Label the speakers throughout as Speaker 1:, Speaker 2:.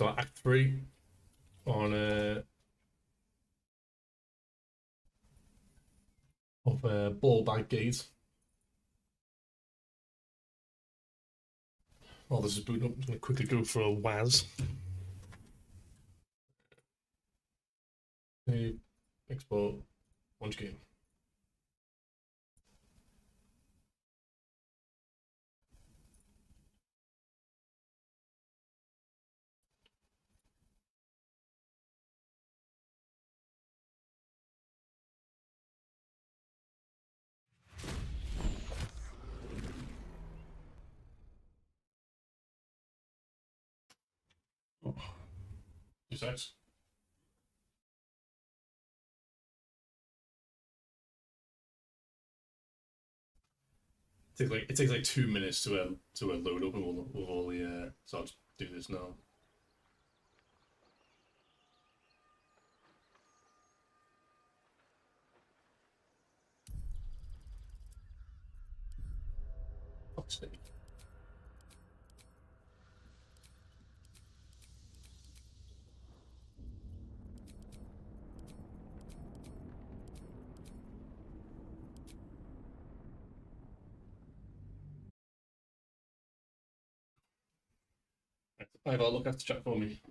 Speaker 1: start Act 3 on Ball Bag Gate. While this is booting up, I'm going to quickly go for a WAS. Save, export, launch game. Oh. 2 seconds. It takes like 2 minutes to load up with all the so I'll just do this now. Fuck's sake. I've look after chat for me.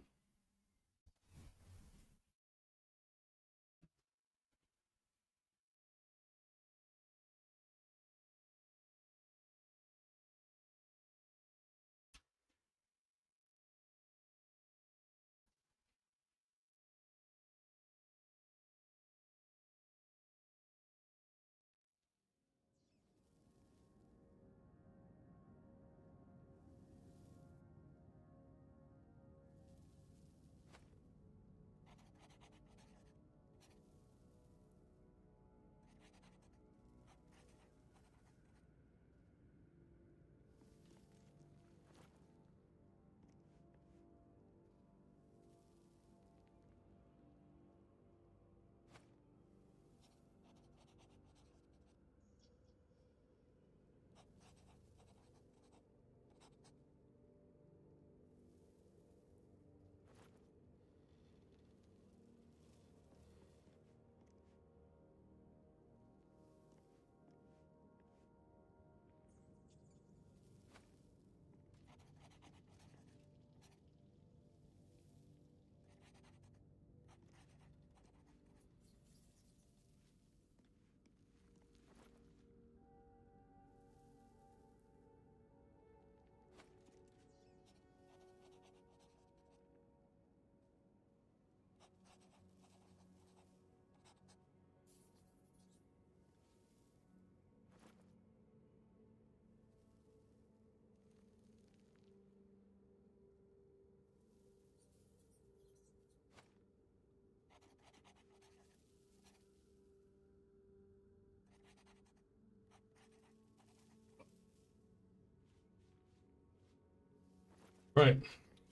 Speaker 1: Right,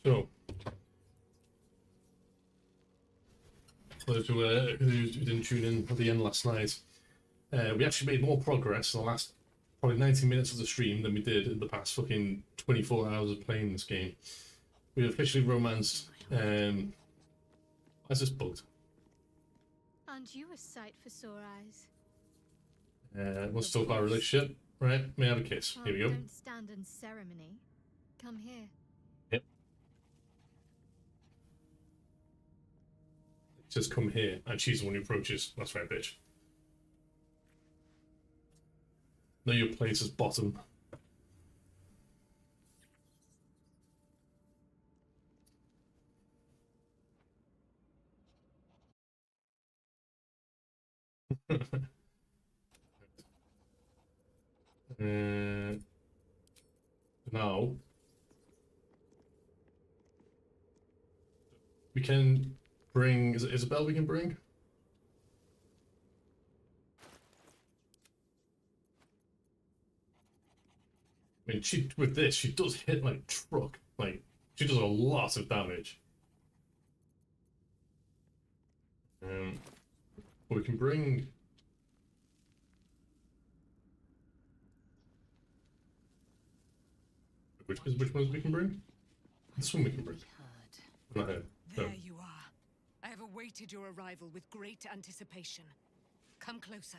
Speaker 1: so for those who didn't tune in at the end last night, we actually made more progress in the last probably 90 minutes of the stream than we did in the past fucking 24 hours of playing this game. We officially romanced. Why is this bugged?
Speaker 2: Aren't you a sight for sore eyes?
Speaker 1: Let's talk about our relationship, right? May I have a kiss?
Speaker 2: Well,
Speaker 1: Here we go.
Speaker 2: don't stand in ceremony. Come here.
Speaker 1: Yep. It says come here, and she's the one who approaches. That's right, bitch. Know your place is bottom. Now we can bring. Is it Isabel we can bring? I mean, with this, she does hit like truck. Like, she does a lot of damage. We can bring. Which ones we can bring? This one we can bring. Not here.
Speaker 3: There
Speaker 1: No.
Speaker 3: you are. I have awaited your arrival with great anticipation. Come closer.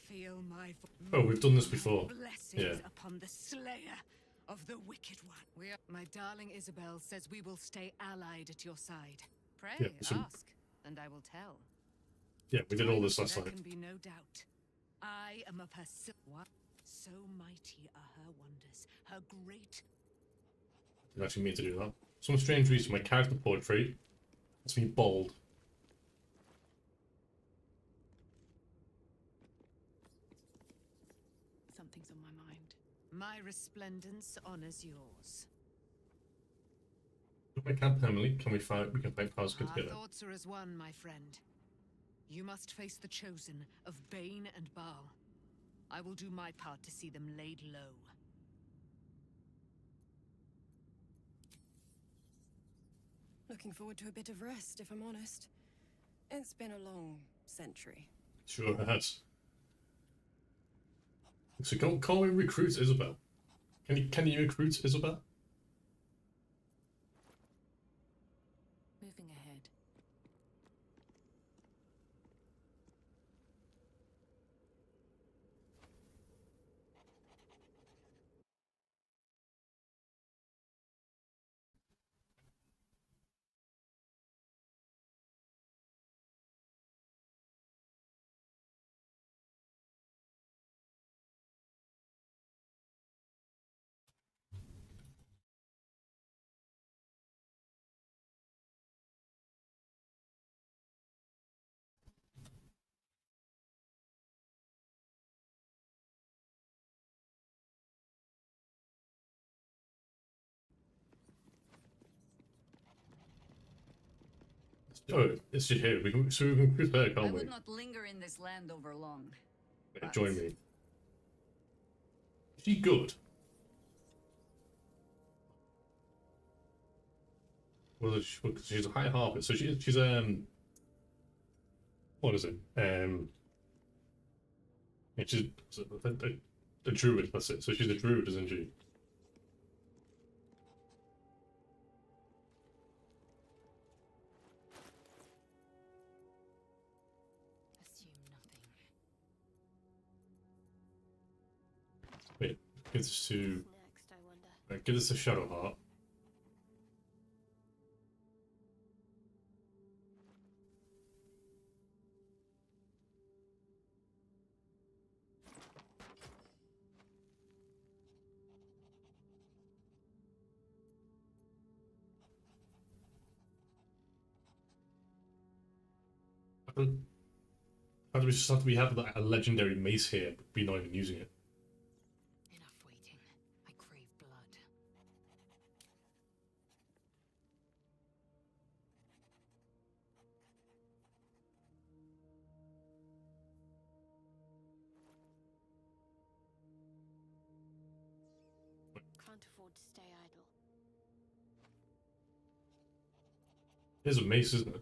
Speaker 3: Feel my
Speaker 1: Oh, we've done this before.
Speaker 3: blessings
Speaker 1: Yeah.
Speaker 3: upon the slayer of the wicked one. My darling Isabel says we will stay allied at your side. Pray,
Speaker 1: Yeah, so-
Speaker 3: ask, and I will tell.
Speaker 1: Yeah, we did all this last
Speaker 3: There
Speaker 1: night.
Speaker 3: can be no doubt. I am a What? So mighty are her wonders, her great.
Speaker 1: Didn't actually mean to do that. Some strange reason my character portrait has me bald.
Speaker 3: Something's on my mind. My resplendence honors yours.
Speaker 1: If I can't permanently, can we fight? We can fight powers good
Speaker 3: Our
Speaker 1: together.
Speaker 3: thoughts are as one, my friend. You must face the chosen of Bane and Baal. I will do my part to see them laid low.
Speaker 4: Looking forward to a bit of rest, if I'm honest. It's been a long century.
Speaker 1: Sure has. So can't we recruit Isabel? Can you recruit Isabel?
Speaker 4: Moving ahead.
Speaker 1: Oh, it's just here. We can recruit her,
Speaker 5: I
Speaker 1: can't we?
Speaker 5: would not linger in this land over long.
Speaker 1: Yeah, join me. Is she good? Well, she's a high harpist, so she's what is it? Yeah, she's a druid. That's it. So she's a druid, isn't she?
Speaker 2: Assume nothing.
Speaker 1: Wait, give this to
Speaker 2: Next, I wonder.
Speaker 1: give this a shadow heart. How do we just have like, a legendary mace here, but we're not even using it?
Speaker 3: Enough waiting. I crave blood.
Speaker 2: Can't afford to stay idle.
Speaker 1: Here's a mace, isn't it?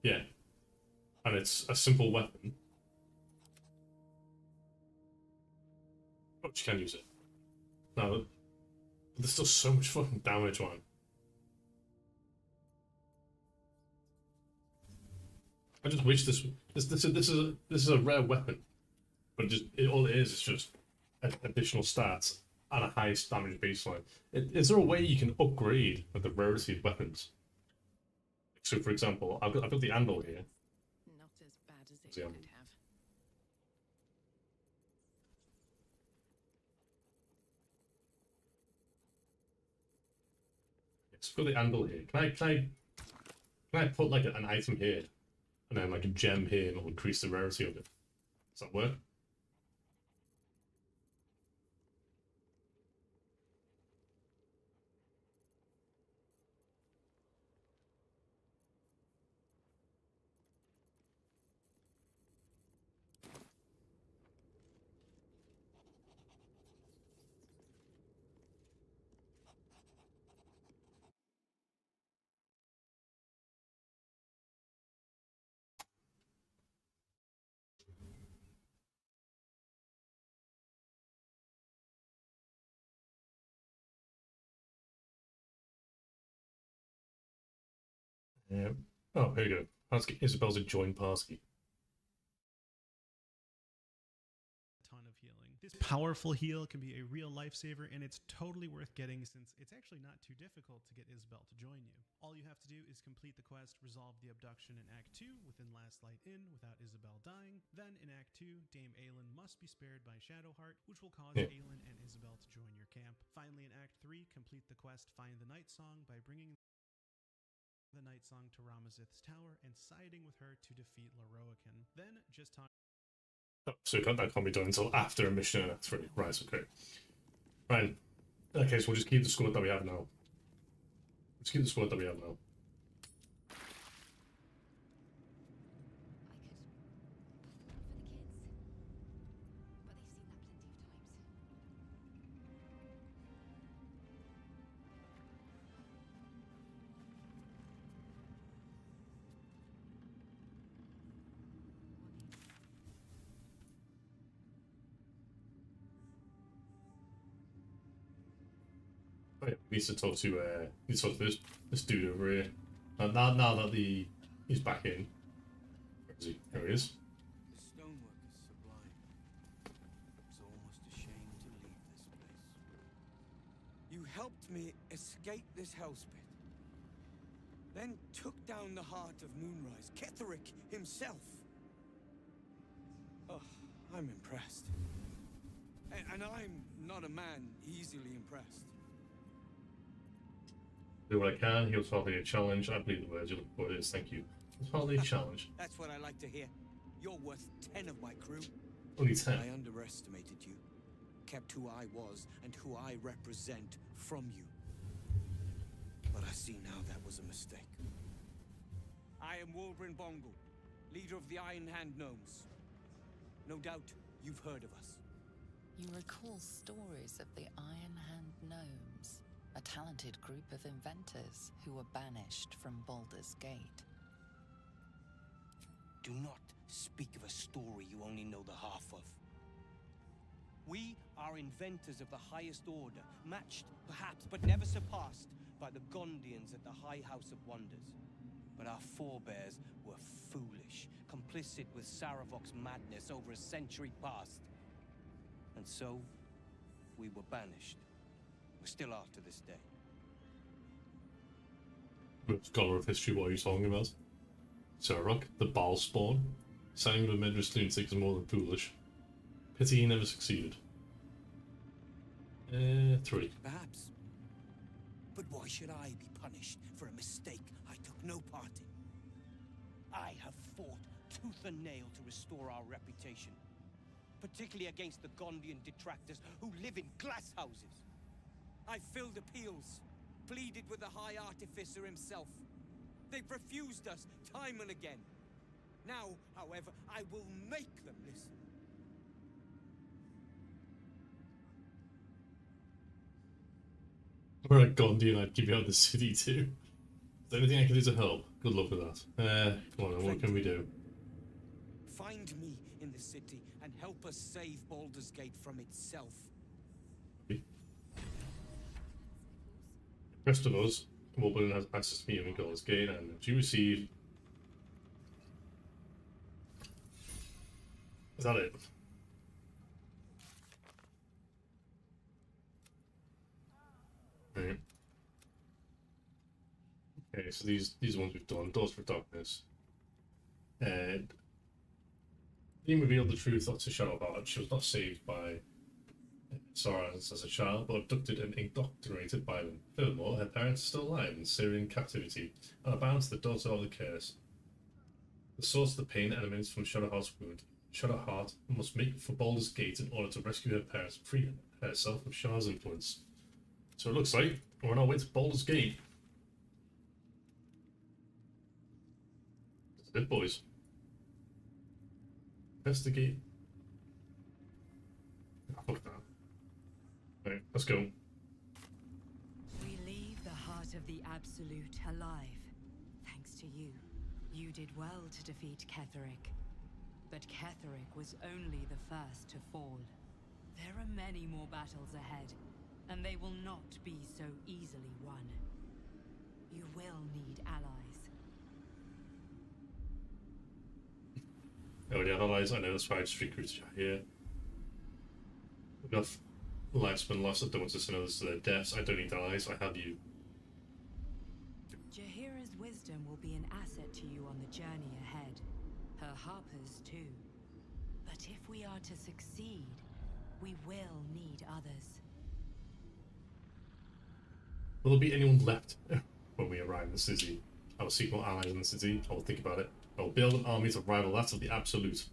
Speaker 1: Yeah. And it's a simple weapon. But you can use it. No, there's still so much fucking damage on it. I just wish this is a rare weapon, but all it is just additional stats and a high damage baseline. Is there a way you can upgrade the rarity of weapons? So, for example, I've got the anvil here.
Speaker 4: Not as bad as it
Speaker 1: Yeah.
Speaker 4: could have.
Speaker 1: It's got the anvil here. Can I put like an item here, and then like a gem here, and it'll increase the rarity of it? Does that work? Yeah. Oh, here we go. Let's get Isabel's a join party.
Speaker 6: Ton of healing. This powerful heal can be a real lifesaver, and it's totally worth getting since it's actually not too difficult to get Isabel to join you. All you have to do is complete the quest, resolve the abduction in Act 2 within Last Light Inn without Isabel dying. Then in Act 2, Dame Aelin must be spared by Shadowheart, which will cause Aelin and Isabel to join your camp. Finally in Act 3, complete the quest Find the Night Song by bringing the Night Song to Ramazith's tower and siding with her to defeat Lorroakan. Then just talk.
Speaker 1: Oh, so that can't be done until after a mission in Act 3. Right, okay. Right. Okay, so we'll just keep the squad that we have now. Let's keep the squad that we have now. Right, we need to talk to this dude over here. Now that he's back in. Where is he? There he is.
Speaker 7: The stonework is sublime. It's almost a shame to leave this place. You helped me escape this hellspit. Then took down the heart of Moonrise, Ketheric himself. Oh, I'm impressed. And I'm not a man easily impressed.
Speaker 1: Do what I can. He was hardly a challenge. I believe the words you're looking for is thank you. It's hardly a challenge.
Speaker 7: That's what I like to hear. You're worth 10 of my crew.
Speaker 1: Only 10.
Speaker 7: I underestimated you. Kept who I was and who I represent from you. But I see now that was a mistake. I am Wolbrin Bongle, leader of the Iron Hand Gnomes. No doubt you've heard of us.
Speaker 8: You recall stories of the Iron Hand Gnomes, a talented group of inventors who were banished from Baldur's Gate.
Speaker 7: Do not speak of a story you only know the half of. We are inventors of the highest order, matched, perhaps, but never surpassed by the Gondians at the High House of Wonders. But our forebears were foolish, complicit with Saravok's madness over a century past. And so, we were banished. We still are to this day.
Speaker 1: Scholar of history, what are you talking about? Sarok, the Baal spawn. Signing with a murderous lunatic is more than foolish. Pity he never succeeded. 3.
Speaker 7: Perhaps. But why should I be punished for a mistake I took no part in? I have fought tooth and nail to restore our reputation, particularly against the Gondian detractors who live in glass houses. I filled appeals, pleaded with the High Artificer himself. They've refused us time and again. Now, however, I will make them listen.
Speaker 1: Alright, Gondian, I'd give you out of the city too. Is there anything I can do to help? Good luck with that. Come on then, what can we do?
Speaker 7: Find me in the city and help us save Baldur's Gate from itself.
Speaker 1: The rest of us, Wolverine has access to me in Baldur's Gate, and if you receive... Is that it? Right. Okay, so these are the ones we've done. Doors for Darkness. And Dean revealed the truth to Shadowheart. She was not saved by Saurons as a child, but abducted and indoctrinated by them. Furthermore, her parents are still alive in Syrian captivity and are bound to the daughter of the curse. The source of the pain emanates from Shadowheart's wound. Shadowheart must make for Baldur's Gate in order to rescue her parents and free herself of Shah's influence. So it looks like we're on our way to Baldur's Gate. That's it, boys. Investigate. Oh, fuck that. Right, let's go.
Speaker 3: We leave the heart of the Absolute alive. Thanks to you. You did well to defeat Ketheric. But Ketheric was only the first to fall. There are many more battles ahead, and they will not be so easily won. You will need allies.
Speaker 1: I already have allies. I know that's why I just recruited you here. We've got lifespan loss. I don't want to send others to their deaths. I don't need allies. I have you.
Speaker 3: Jaheira's wisdom will be an asset to you on the journey ahead. Her harpers too. But if we are to succeed, we will need others.
Speaker 1: Will there be anyone left when we arrive in the city? I will seek more allies in the city. I will think about it. I will build an army to rival that of the Absolute.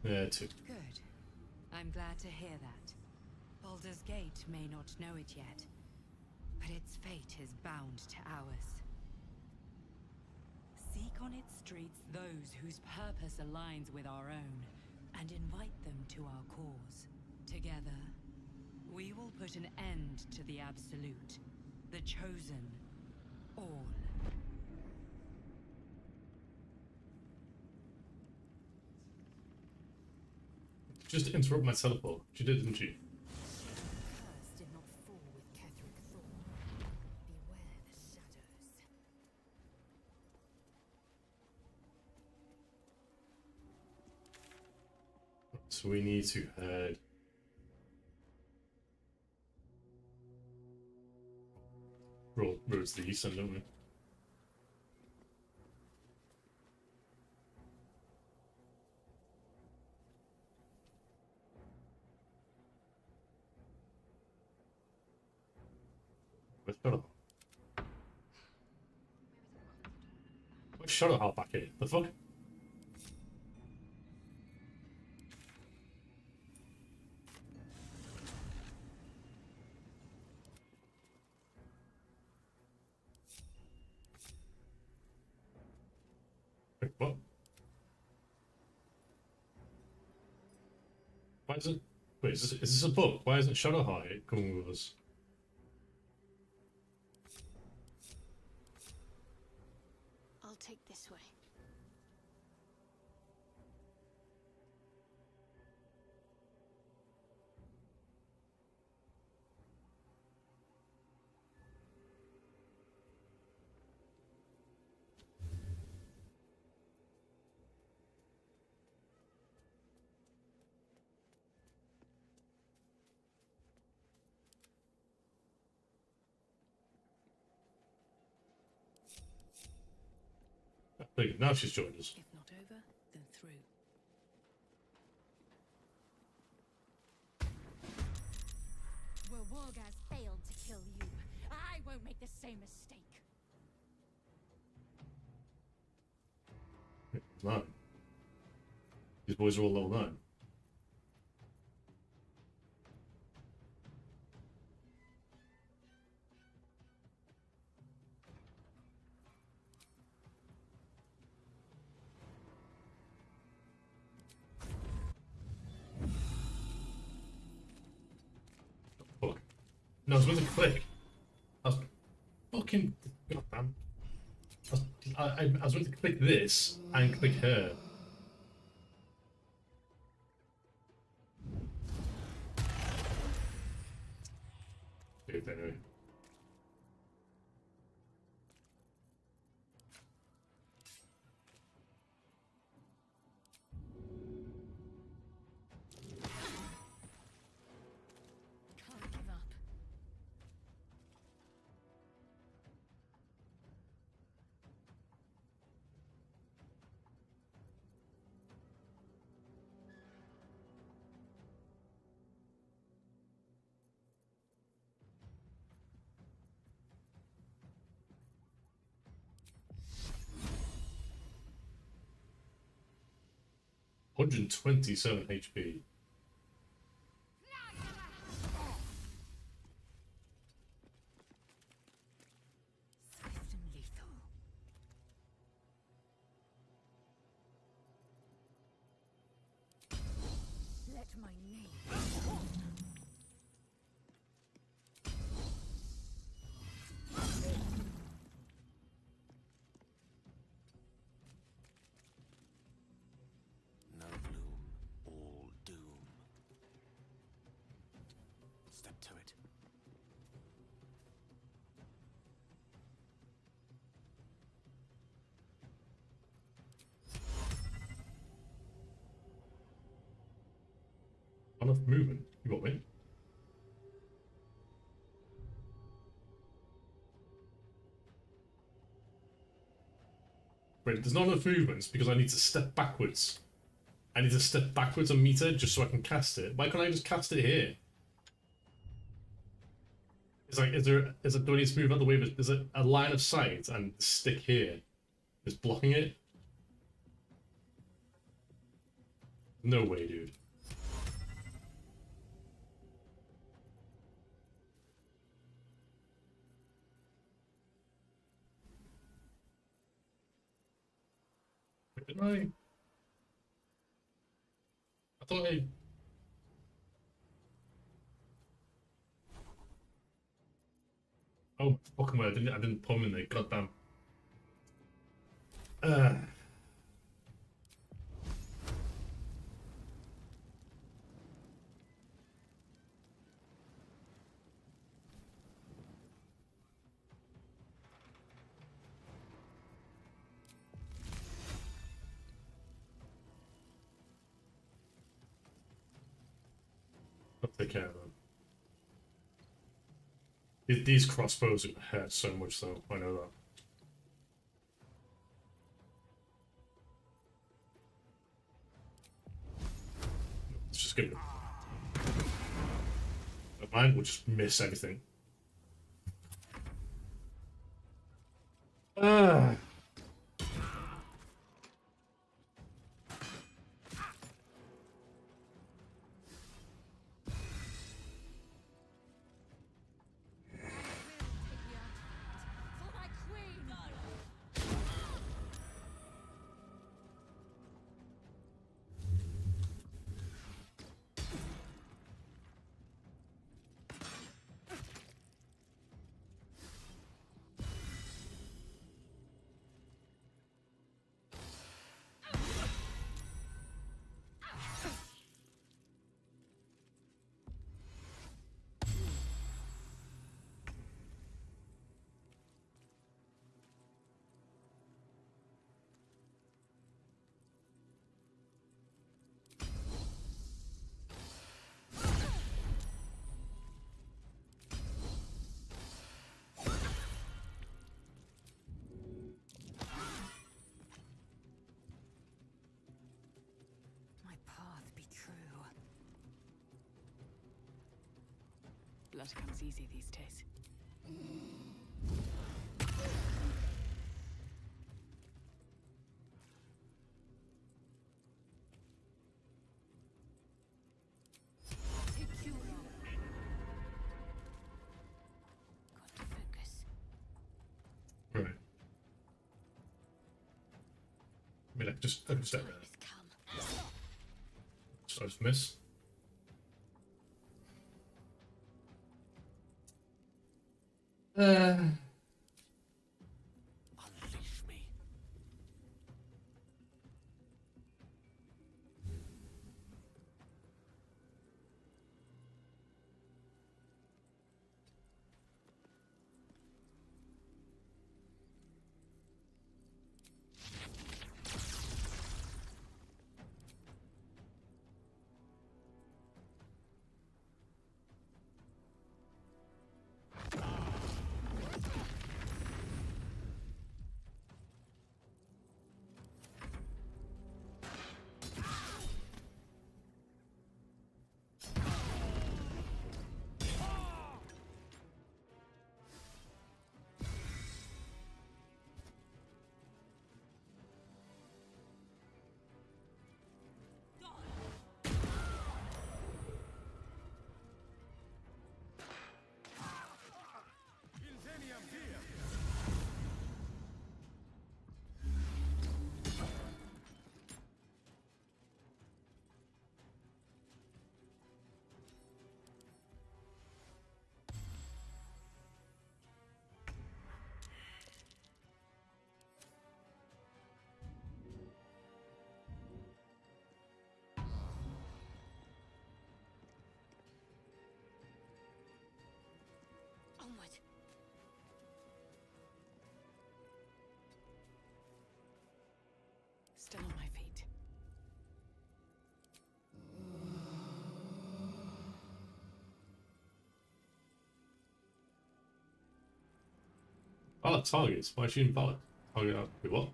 Speaker 1: There too.
Speaker 3: Good. I'm glad to hear that. Baldur's Gate may not know it yet, but its fate is bound to ours. Seek on its streets those whose purpose aligns with our own, and invite them to our cause. Together, we will put an end to the Absolute, the Chosen, all.
Speaker 1: Just to interrupt my teleport. She did, didn't she?
Speaker 2: Curse did not fall with Ketheric Thorn. Beware the shadows.
Speaker 1: So we need to head roads to the east end, don't we? Where's Shadowheart back here? The fuck? Wait, what? Why is it? Wait, is this a book? Why isn't Shadowheart coming with us?
Speaker 2: I'll take this way.
Speaker 1: Look, now she's joined us.
Speaker 3: If not over, then through.
Speaker 2: Where Wargaz failed to kill you, I won't make the same mistake.
Speaker 1: 9. These boys are all level 9. Fuck. No, I was going to click. I was fucking. Goddamn. I was going to click this and click her. Dude, anyway.
Speaker 2: Can't give up.
Speaker 1: $127 HP.
Speaker 2: Swift and lethal. Let my name.
Speaker 7: No bloom, all doom. Step to it.
Speaker 1: enough movement. You got me. Wait, there's not enough movements because I need to step backwards. I need to step backwards a meter just so I can cast it. Why can't I just cast it here? It's like, do I need to move out the way? But there's a line of sight and the stick here is blocking it. No way, dude. Wait, didn't I thought I... Oh, fucking well, I didn't put him in there, goddamn. I'll take care of them. These crossbows hurt so much, though. I know that. Let's just get it. Never mind, we'll just miss everything.
Speaker 2: For my queen! My path be true. Blood comes easy these days. Take you. Got to focus.
Speaker 1: Right. I mean, I can just step there.
Speaker 2: Come.
Speaker 1: So I just miss.
Speaker 7: Unleash me.
Speaker 1: Pallet targets? Why shooting pallet? Target out. Wait, what?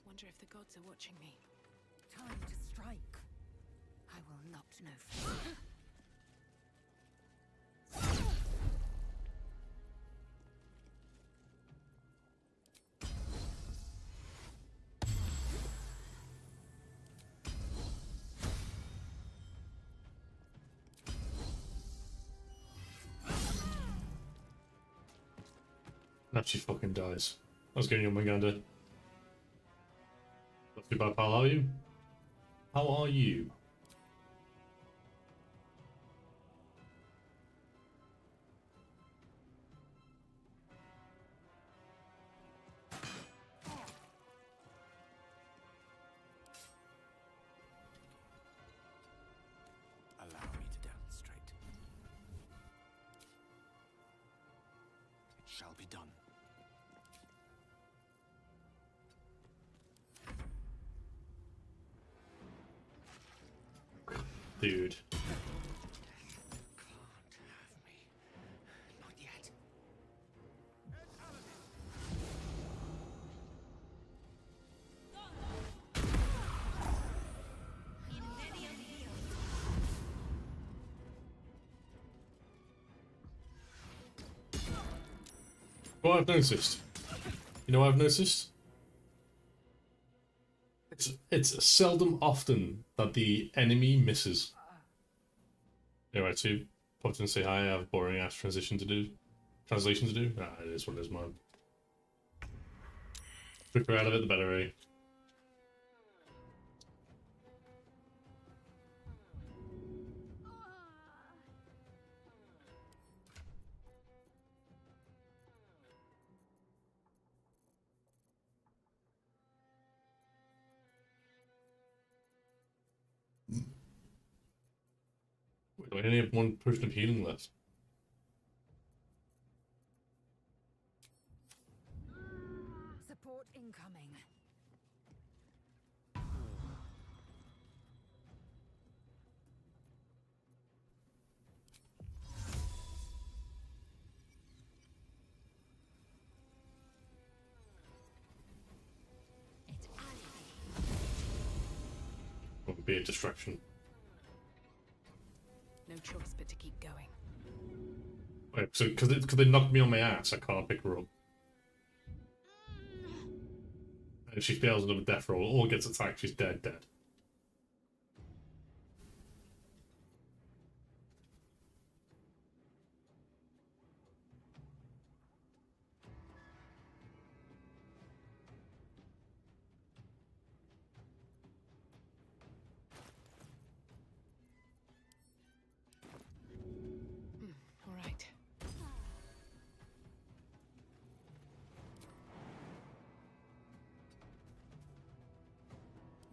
Speaker 4: Wonder if the gods are watching me.
Speaker 2: Time to strike. I will not know fear.
Speaker 1: Now she fucking dies. How's going on, my gander? Not too bad, pal. How are you? How are you?
Speaker 7: Allow me to demonstrate. It shall be done.
Speaker 1: Dude.
Speaker 7: Can't have me. Not yet.
Speaker 1: What I've noticed. You know what I've noticed? It's seldom often that the enemy misses. Anyway, to pop in and say hi, I have a boring ass translation to do. Nah, it is what it is, man. Quicker out of it, the better, eh? Wait, I only have one potion of healing left.
Speaker 2: Support incoming. It's
Speaker 1: Won't be a distraction.
Speaker 4: No choice but to keep going.
Speaker 1: Wait, so because they knocked me on my ass, I can't pick her up. And if she fails another death roll or gets attacked, she's dead.
Speaker 4: All right.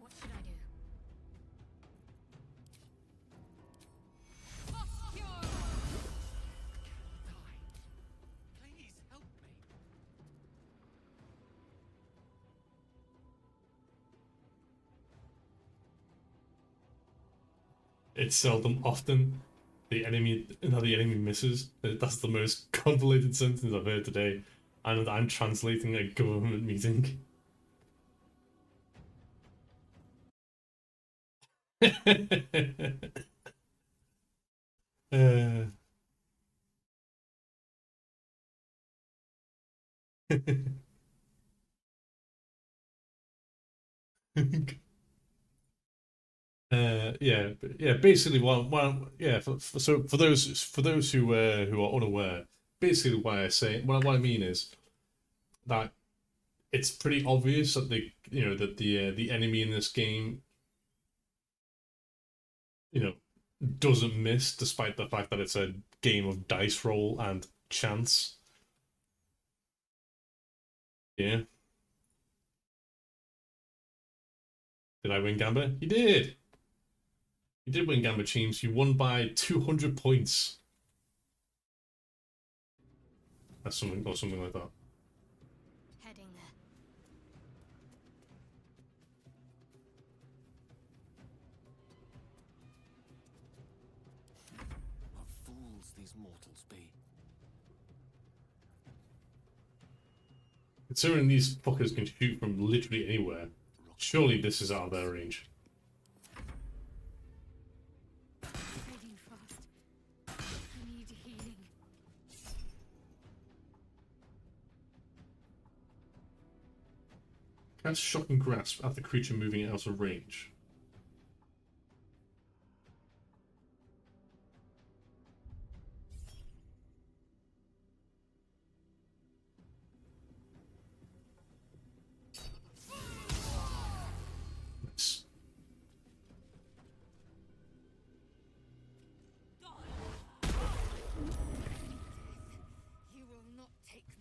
Speaker 2: What should I do?
Speaker 7: Please help me.
Speaker 1: It's seldom often the enemy misses. That's the most convoluted sentence I've heard today. And I'm translating a government meeting. uh... yeah. Basically, for those who are unaware, basically what I mean is that it's pretty obvious that the enemy in this game, doesn't miss, despite the fact that it's a game of dice roll and chance. Yeah. Did I win Gamba? You did. You did win Gamba Teams. You won by 200 points. That's something like that.
Speaker 2: Heading there.
Speaker 9: must mortals be?
Speaker 1: Considering these fuckers can shoot from literally anywhere, surely this is out of their range.
Speaker 2: Fading fast. I need healing.
Speaker 1: Cast shocking grasp at the creature moving out of range. Nice.
Speaker 2: You will not take me.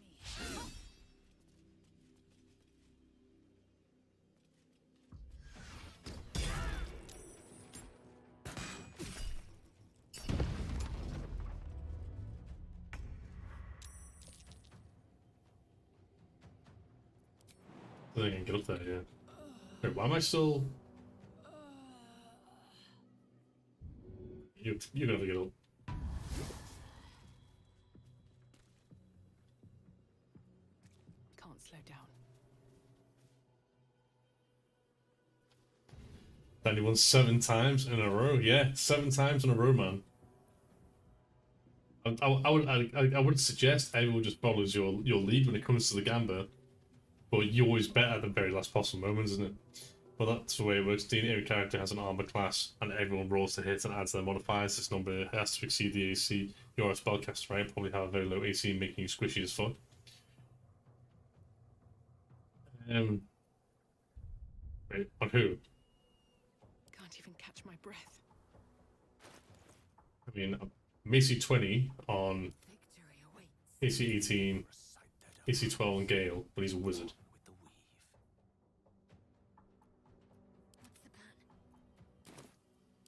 Speaker 1: I think I can get up there, yeah. Wait, why am I still... You're gonna get up.
Speaker 4: Can't slow down.
Speaker 1: Danny won 7 times in a row. Yeah, 7 times in a row, man. I would suggest everyone just follows your lead when it comes to the Gamba, but you always bet at the very last possible moment, isn't it? But that's the way it works. Every character has an armor class, and everyone rolls to hit and adds their modifiers. This number has to exceed the AC. You're a spellcaster, right? Probably have a very low AC, making you squishy as fuck. Wait, on who?
Speaker 4: Can't even catch my breath.
Speaker 1: I mean, I'm AC 20 on
Speaker 2: Victory awaits.
Speaker 1: AC 18, AC 12 on Gale, but he's a wizard.
Speaker 9: With the weave.
Speaker 2: What's the plan?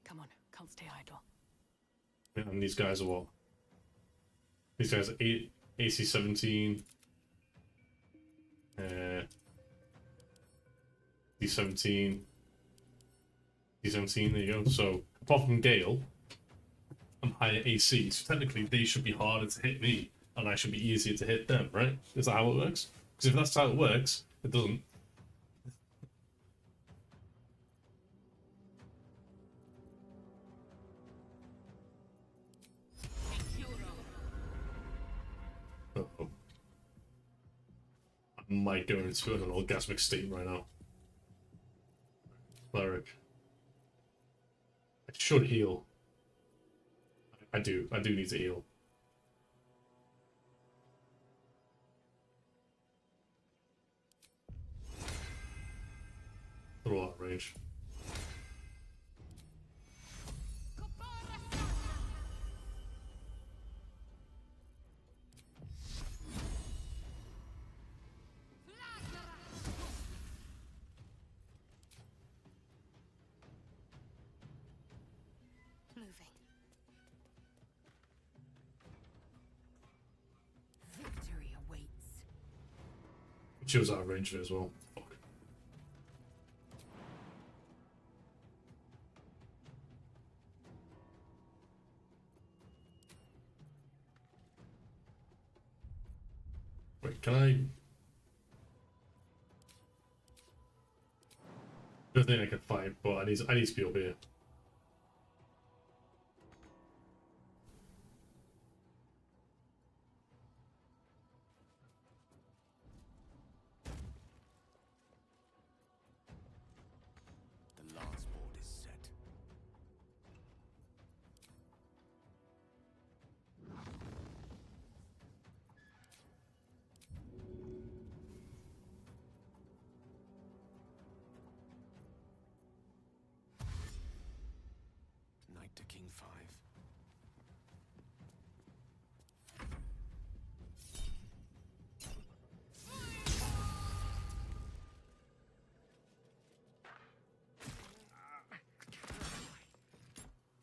Speaker 4: Come on, can't stay idle.
Speaker 1: And these guys are what? These guys are AC 17, D17, D17, there you go. So, apart from Gale, I'm higher AC, so technically they should be harder to hit me, and I should be easier to hit them, right? Is that how it works? Because if that's how it works, it doesn't. Uh-oh. I might go into an orgasmic state right now. Cleric. I should heal. I do need to heal. Throw out range.
Speaker 2: Moving. Victory awaits.
Speaker 1: She was out of range of it as well. Fuck. Wait, can I? I don't think I can fight, but I need to be up here.
Speaker 9: The last board is set. Knight to King 5.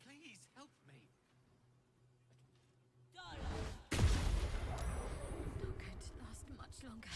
Speaker 9: Please help me.
Speaker 2: Not going to last much longer.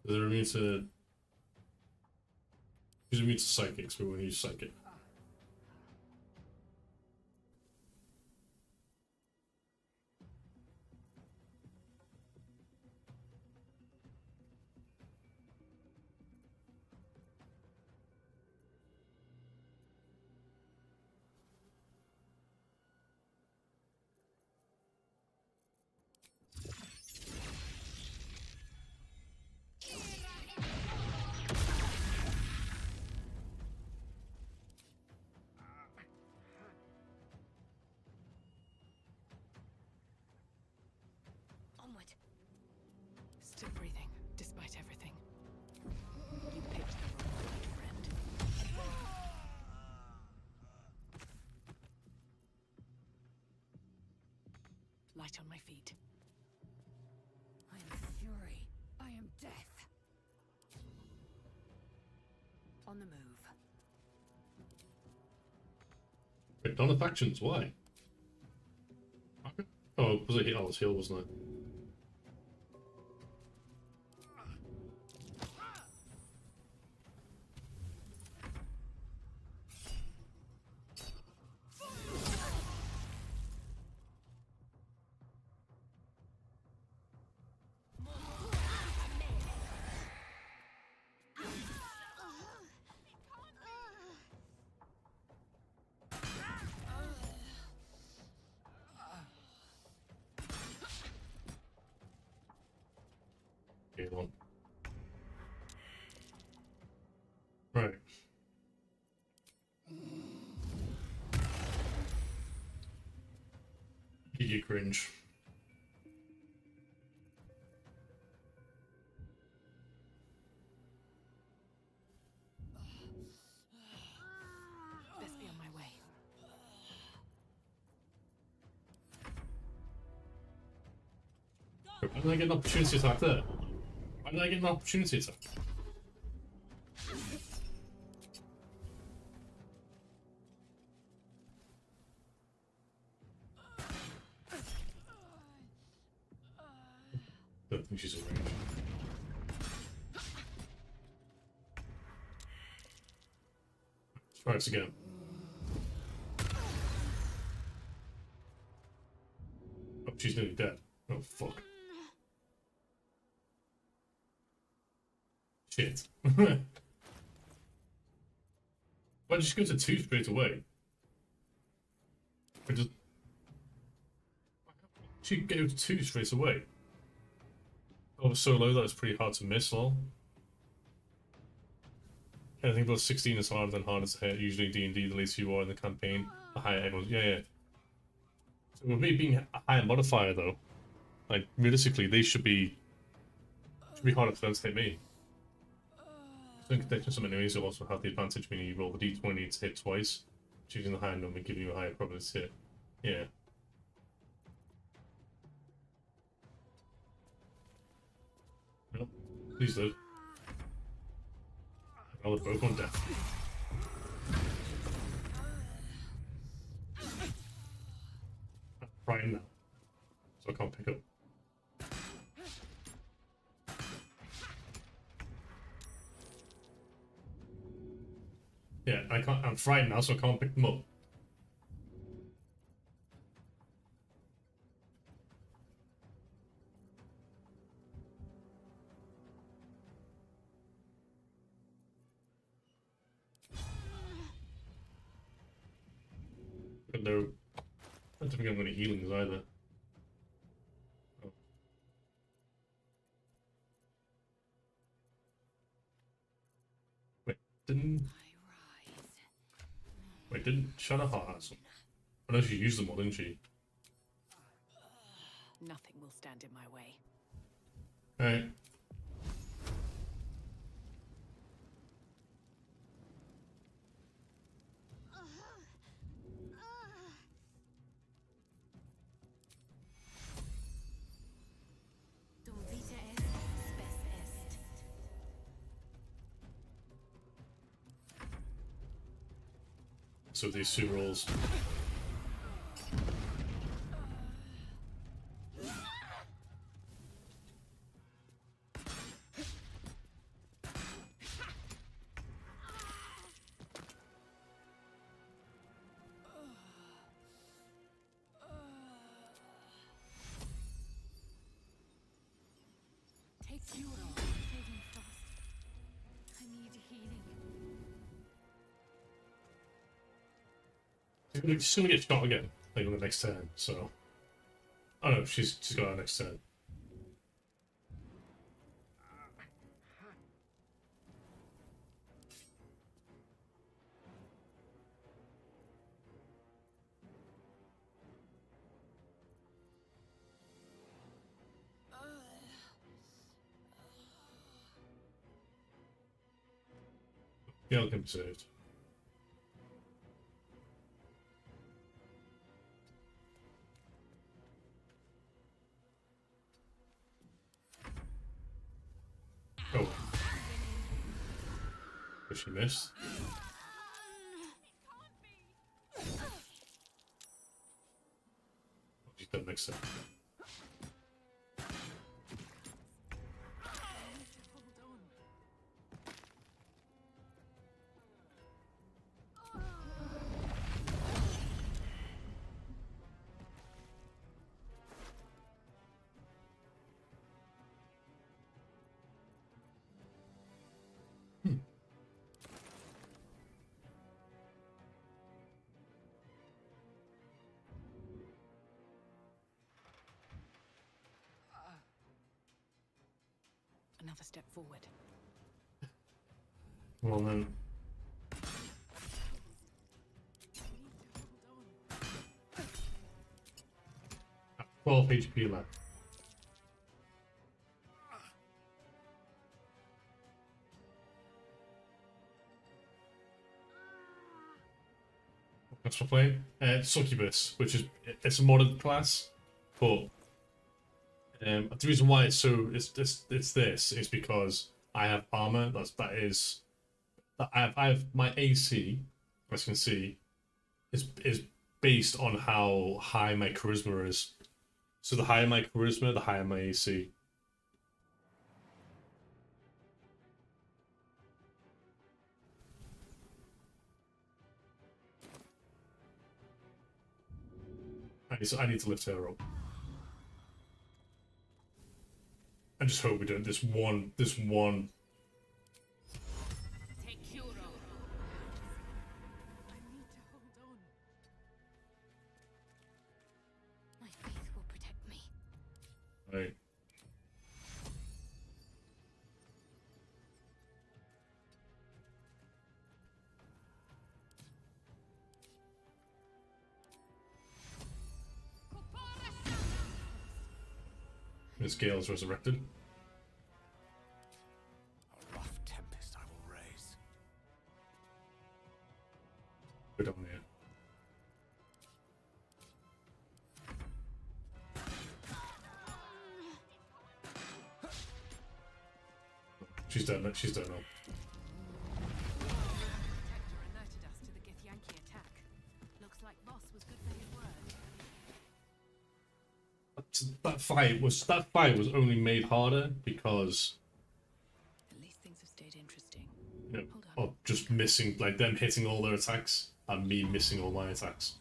Speaker 1: They're immune to. He's immune to psychics, but we want to use psychic.
Speaker 2: Onward. Still breathing, despite everything. You picked the wrong fight, friend. Light on my feet. I am fury. I am death. On the move.
Speaker 1: Picked on the factions, why? Okay. Oh, was it? Oh, it was heal, wasn't it? Okay, well. Right. You cringe.
Speaker 2: Best be on my way.
Speaker 1: Why did I get an opportunity attack there? Why did I get an opportunity attack? Don't think she's in range. Let's try this again. Oh, she's nearly dead. Oh, fuck. Shit. Why did she go to 2 straight away? Or just... She go to 2 straight away. Oh, it was so low that it's pretty hard to miss, lol. Anything below 16 is harder than hardest to hit. Usually D&D, the later you are in the campaign, the higher everyone's... Yeah. So with me being a higher modifier, though, like, realistically, they should be harder for them to hit me. So in connection, some enemies will also have the advantage when you roll the d20 to hit twice. Choosing the higher number give you a higher probability to hit. Yeah. Well, please do. Oh, they're both on death. I'm frightened now, so I can't pick up. Yeah, I can't. I'm frightened now, so I can't pick them up. But no, I don't think I'm going to healings either. Oh. Wait, didn't Shadowheart have some? I know she used them all, didn't she?
Speaker 2: Nothing will stand in my way.
Speaker 1: Alright.
Speaker 2: Dum vita est, spes est.
Speaker 1: So these 2 rolls.
Speaker 2: Fading fast. I need healing.
Speaker 1: She's gonna get shot again, like on the next turn. So, oh no, she's got her next turn. Gale can be saved. Oh. If she missed. She's dead next turn.
Speaker 2: Another step forward.
Speaker 1: Well then. 12 HP left. That's for playing. Succubus, which is it's a modded class, but the reason why it's this is because I have armor. I have my AC, as you can see, is based on how high my charisma is. So the higher my charisma, the higher my AC. I need to lift her up. I just hope we don't this one.
Speaker 2: Take Hero. I need to hold on. My faith will protect me.
Speaker 1: Right. Miss Gale's resurrected.
Speaker 9: A rough tempest I will raise.
Speaker 1: Go down here. She's done it. She's done it.
Speaker 2: Protector alerted us to the Githyanki attack. Looks like Voss was good for his word.
Speaker 1: That fight was only made harder because
Speaker 2: At least things have stayed interesting.
Speaker 1: you know,
Speaker 2: Hold on.
Speaker 1: of just missing, like them hitting all their attacks and me missing all my attacks.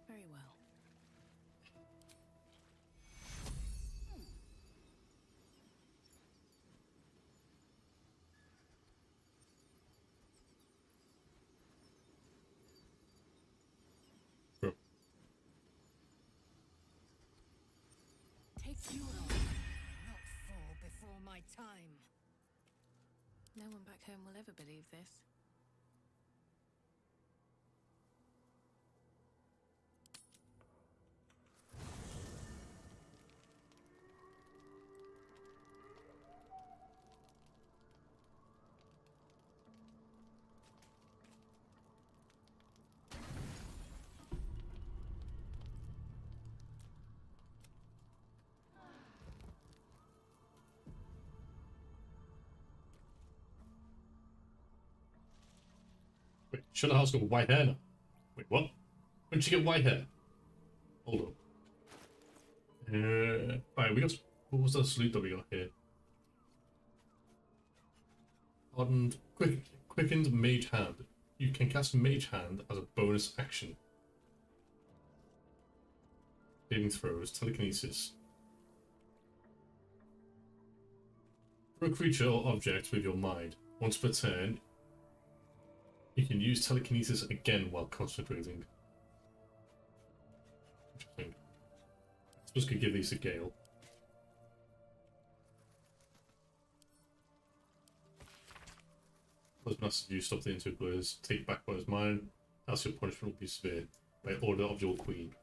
Speaker 2: Very well.
Speaker 1: Bro.
Speaker 2: Take Hero. Not fall before my time. No one back home will ever believe this.
Speaker 1: Wait, Shudder House got white hair now. Wait, what? When did she get white hair? Hold up. Alright, we got. What was that salute that we got here? Hardened, quickened mage hand. You can cast Mage Hand as a bonus action. Saving throws, telekinesis. For a creature or object with your mind, once per turn, you can use telekinesis again while concentrating. Interesting. I suppose I could give these a Gale. Plus massive use stop the interplayers, take back what is mine, else your punishment will be severe, by order of your queen.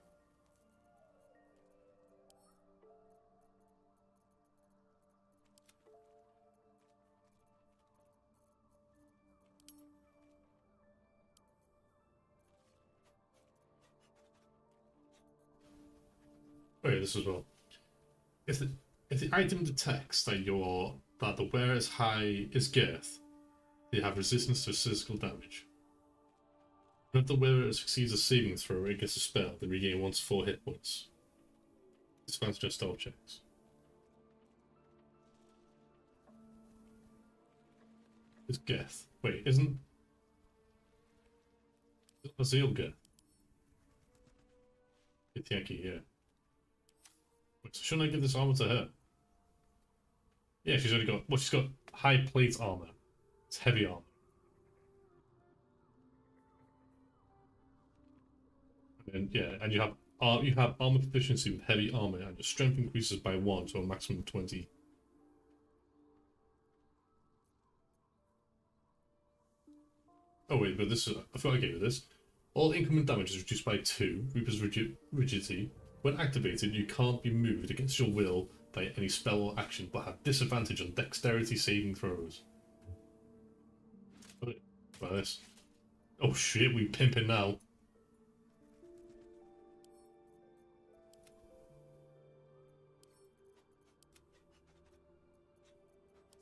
Speaker 1: Oh yeah, this as well. If the item detects that the wearer's high is girth, they have resistance to physical damage. And if the wearer succeeds a saving throw against a spell, they regain 1 to 4 hit points. Disadvantage on stealth checks. It's girth. Wait, isn't Azil girth? It's Yankee, yeah. Wait, so shouldn't I give this armor to her? Yeah, she's already got. Well, she's got high plate armor. It's heavy armor. And yeah, and you have armor proficiency with heavy armor, and your strength increases by 1 to a maximum of 20. Oh wait, but this is. I thought I gave you this. All incoming damage is reduced by 2. Reaper's rigidity. When activated, you can't be moved against your will by any spell or action, but have disadvantage on dexterity saving throws. What about this? Oh shit, we pimping now.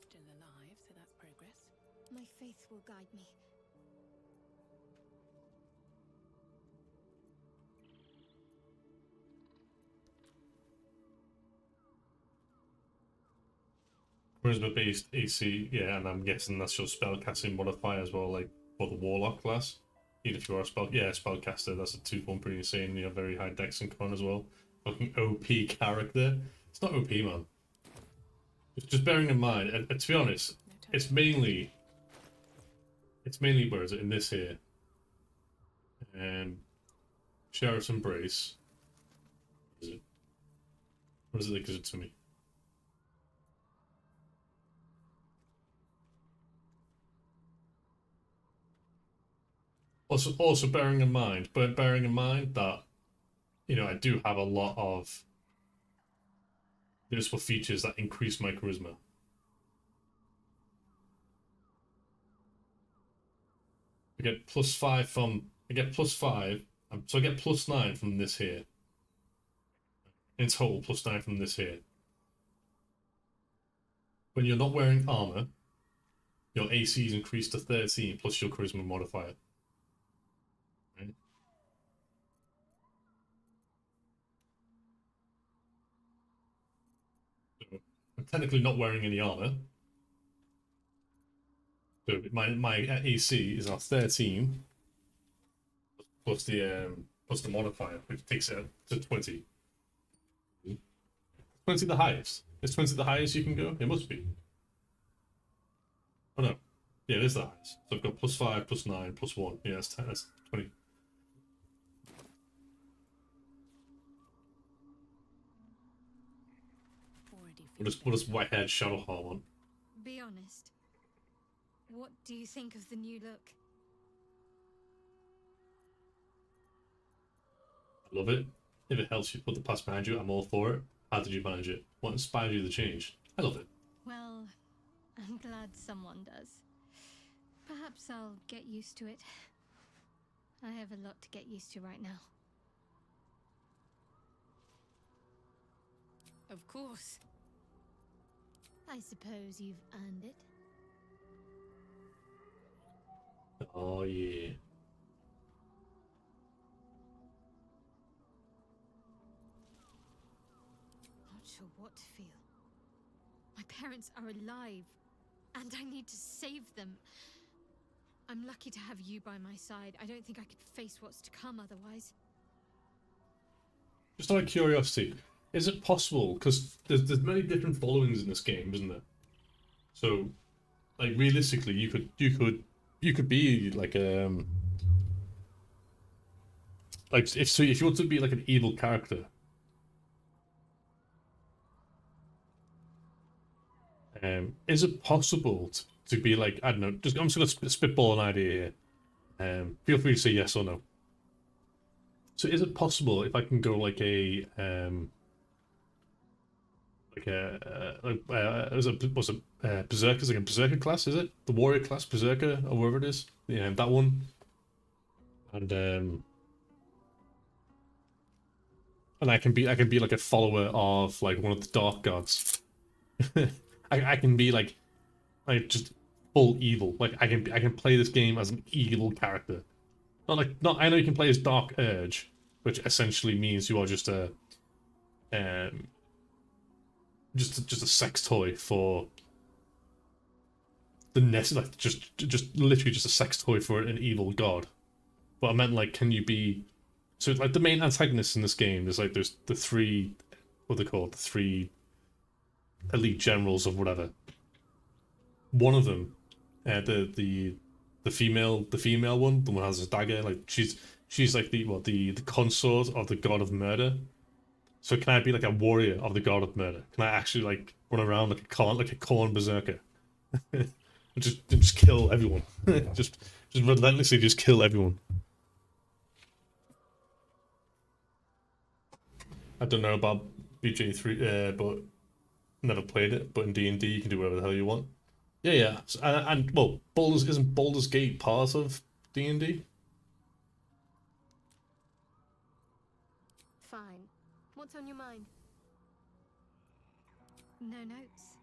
Speaker 2: Still alive, so that's progress.
Speaker 10: My faith will guide me.
Speaker 1: Charisma based AC, yeah, and I'm guessing that's your spellcasting modifier as well, like for the Warlock class. Even if you are a spellcaster, that's a 2-1 pretty insane. You have very high dex and con as well. Fucking OP character. It's not OP, man. Just bearing in mind, and to be honest, it's mainly where is it in this here? Sheriff's Embrace. What is it? What is it that gives it to me? Also bearing in mind that, you know, I do have a lot of useful features that increase my charisma. I get +5 from, so I get +9 from this here. In total, +9 from this here. When you're not wearing armor, your AC is increased to 13 plus your charisma modifier. Right? So I'm technically not wearing any armor. So my AC is now 13 plus the modifier, which takes it to 20. 20 the highest. Is 20 the highest you can go? It must be. Oh no. Yeah, it is the highest. So I've got +5, +9, +1. Yeah, that's 10. That's 20. What does Whitehead Shadowheart want?
Speaker 10: Be honest. What do you think of the new look?
Speaker 1: I love it. If it helps you put the past behind you, I'm all for it. How did you manage it? What inspired you to change? I love it.
Speaker 10: Well, I'm glad someone does. Perhaps I'll get used to it. I have a lot to get used to right now.
Speaker 2: Of course.
Speaker 10: I suppose you've earned it.
Speaker 1: Oh yeah.
Speaker 10: Not sure what to feel. My parents are alive, and I need to save them. I'm lucky to have you by my side. I don't think I could face what's to come otherwise.
Speaker 1: Just out of curiosity, is it possible, because there's many different followings in this game, isn't there? So, like, realistically, you could be like if you want to be like an evil character, is it possible to be like, I don't know, I'm just gonna spitball an idea here. Feel free to say yes or no. So is it possible if I can go like a berserker's like a berserker class, is it? The warrior class, berserker, or whatever it is. Yeah, that one. And I can be like a follower of like one of the dark gods. I can be like just full evil. Like I can play this game as an evil character. Not I know you can play as Dark Urge, which essentially means you are just a just a sex toy for the nest, like just literally just a sex toy for an evil god. But I meant like, can you be, so like the main antagonists in this game, there's the three, what are they called, the three elite generals of whatever. One of them, the female one, the one who has a dagger, like she's like the consort of the god of murder. So can I be like a warrior of the god of murder? Can I actually like run around like a corn berserker? and just kill everyone. just relentlessly just kill everyone. I don't know about BG3, but never played it. But in D&D, you can do whatever the hell you want. Yeah. So, and well, isn't Baldur's Gate part of D&D?
Speaker 10: Fine. What's on your mind? No notes.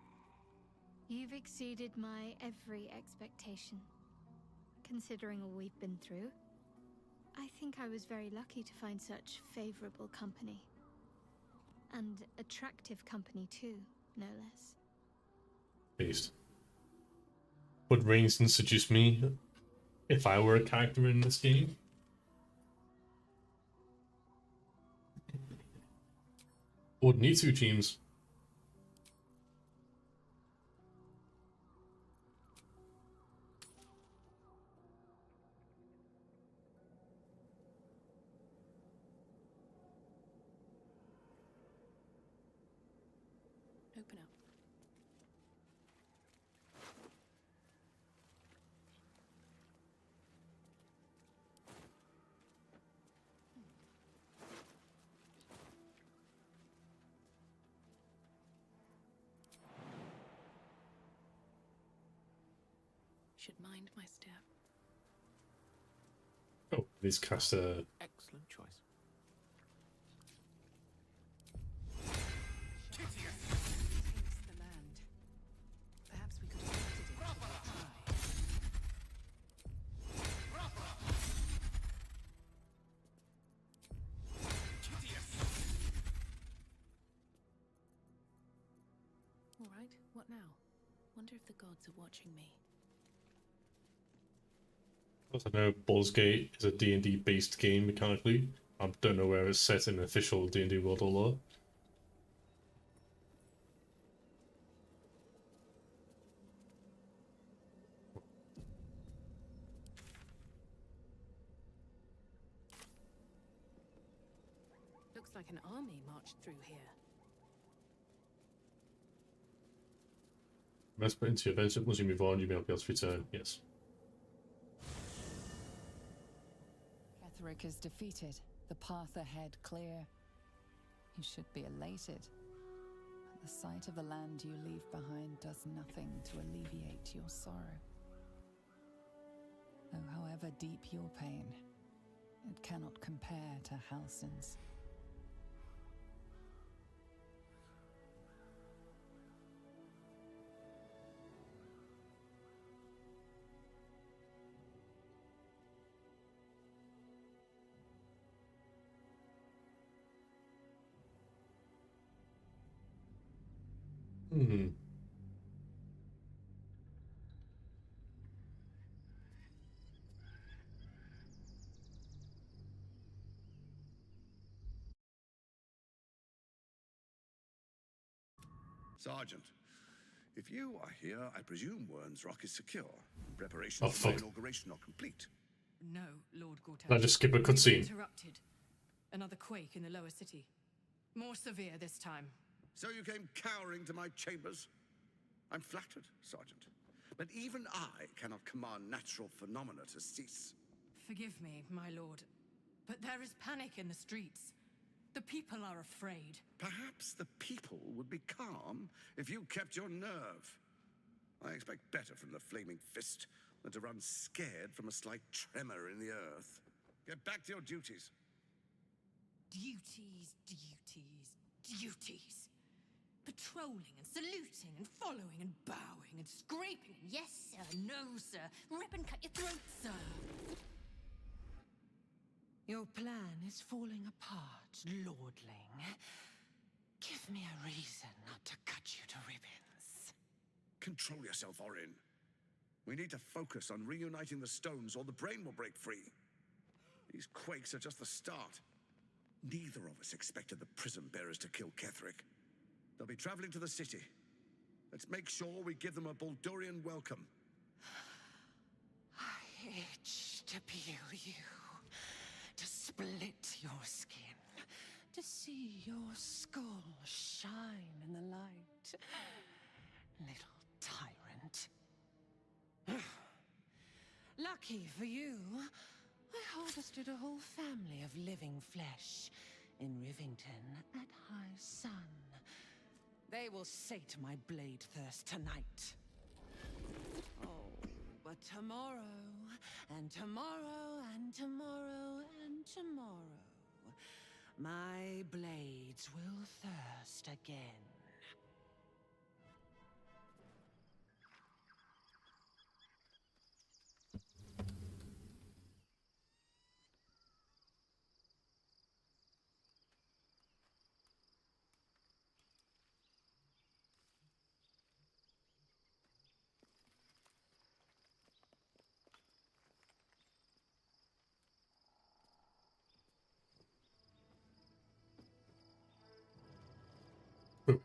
Speaker 10: You've exceeded my every expectation. Considering all we've been through, I think I was very lucky to find such favorable company. And attractive company too, no less.
Speaker 1: Based. Would Rainsdon seduce me if I were a character in this game? Would need to, teams.
Speaker 2: Open up. Should mind my step.
Speaker 1: Oh, these cast a...
Speaker 9: Excellent choice.
Speaker 2: Taints the land. Perhaps we could have avoided it. All right, what now? Wonder if the gods are watching me.
Speaker 1: I know Baldur's Gate is a D&D based game mechanically. I don't know where it's set in official D&D world or lore.
Speaker 2: Looks like an army marched through here.
Speaker 1: Let's put into your adventure. Once you move on, you may not be able to return. Yes.
Speaker 8: Ketheric is defeated, the path ahead clear. You should be elated. But the sight of the land you leave behind does nothing to alleviate your sorrow. Though however deep your pain, it cannot compare to Halsin's.
Speaker 11: Sergeant, if you are here, I presume Wern's Rock is secure. Preparations
Speaker 1: Oh,
Speaker 11: for my
Speaker 1: fuck.
Speaker 11: inauguration are complete.
Speaker 4: No, Lord Gortat.
Speaker 1: Did I just skip a
Speaker 4: We've
Speaker 1: cutscene?
Speaker 4: interrupted. Another quake in the lower city. More severe this time.
Speaker 11: So you came cowering to my chambers? I'm flattered, Sergeant. But even I cannot command natural phenomena to cease.
Speaker 4: Forgive me, my lord, but there is panic in the streets. The people are afraid.
Speaker 11: Perhaps the people would be calm if you kept your nerve. I expect better from the Flaming Fist than to run scared from a slight tremor in the earth. Get back to your duties.
Speaker 4: Duties, duties, duties. Patrolling and saluting and following and bowing and scraping. Yes, sir. No, sir. Rip and cut your throat, sir. Your plan is falling apart, lordling. Give me a reason not to cut you to ribbons.
Speaker 11: Control yourself, Orin. We need to focus on reuniting the stones or the brain will break free. These quakes are just the start. Neither of us expected the prison bearers to kill Ketherick. They'll be traveling to the city. Let's make sure we give them a Baldurian welcome.
Speaker 3: I itch to peel you, to split your skin, to see your skull shine in the light. Little tyrant. Lucky for you, I harvested a whole family of living flesh in Rivington at high sun. They will sate my blade thirst tonight. Oh, but tomorrow, and tomorrow, and tomorrow, and tomorrow, my blades will thirst again.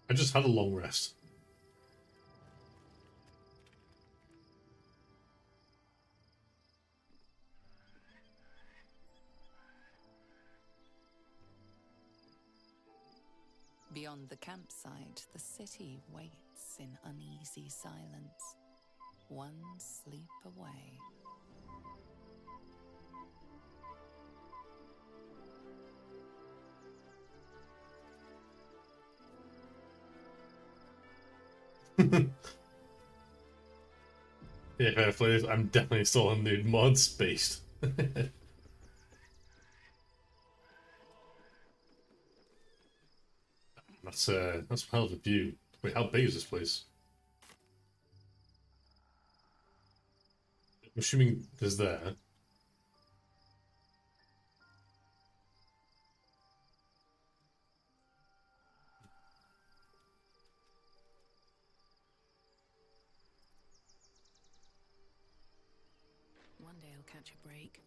Speaker 1: I just had a long rest.
Speaker 8: Beyond the campsite, the city waits in uneasy silence, one sleep away.
Speaker 1: Yeah, hopefully I'm definitely still on the mods based. That's a hell of a view. Wait, how big is this place? I'm assuming there's there.
Speaker 2: One day I'll catch a break.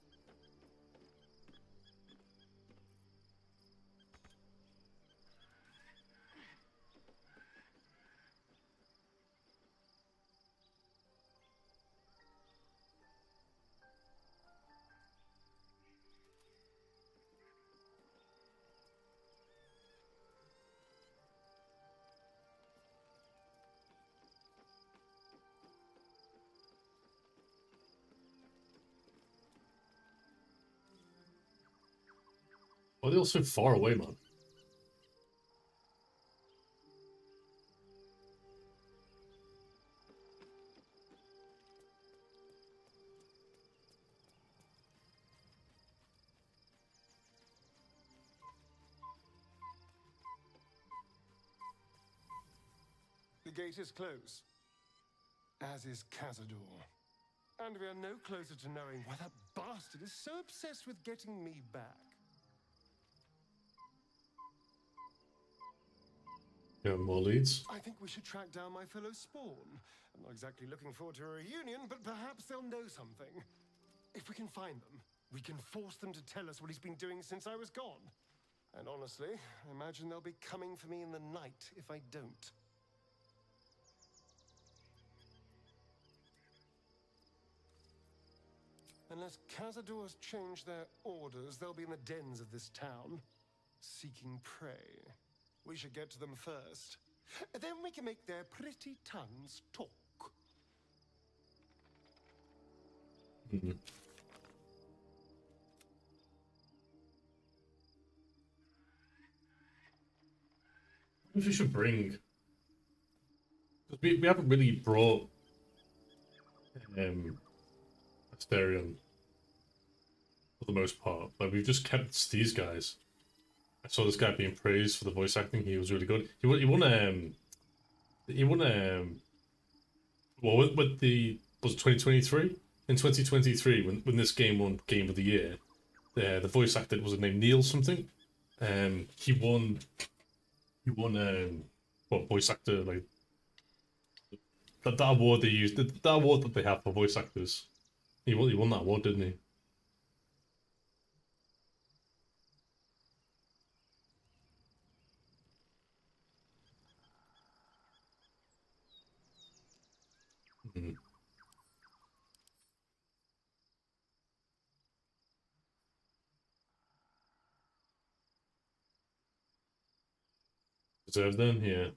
Speaker 1: Why are they all so far away, man?
Speaker 12: The gate is closed, as is Cazador. And we are no closer to knowing why that bastard is so obsessed with getting me back.
Speaker 1: Yeah, more leads.
Speaker 12: I think we should track down my fellow Spawn. I'm not exactly looking forward to a reunion, but perhaps they'll know something. If we can find them, we can force them to tell us what he's been doing since I was gone. And honestly, I imagine they'll be coming for me in the night if I don't. Unless cazadors change their orders, they'll be in the dens of this town, seeking prey. We should get to them first. Then we can make their pretty tongues talk.
Speaker 1: Mm-hmm. If we should bring, because we haven't really brought Asterion for the most part. Like we've just kept these guys. I saw this guy being praised for the voice acting. He was really good. He won well with the was 2023 in 2023 when this game won Game of the Year. The voice actor was named Neil something. He won what voice actor like that award they used the award that they have for voice actors. He won that award, didn't he? Mm-hmm. Deserved then, yeah.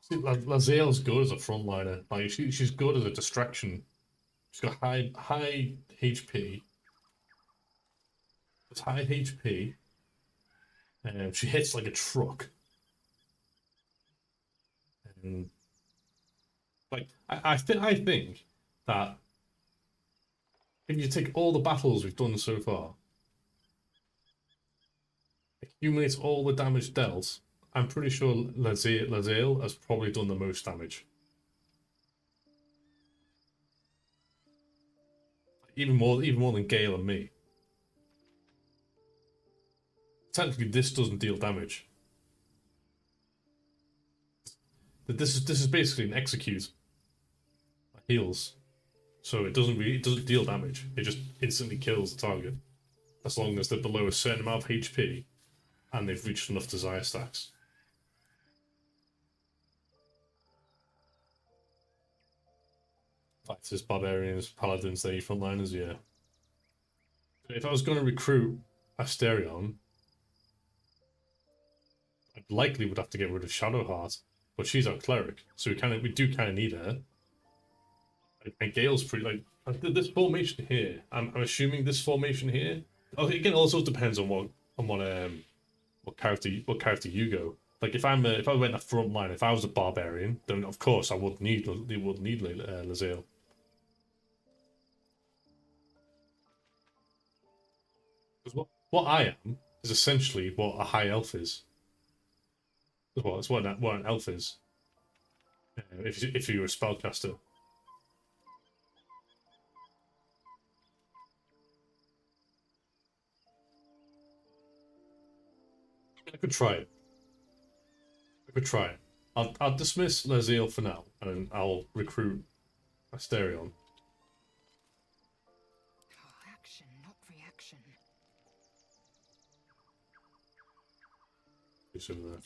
Speaker 1: See, Lazelle's good as a frontliner. Like she's good as a distraction. She's got high HP. It's high HP. She hits like a truck. And like I think that if you take all the battles we've done so far, accumulates all the damage dealt, I'm pretty sure Lazelle has probably done the most damage. Even more than Gale and me. Technically, this doesn't deal damage. This is basically an execute. Heals, so it doesn't deal damage. It just instantly kills the target, as long as they're below a certain amount of HP, and they've reached enough desire stacks. Fighters, barbarians, paladins, they're your frontliners, yeah. If I was going to recruit Asterion, I likely would have to get rid of Shadowheart, but she's our cleric, so we do kind of need her. And Gale's pretty like this formation here. I'm assuming this formation here. Oh, again, also depends on what character you go. Like if I went a front line, if I was a barbarian, then of course I would need Lazel. Because what I am is essentially what a high elf is. It's what an elf is. If you're a spellcaster. I could try it. I'll dismiss Laziel for now, and I'll recruit Asterion.
Speaker 3: Oh, action, not reaction.
Speaker 1: Is that
Speaker 2: blood?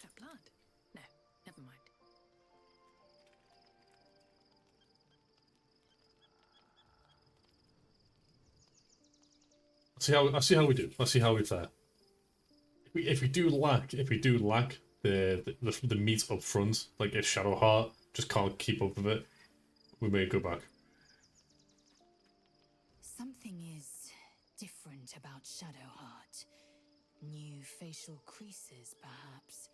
Speaker 2: No, never mind.
Speaker 1: Let's see how we do. Let's see how we fare. If we do lack the meat up front, like if Shadowheart just can't keep up with it, we may go back.
Speaker 4: Something is different about Shadowheart. New facial creases, perhaps.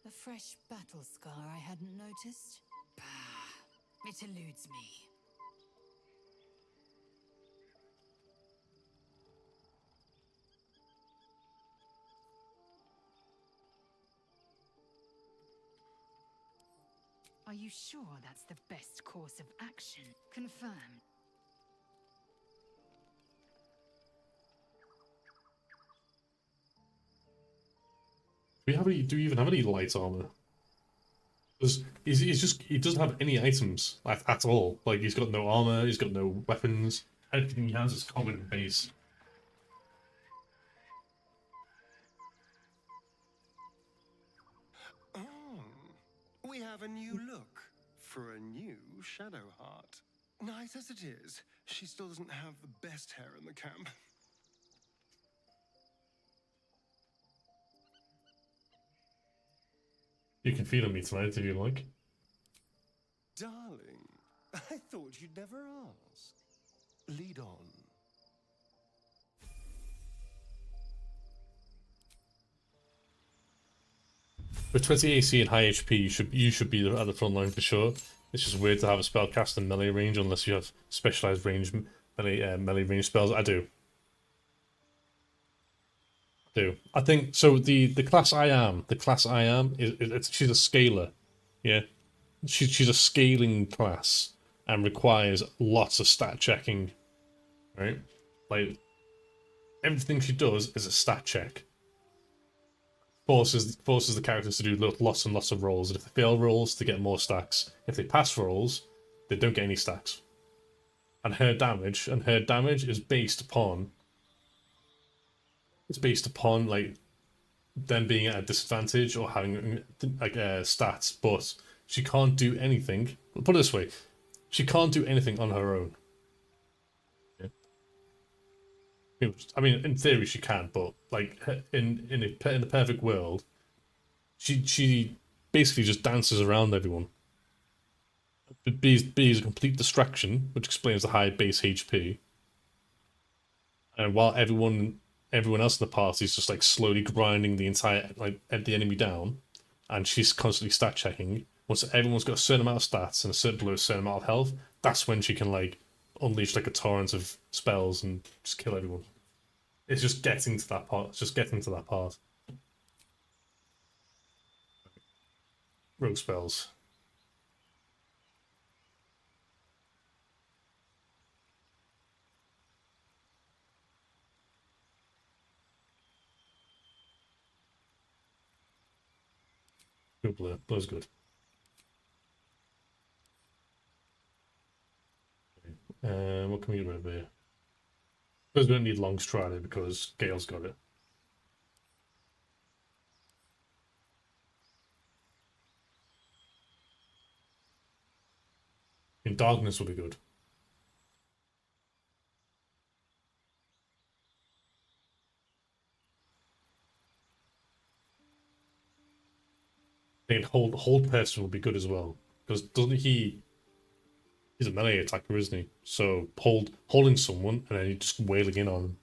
Speaker 4: A fresh battle scar I hadn't noticed. Bah, it eludes me. Are you sure that's the best course of action? Confirmed.
Speaker 1: Do we even have any light armor? Because he doesn't have any items at all. Like, he's got no armor, he's got no weapons. Everything he has is common and base.
Speaker 12: Oh, we have a new look for a new Shadowheart. Nice as it is, she still doesn't have the best hair in the camp.
Speaker 1: You can feed on me tonight if you like.
Speaker 12: Darling, I thought you'd never ask. Lead on.
Speaker 1: With 20 AC and high HP, you should be at the front line for sure. It's just weird to have a spell cast in melee range unless you have specialized range melee range spells. I do. I think so. The class I am she's a scaler, yeah. She's a scaling class and requires lots of stat checking, right? Like everything she does is a stat check. Forces the characters to do lots and lots of rolls, and if they fail rolls, they get more stacks. If they pass rolls, they don't get any stacks. And her damage is based upon. It's based upon like them being at a disadvantage or having like stats, but she can't do anything. Put it this way, she can't do anything on her own. I mean, in theory she can, but like in the perfect world, she basically just dances around everyone. B is a complete distraction, which explains the high base HP. And while everyone else in the party is just like slowly grinding the enemy down, and she's constantly stat checking. Once everyone's got a certain amount of stats and a certain amount of health, that's when she can like unleash like a torrent of spells and just kill everyone. It's just getting to that part. Rogue spells. Good blur. Blur's good. What can we get rid of here? Suppose we don't need Long Strider because Gale's got it. In Darkness will be good. I think hold person will be good as well because doesn't he? He's a melee attacker, isn't he? So holding someone and then you just wailing in on them.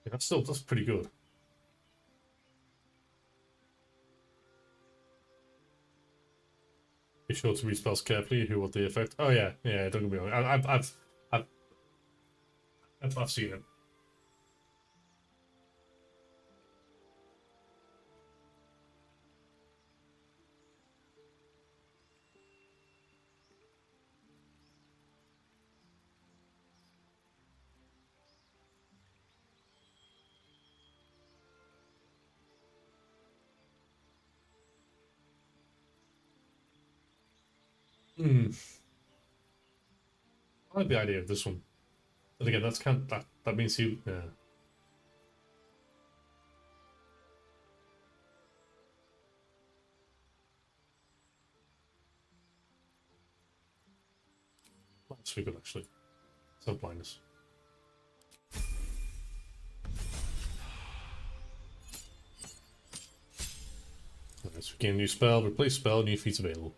Speaker 1: Yeah, that's pretty good. Be sure to read spells carefully. Who what the effect? Oh yeah. Don't get me wrong. I've seen it. I like the idea of this one. But again, that means you. Yeah. That's pretty good actually. So blindness. Alright, so gain a new spell, replace spell, new feats available.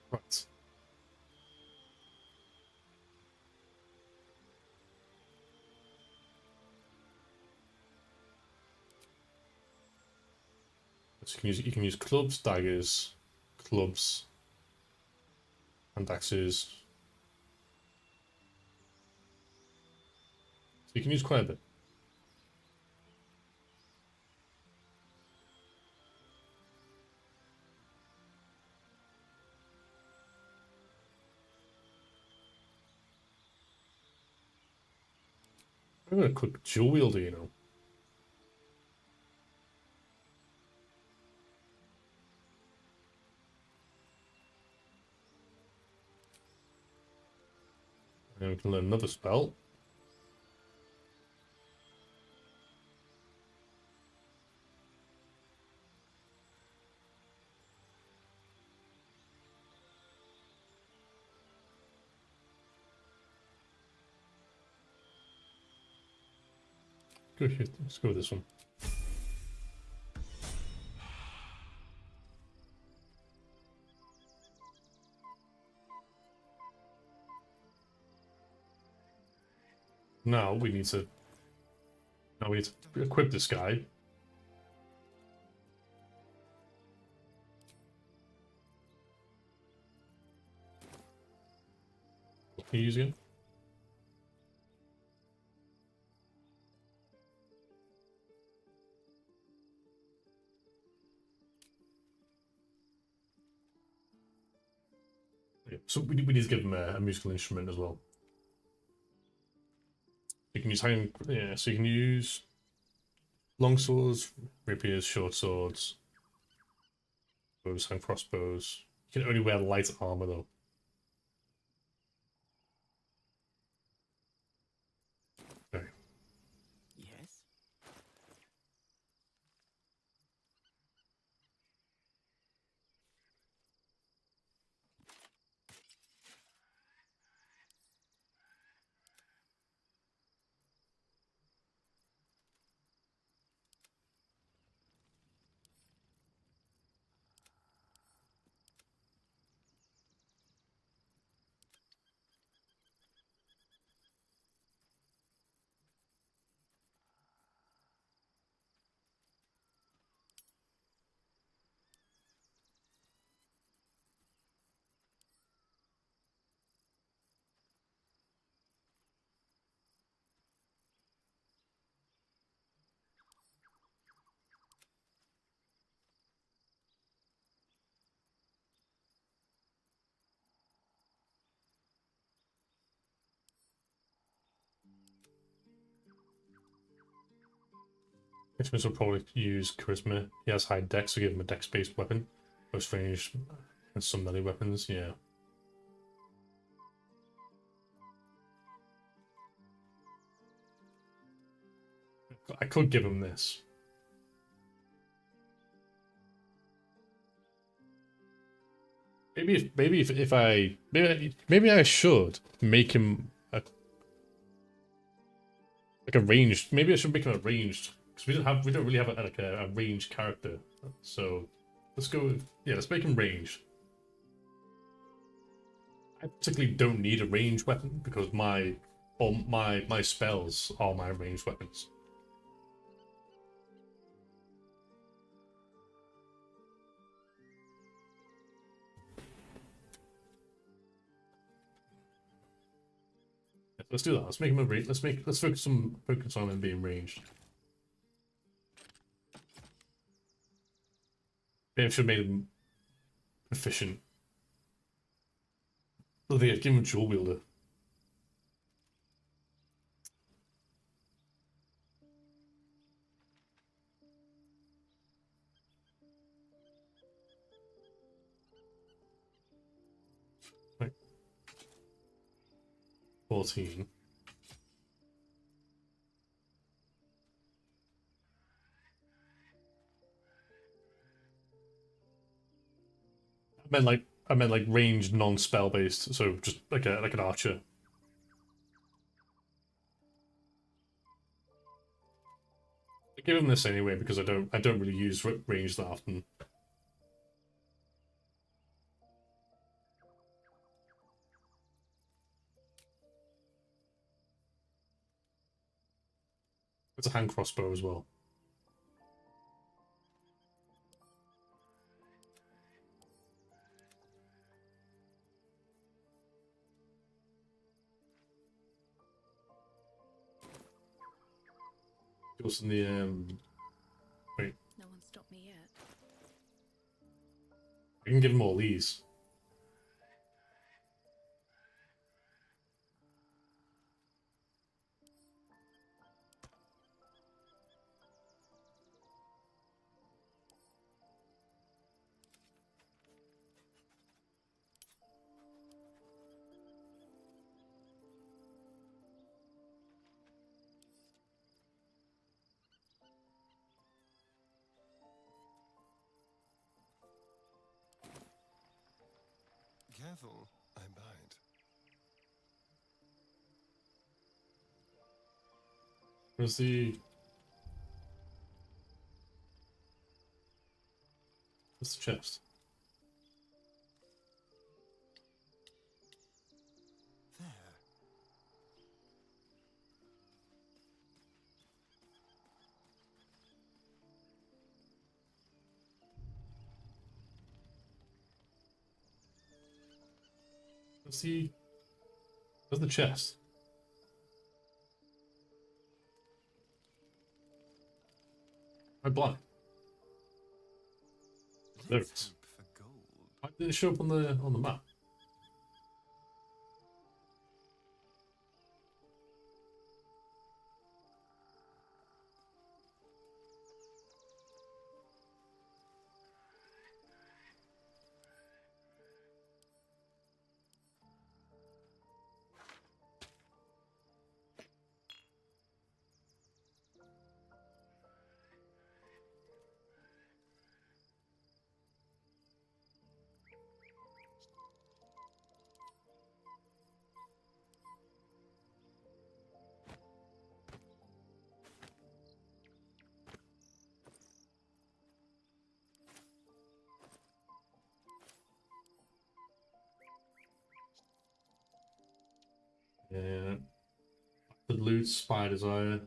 Speaker 1: Right. So you can use clubs, daggers, clubs, and axes. So you can use quite a bit. I'm gonna quick dual wielder, you know. And we can learn another spell. Go here. Let's go with this one. Now we need to equip this guy. What can you use again? Yeah, so we need to give him a musical instrument as well. You can use so you can use long swords, rapiers, short swords, bows and crossbows. You can only wear light armor though. Okay.
Speaker 9: Yes?
Speaker 1: Xmas will probably use charisma. He has high dex, so give him a dex-based weapon. Most ranged and some melee weapons, yeah. I could give him this. Maybe I should make him a ranged. Maybe I should make him a ranged, because we don't really have a ranged character. So let's go with, let's make him ranged. I particularly don't need a ranged weapon because my spells are my ranged weapons. Let's do that. Let's make him a let's focus on him being ranged. Maybe I should have made him efficient. Oh, yeah, give him a dual wielder. Right. 14. I meant like ranged non-spell based, so just like an archer. I give him this anyway because I don't really use range that often. It's a hand crossbow as well. Goes in the wait.
Speaker 2: No one stopped me yet.
Speaker 1: I can give him all these.
Speaker 12: Careful, I bite.
Speaker 1: Where's the chest?
Speaker 12: There.
Speaker 1: Where's the chest? I'm blind. There it is.
Speaker 12: Hope for gold.
Speaker 1: Why did it show up on the map? Yeah. The loot, spider's eye.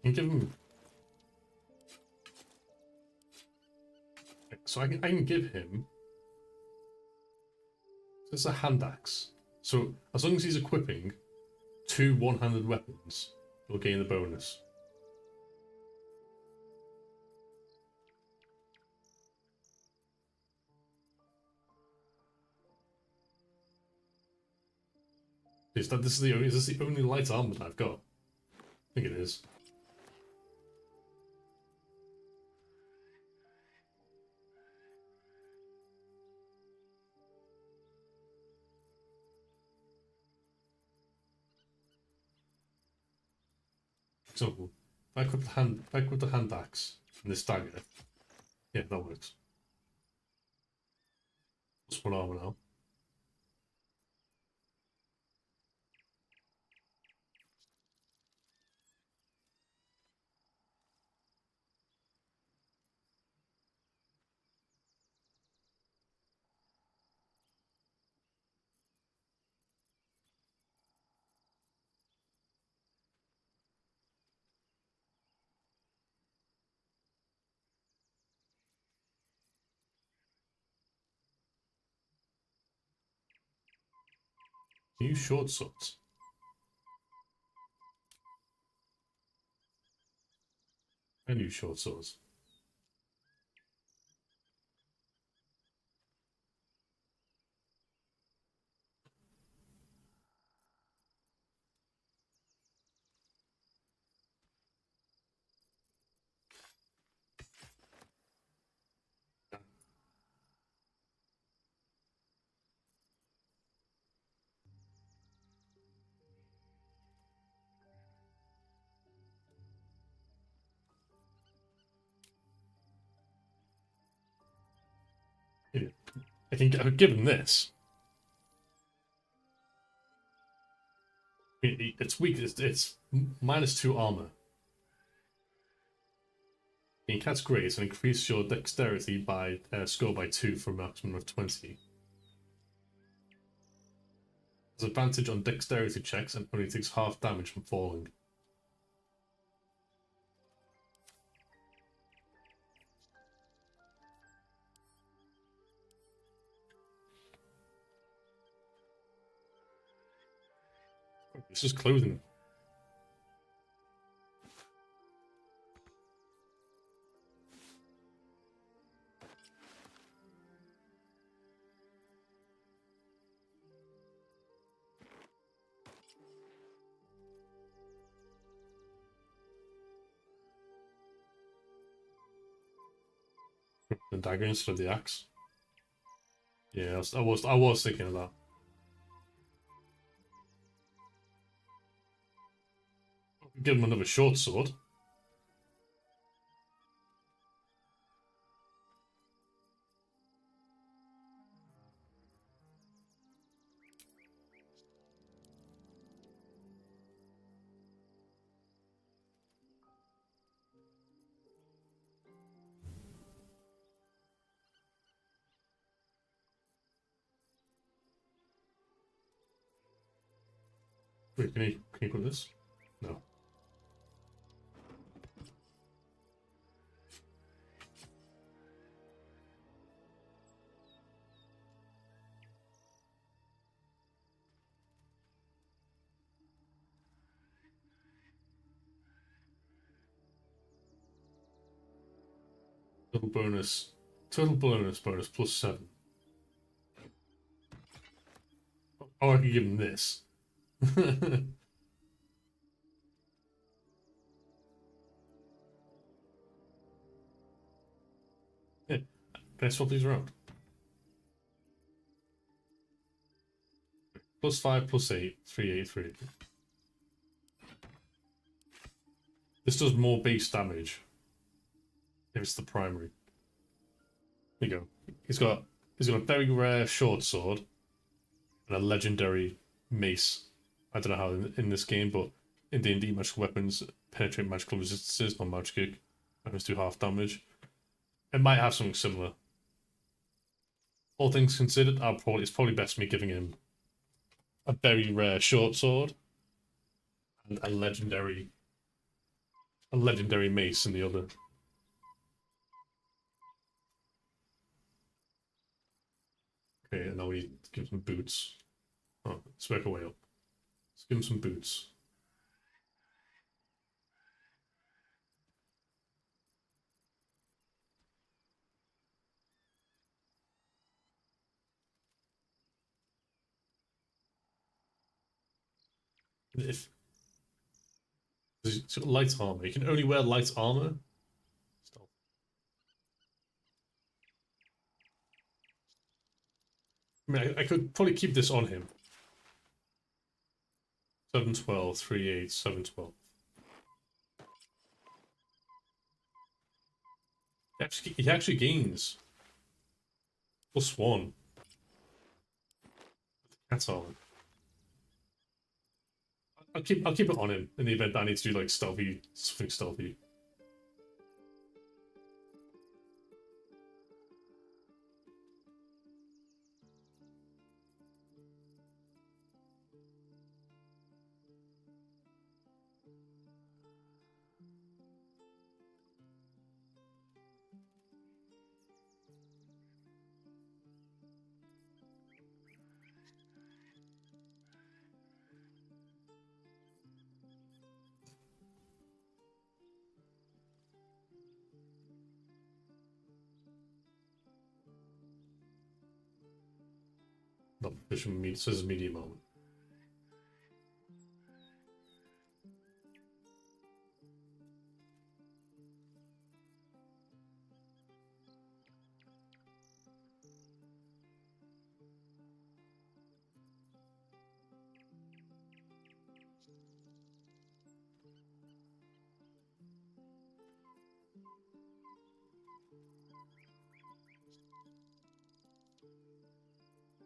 Speaker 1: You give him. So I can give him. It's a hand axe. So as long as he's equipping 2 one-handed weapons, he'll gain the bonus. Is this the only light armor that I've got? I think it is. For example, if I equip the hand axe and this dagger, yeah, that works. Plus 1 armor now. Can you use short swords? I use short swords. Yeah. I could give him this. It's weak. It's -2 armor. In Cat's Grace, and increase your dexterity by score by 2 for a maximum of 20. Has advantage on dexterity checks and only takes half damage from falling. This is clothing. The dagger instead of the axe. Yeah, I was thinking of that. Give him another short sword. Wait, can you put this? No. Total bonus plus 7. Oh, I could give him this. Yeah, can I swap these around? Plus 5, plus 8, 3, 8, 3. This does more base damage if it's the primary. There you go. He's got a very rare short sword and a legendary mace. I don't know how in this game, but in D&D, magical weapons penetrate magical resistances on magic. Weapons do half damage. It might have something similar. All things considered, it's probably best me giving him a very rare short sword and a legendary mace in the other. Okay, and now we give him boots. Oh, let's work our way up. Let's give him some boots. If it's got light armor, you can only wear light armor. I mean, I could probably keep this on him. 7, 12, 3, 8, 7, 12. He actually gains +1. That's all. I'll keep it on him in the event that I need to do like something stealthy. Not proficient, says medium armor.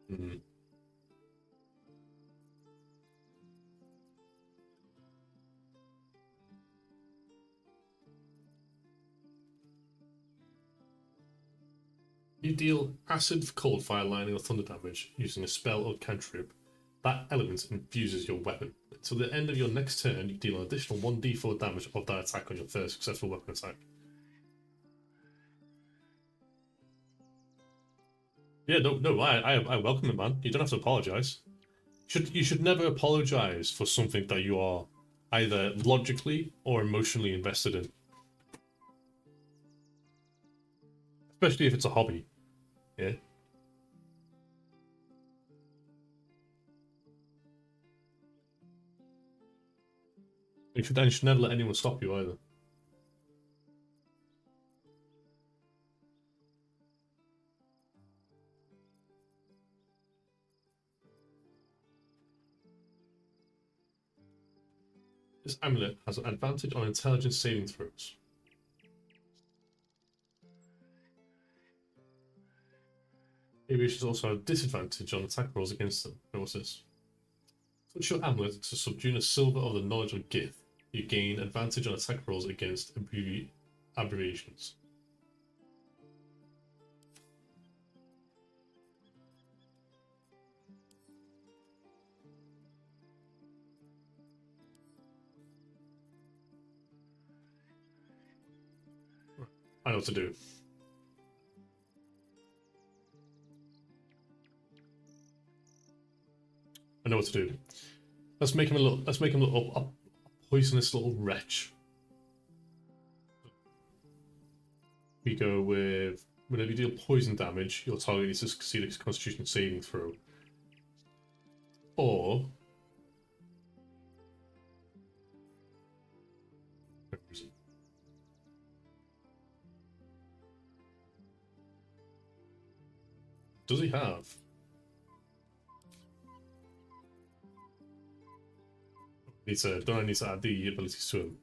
Speaker 1: Mm-hmm. You deal acid, cold, fire, lightning, or thunder damage using a spell or cantrip. That element infuses your weapon. Until the end of your next turn, you deal an additional 1d4 damage of that attack on your first successful weapon attack. Yeah, no, I welcome it, man. You don't have to apologize. You should never apologize for something that you are either logically or emotionally invested in. Especially if it's a hobby. Yeah. You should never let anyone stop you either. This amulet has an advantage on intelligence saving throws. Aviations also have a disadvantage on attack rolls against them. What's this? Switch your amulet to subdue a silver of the knowledge of Gith. You gain advantage on attack rolls against aberrations. I know what to do. I know what to do. Let's make him a little a poisonous little wretch. We go with whenever you deal poison damage, your target needs to succeed a Constitution saving throw. Or where is it? Does he have? Don't I need to add the abilities to him?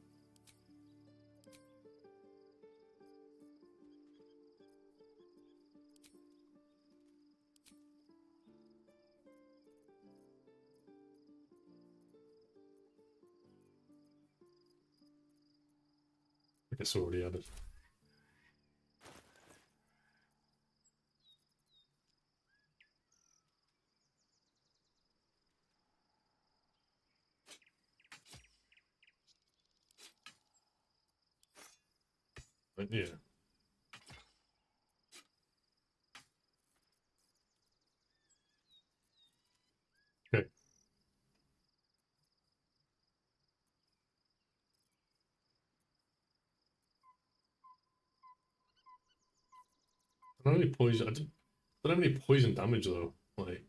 Speaker 1: I guess I already added. But yeah. Okay. I don't have any poison. I don't have any poison damage though. Like.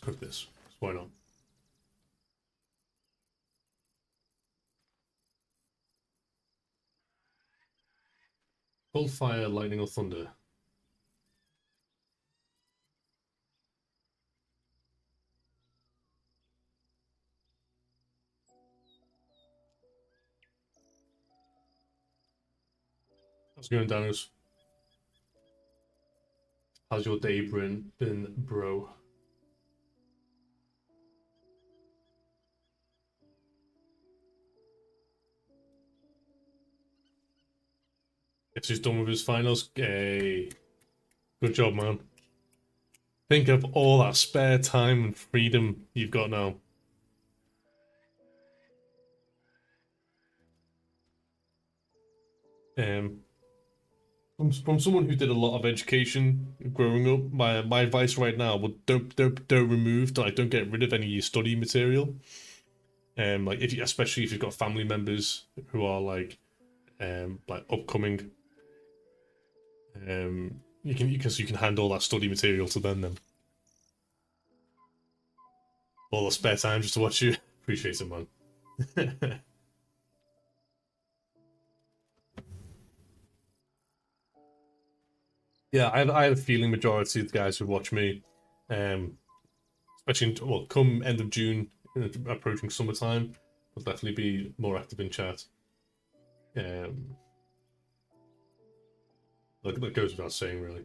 Speaker 1: Let's cook this. Why not? Cold, fire, lightning, or thunder. How's it going, Danos? How's your day been, bro? Guess he's done with his finals. Hey, good job, man. Think of all that spare time and freedom you've got now. From someone who did a lot of education growing up, my advice right now would don't remove, like don't get rid of any of your study material. Like especially if you've got family members who are like upcoming. You can hand all that study material to them then. All the spare time just to watch you. Appreciate it, man. Yeah, I have a feeling majority of the guys who watch me, especially come end of June, approaching summertime, will definitely be more active in chat. That goes without saying, really.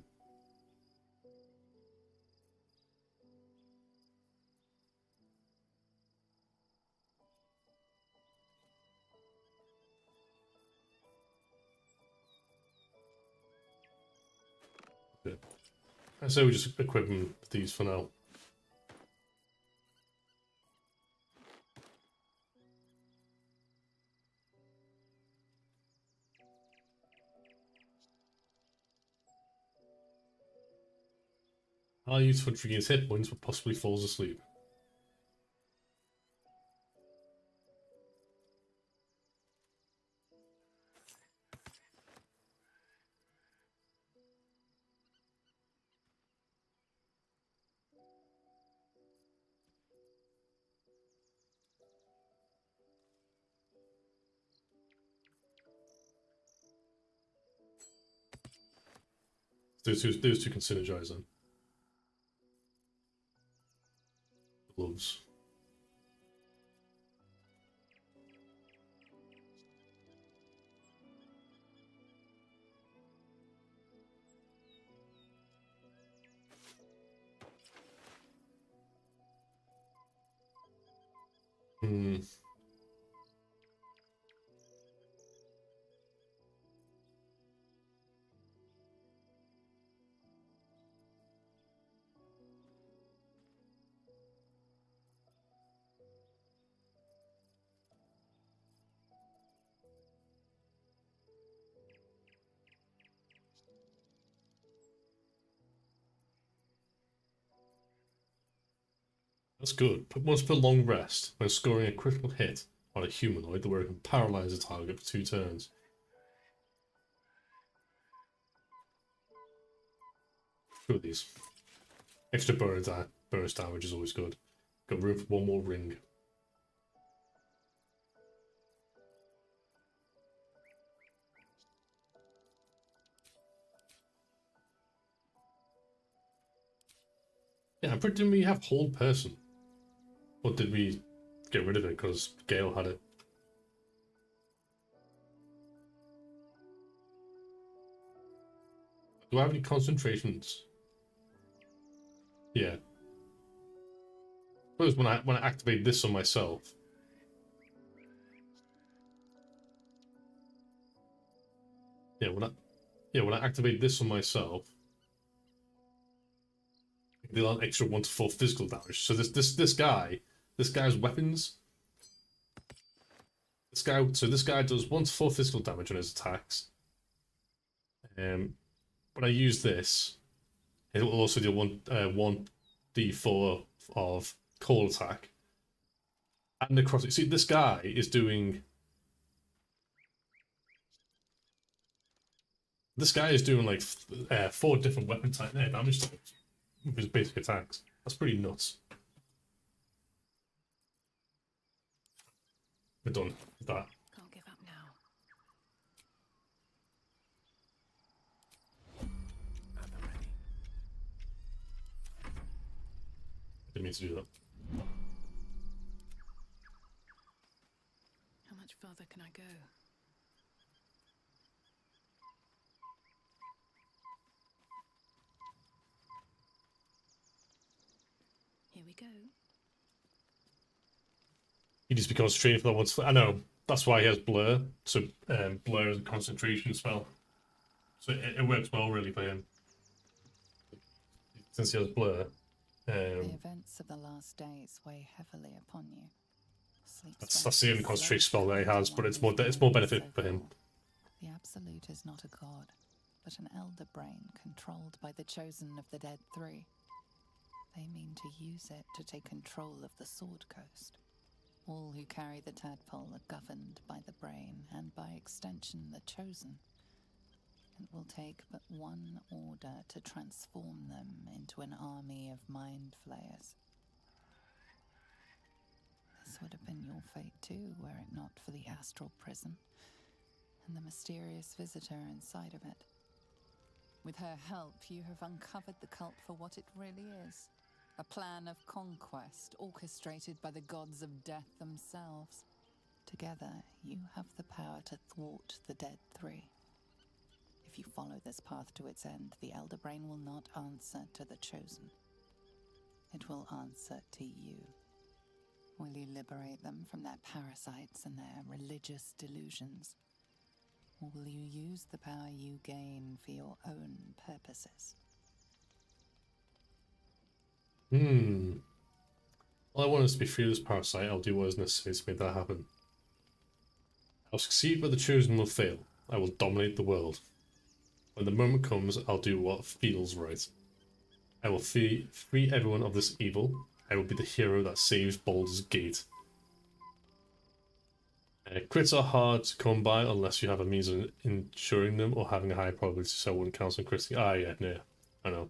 Speaker 1: Yeah. I say we just equip them with these for now. I'll use for regains hit points, but possibly falls asleep. Those two can synergize then. Gloves. Hmm. That's good. But once per long rest, when scoring a critical hit on a humanoid, the wearer can paralyze the target for 2 turns. Two of these. Extra bonus damage is always good. Got room for 1 more ring. Yeah, I'm pretty we have hold person. Or did we get rid of it because Gale had it? Do I have any concentrations? Yeah. Suppose when I activate this on myself. Yeah, when I activate this on myself, I can deal an extra 1 to 4 physical damage. So this guy's weapons. This guy does 1 to 4 physical damage on his attacks. When I use this, it will also deal 1d4 of call attack. And necrotic. See, this guy is doing. This guy is doing like 4 different weapon type damage types with his basic attacks. That's pretty nuts. We're done with that.
Speaker 2: Can't give up now.
Speaker 1: I didn't mean to do that.
Speaker 2: How much further can I go? Here we go.
Speaker 1: He just becomes trained for that once. I know. That's why he has blur. So blur is a concentration spell. So it works well really for him. Since he has blur.
Speaker 8: The events of the last days weigh heavily upon you.
Speaker 1: That's the only concentration spell that he has, but it's more benefit for him.
Speaker 8: The Absolute is not a god, but an elder brain controlled by the chosen of the Dead Three. They mean to use it to take control of the Sword Coast. All who carry the tadpole are governed by the brain, and by extension the chosen. It will take but one order to transform them into an army of mind flayers. This would have been your fate too, were it not for the astral prison and the mysterious visitor inside of it. With her help, you have uncovered the cult for what it really is. A plan of conquest orchestrated by the gods of death themselves. Together, you have the power to thwart the Dead Three. if you follow this path to its end, the Elder Brain will not answer to the Chosen. It will answer to you. Will you liberate them from their parasites and their religious delusions? Or will you use the power you gain for your own purposes?
Speaker 1: All I want is to be free of this parasite. I'll do what is necessary to make that happen. I'll succeed where the Chosen will fail. I will dominate the world. When the moment comes, I'll do what feels right. I will free everyone of this evil. I will be the hero that saves Baldur's Gate. Crits are hard to come by unless you have a means of ensuring them or having a high probability, so I wouldn't count on crits. Ah, yeah, no, I know.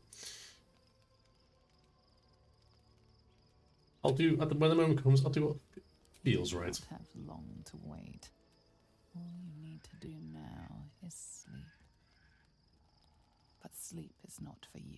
Speaker 1: I'll do, when the moment comes, I'll do what feels right.
Speaker 8: You don't have long to wait. All you need to do now is sleep. But sleep is not for you.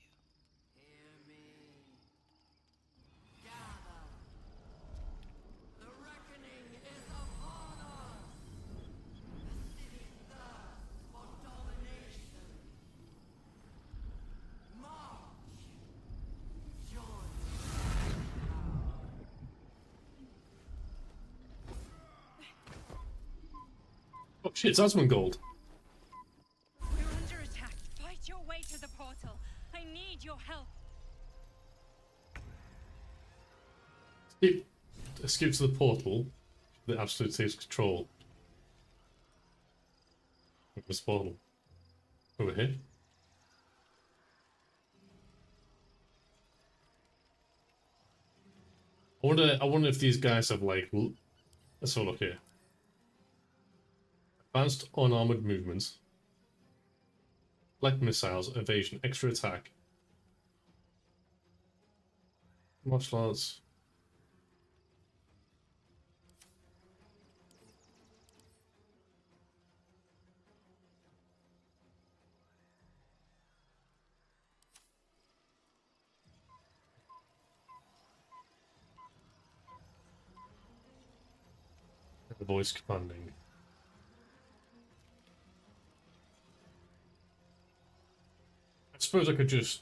Speaker 1: Oh shit, it's Asmongold.
Speaker 3: We're under attack. Fight your way to the portal. I need your help.
Speaker 1: Escape to the portal. The Absolute takes control. Where's the portal? Over here? I wonder if these guys have like... Let's have a look here. Advanced unarmored movements. Light missiles, evasion, extra attack. Martial arts. Voice commanding. I suppose I could just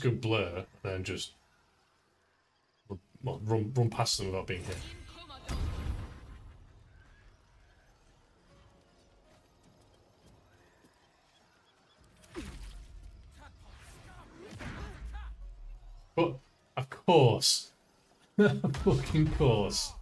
Speaker 1: go blur and then just run past them without being hit. But of course, of fucking course.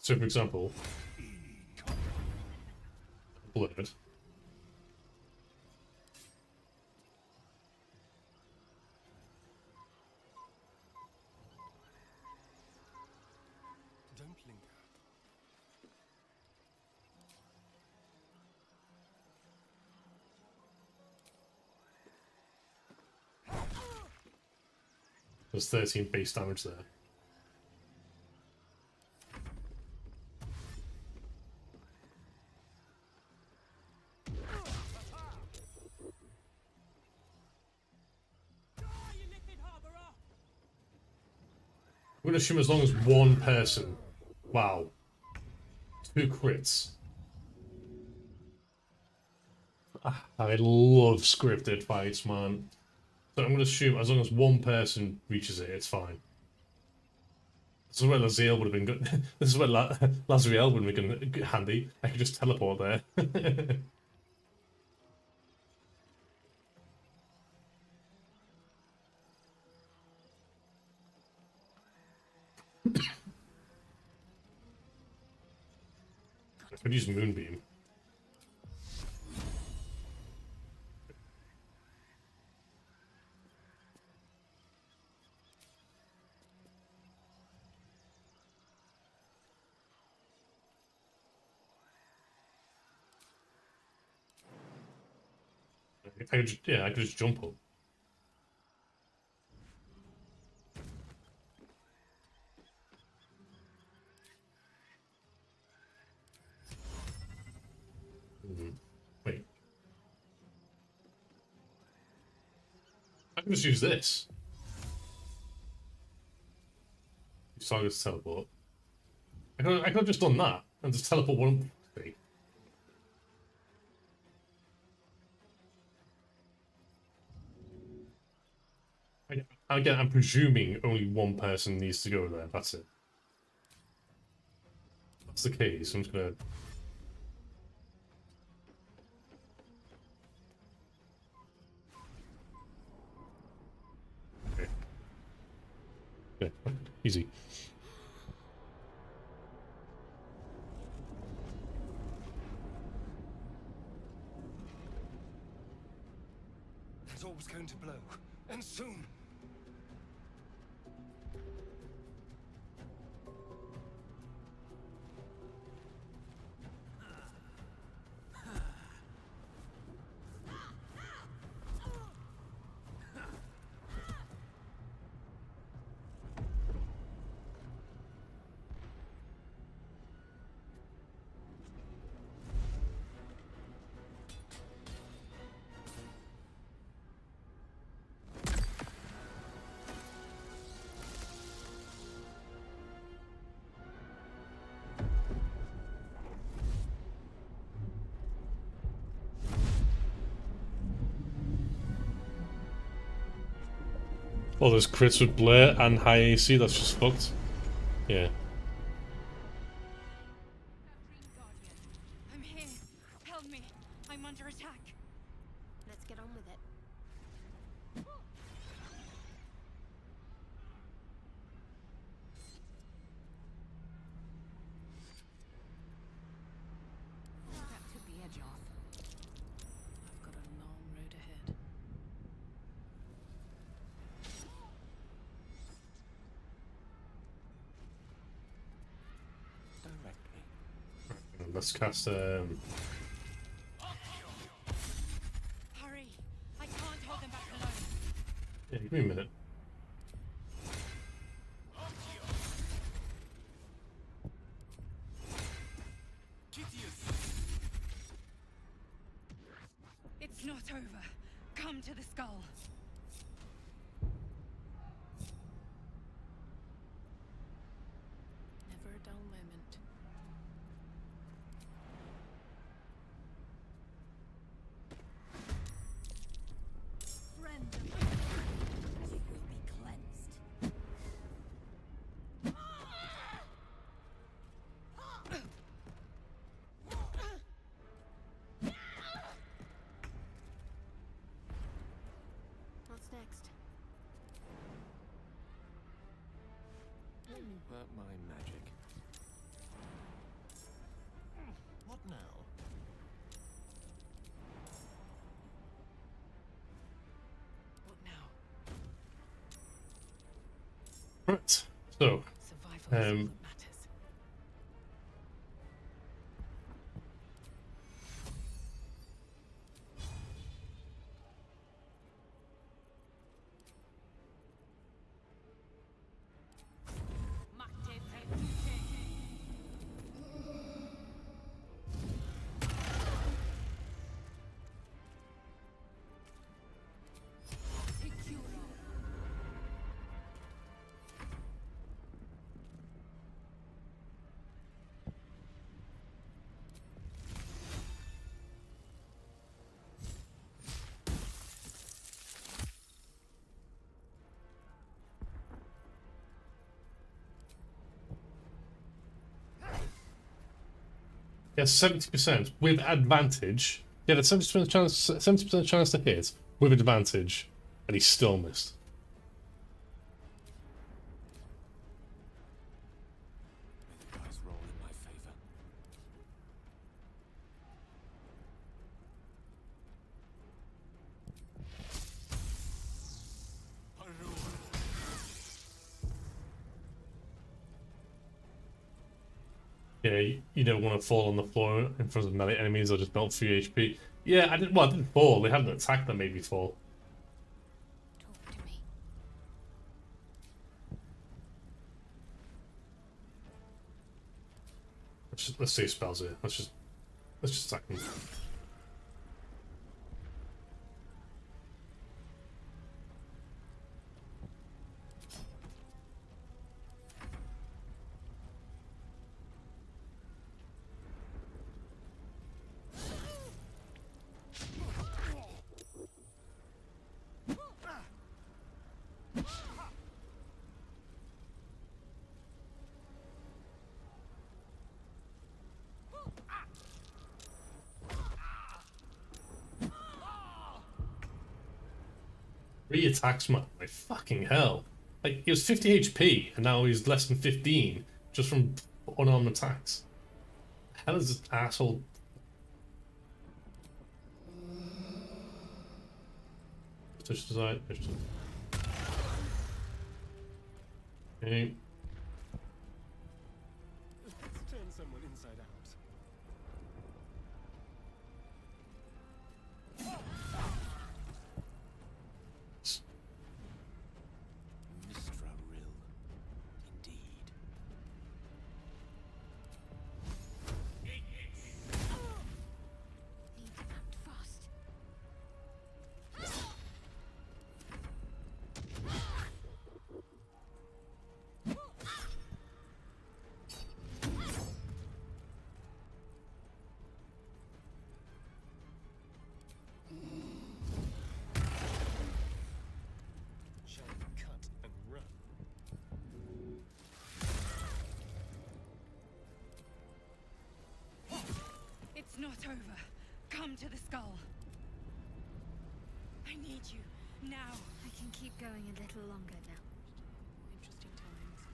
Speaker 1: So, for example, blurred.
Speaker 12: Don't linger.
Speaker 1: There's 13 base damage there. I'm gonna assume as long as one person. Wow. 2 crits. I love scripted fights, man. So I'm gonna assume as long as one person reaches it, it's fine. This is where Laziel would have been good. This is where Laziel would have been handy. I could just teleport there. I could use Moonbeam. I could just jump up. I can just use this. Use target's teleport. I could have just done that and just teleport one thing. Again, I'm presuming only one person needs to go there. That's it. If that's the case. I'm just gonna. Okay. Okay. Easy.
Speaker 12: That orb's going to blow, and soon.
Speaker 1: Oh, there's crits with Blair and high AC. That's just fucked. Yeah.
Speaker 3: I'm here. Help me. I'm under attack.
Speaker 10: Let's get on with it.
Speaker 2: That took the edge off. I've got a long road ahead.
Speaker 1: Let's cast
Speaker 3: Hurry! I can't hold them back alone.
Speaker 1: yeah, give me a minute.
Speaker 3: It's not over. Come to the skull.
Speaker 2: Never a dull moment.
Speaker 5: Friend of mine, you will be cleansed.
Speaker 10: What's next?
Speaker 9: Work my magic. What now?
Speaker 2: What now?
Speaker 1: Right. So,
Speaker 2: Survival is all that matters.
Speaker 1: yeah, 70% with advantage. Yeah, that's 70% chance. 70% chance to hit with advantage, and he still missed.
Speaker 9: May the dice roll in my favor.
Speaker 1: Yeah, you don't want to fall on the floor in front of melee enemies or just melt 3 HP. Yeah, I didn't. Well, I didn't fall. They had an attack that made me fall.
Speaker 10: Talk to me.
Speaker 1: Let's save spells here. Let's just attack them. 3 attacks, man. Like, fucking hell. Like, he was 50 HP, and now he's less than 15, just from unarmed attacks. How is this asshole? Touch the side. Okay.
Speaker 12: Let's turn someone inside out.
Speaker 9: Mistra Rill, indeed.
Speaker 2: Need to act fast.
Speaker 12: Shall we cut and run?
Speaker 3: It's not over. Come to the skull. I need you now.
Speaker 10: I can keep going a little longer now.
Speaker 2: Interesting times.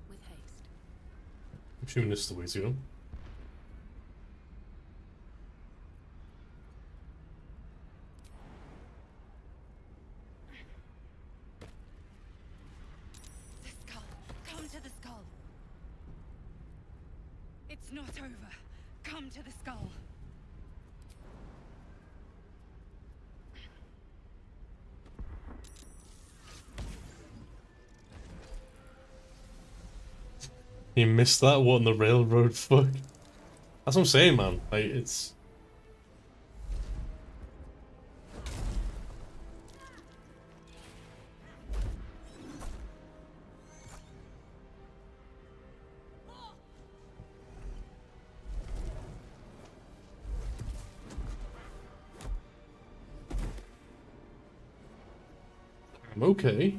Speaker 2: With haste.
Speaker 1: I'm assuming this is the way to go.
Speaker 3: The skull. Come to the skull. It's not over. Come to the skull.
Speaker 1: You missed that? What in the railroad? Fuck. That's what I'm saying, man. Like, it's... I'm okay.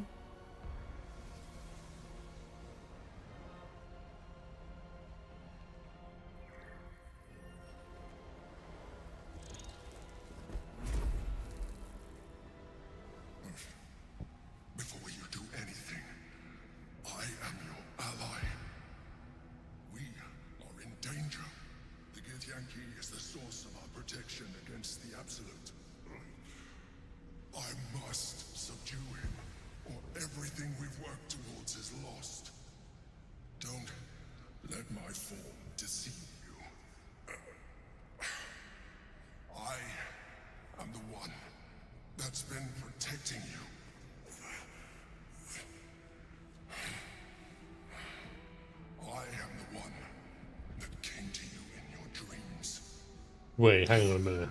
Speaker 11: Before you do anything, I am your ally. We are in danger. The Githyanki is the source of our protection against the Absolute. I must subdue him, or everything we've worked towards is lost. Don't let my form deceive you. I am the one that's been protecting you. I am the one that came to you in your dreams.
Speaker 1: Wait, hang on a minute.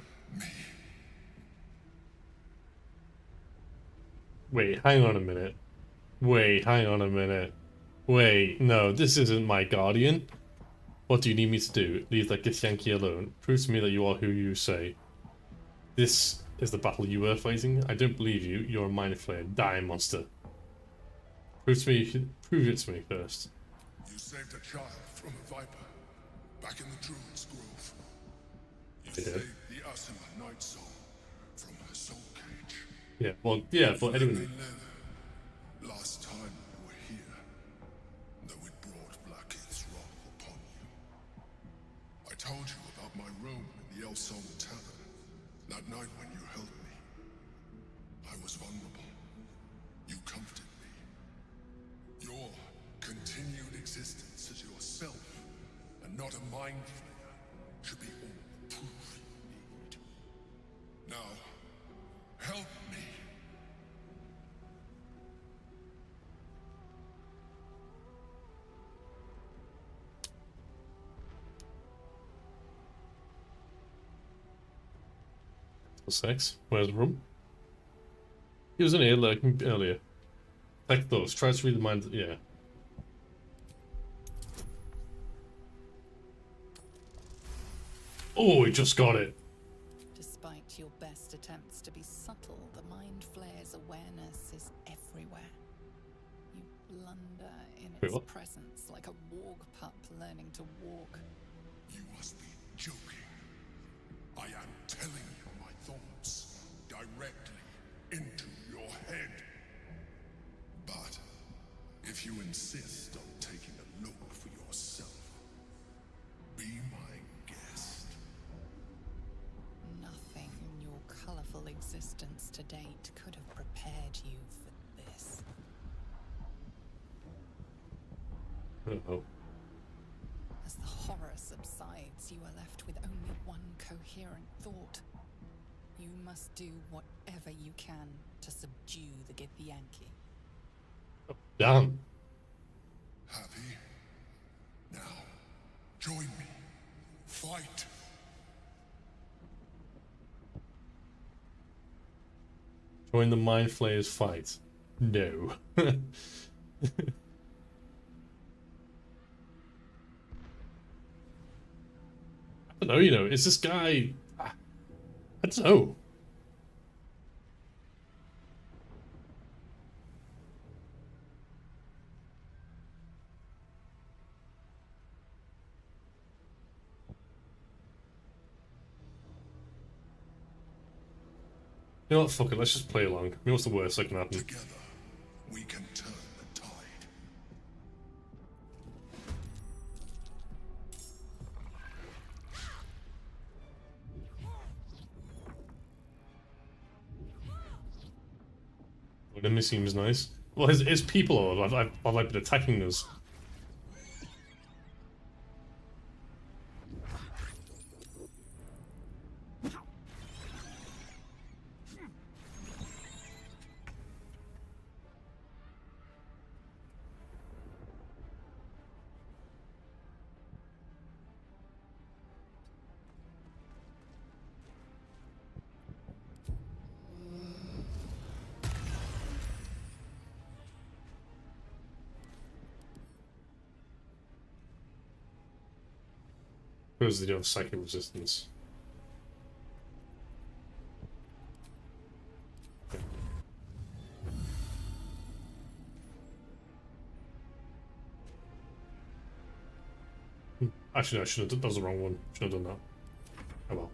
Speaker 1: Wait, hang on a minute. Wait, hang on a minute. Wait, no, this isn't my guardian. What do you need me to do? Leave that Githyanki alone. Prove to me that you are who you say. This is the battle you were fighting? I don't believe you. You're a mind flayer. Die, monster. Prove it to me first.
Speaker 11: You saved a child from a viper back in the Druid's Grove. You saved the Asima Night Soul from her soul cage.
Speaker 1: Yeah, well, yeah, but anyway.
Speaker 11: Last time you were here, though it brought Blackheath's wrath upon you. I told you about my room in the Elsong Tavern. That night when you helped me, I was vulnerable. You comforted me. Your continued existence as yourself, and not a mind flayer, should be all the proof you need. Now, help me.
Speaker 1: Sex? Where's the room? He was in here lurking earlier. Like those. Try to read the mind. Yeah. Oh, he just got it.
Speaker 8: Despite your best attempts to be subtle, the Mind Flayer's awareness is everywhere. You blunder in
Speaker 1: Wait,
Speaker 8: its
Speaker 1: what?
Speaker 8: presence, like a warg pup learning to walk.
Speaker 11: You must be joking. I am telling you my thoughts directly into your head. But if you insist on taking a look for yourself, be my guest.
Speaker 8: Nothing in your colorful existence to date could have prepared you for this.
Speaker 1: Uh-oh.
Speaker 8: As the horror subsides, you are left with only one coherent thought. You must do whatever you can to subdue the Githyanki.
Speaker 1: Damn.
Speaker 11: Happy? Now, join me. Fight.
Speaker 1: Join the Mind Flayers fight. No. I don't know, you know, is this guy... I don't know. You know what, fuck it, let's just play along. I mean, what's the worst that can happen?
Speaker 11: Together, we can turn the tide.
Speaker 1: Well, enemy seems nice. Well, his people have been attacking us. Because they do have psychic resistance. Actually, no, I shouldn't have. That was the wrong one. Should have done that. Oh well.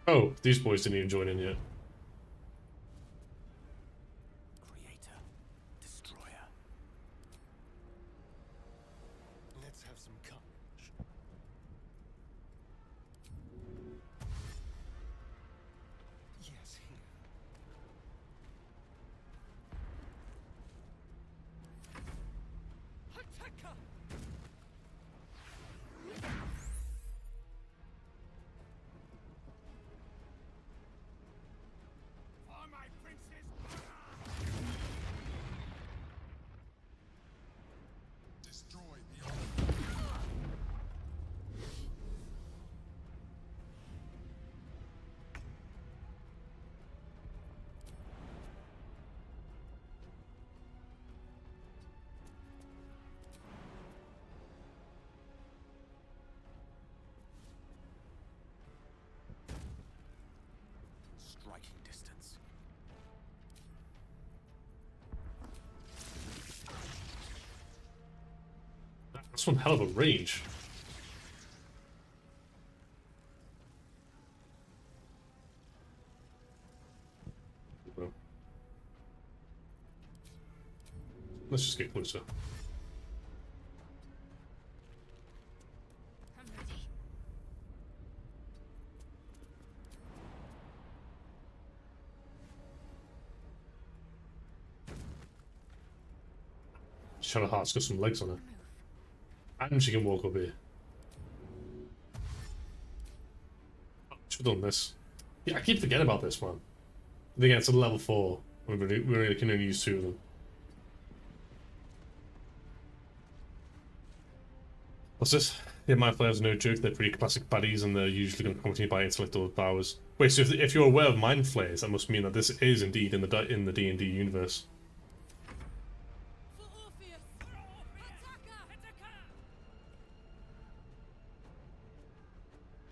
Speaker 1: Oh, these boys didn't even join in yet.
Speaker 9: Creator, destroyer.
Speaker 12: Let's have some courage. Yes, here. Attacker!
Speaker 11: For my princess! Destroy the order.
Speaker 9: Striking distance.
Speaker 1: That's one hell of a range. Let's just get closer.
Speaker 10: I'm ready.
Speaker 1: Shadowheart's got some legs on her. And she can walk up here. Should have done this. Yeah, I keep forgetting about this one. They get to level 4. We really can only use 2 of them. What's this? Yeah, Mind Flayers are no joke. They're pretty classic baddies, and they're usually going to come to you by intellect or powers. Wait, so if you're aware of Mind Flayers, that must mean that this is indeed in the D&D universe.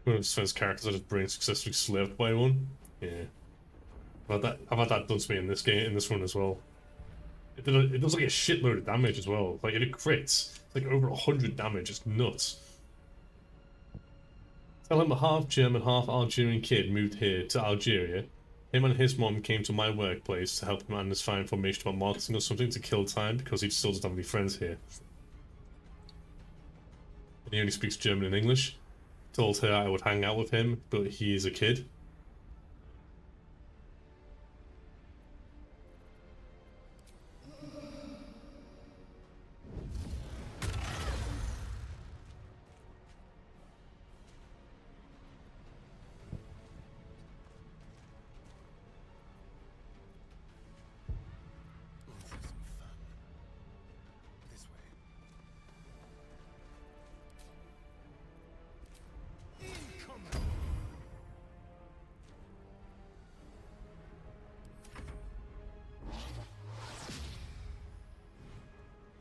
Speaker 1: One of the first characters I just bring successfully slaved by one. Yeah, I've had that done to me in this game, in this one as well. It does like a shitload of damage as well. Like, it crits. It's like over 100 damage. It's nuts. Tell him a half German, half Algerian kid moved here to Algeria. Him and his mom came to my workplace to help him and find information about marketing or something to kill time because he still doesn't have any friends here. And he only speaks German and English. Told her I would hang out with him, but he is a kid.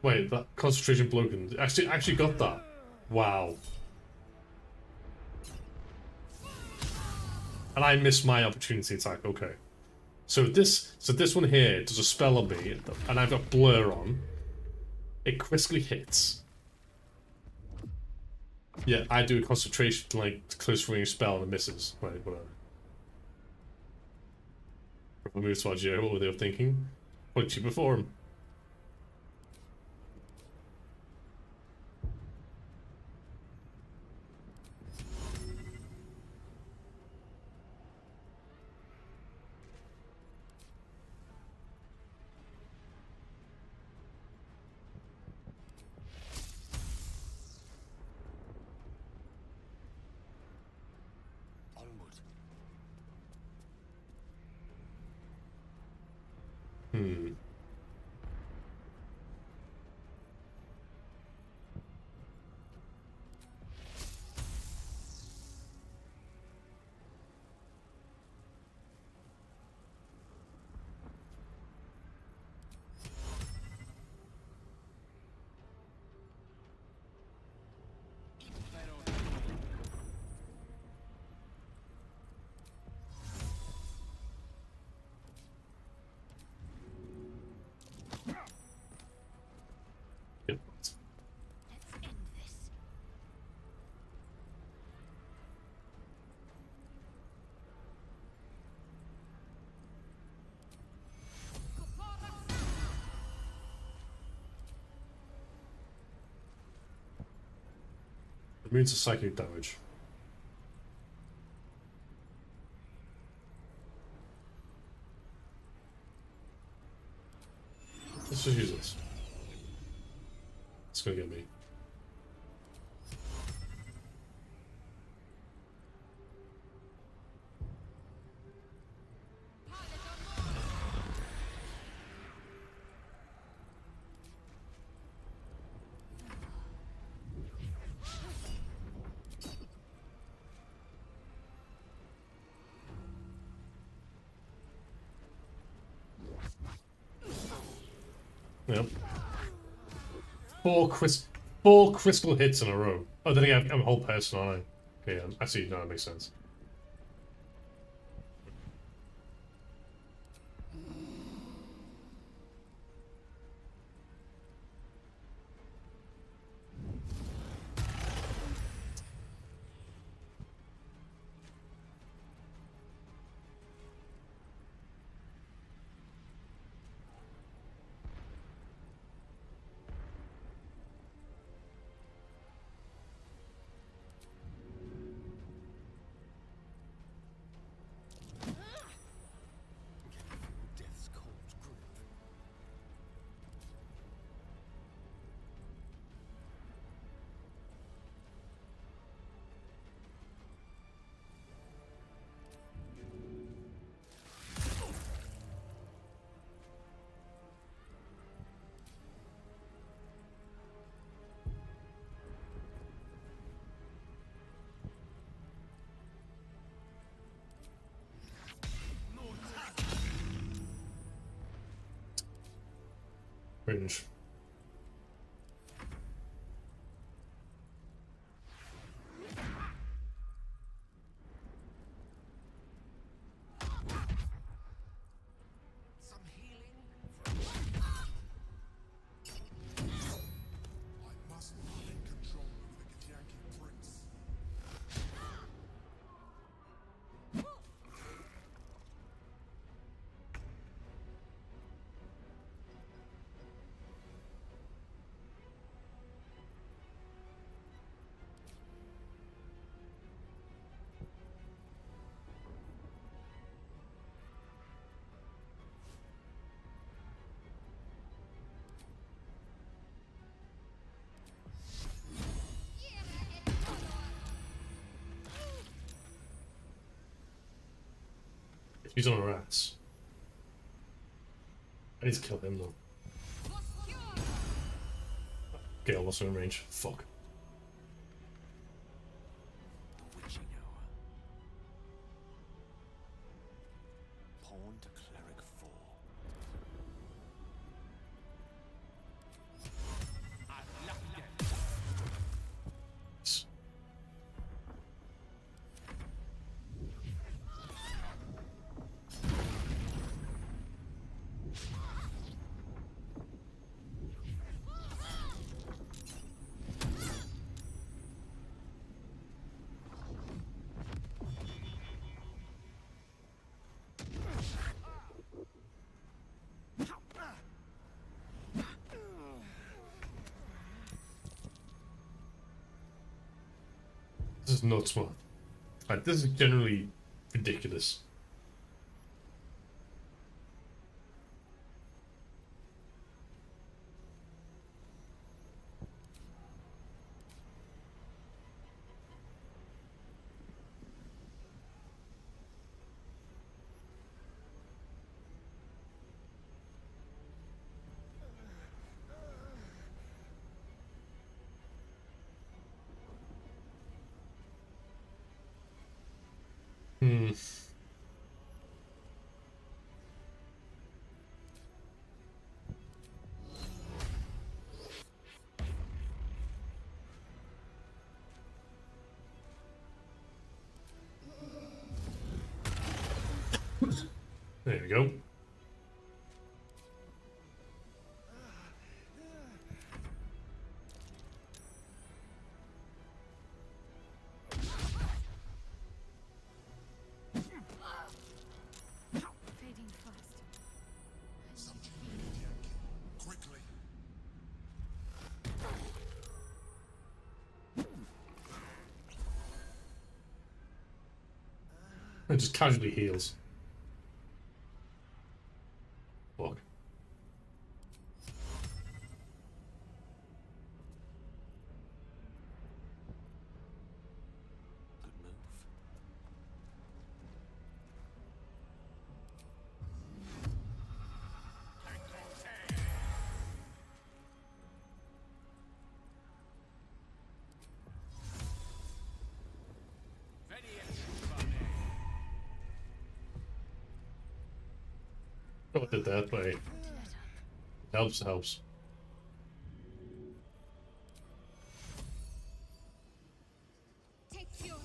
Speaker 1: Wait, that concentration broken. Actually got that. Wow. And I missed my opportunity attack. Okay. So this one here does a spell on me, and I've got blur on. It critically hits. Yeah, I do a concentration, like, close range spell and it misses. Right, whatever. If I move to Algeria, what were they thinking? Punch you before him. Immune to psychic damage. Let's just use this. It's gonna get me. Yep. Four crystal hits in a row. Oh, then again, I'm a whole person, aren't I? Okay, yeah, I see. No, that makes sense. Range. He's on her ass. I need to kill him though. Gale also in range. Fuck.
Speaker 9: The witching hour. Pawn to cleric 4.
Speaker 1: This is not smart. Like, this is generally ridiculous. Hmm. There we go.
Speaker 10: Fading fast.
Speaker 11: Quickly.
Speaker 1: It just casually heals. Fuck.
Speaker 9: Good move.
Speaker 1: Oh, I did that, but helps, helps.
Speaker 2: Take your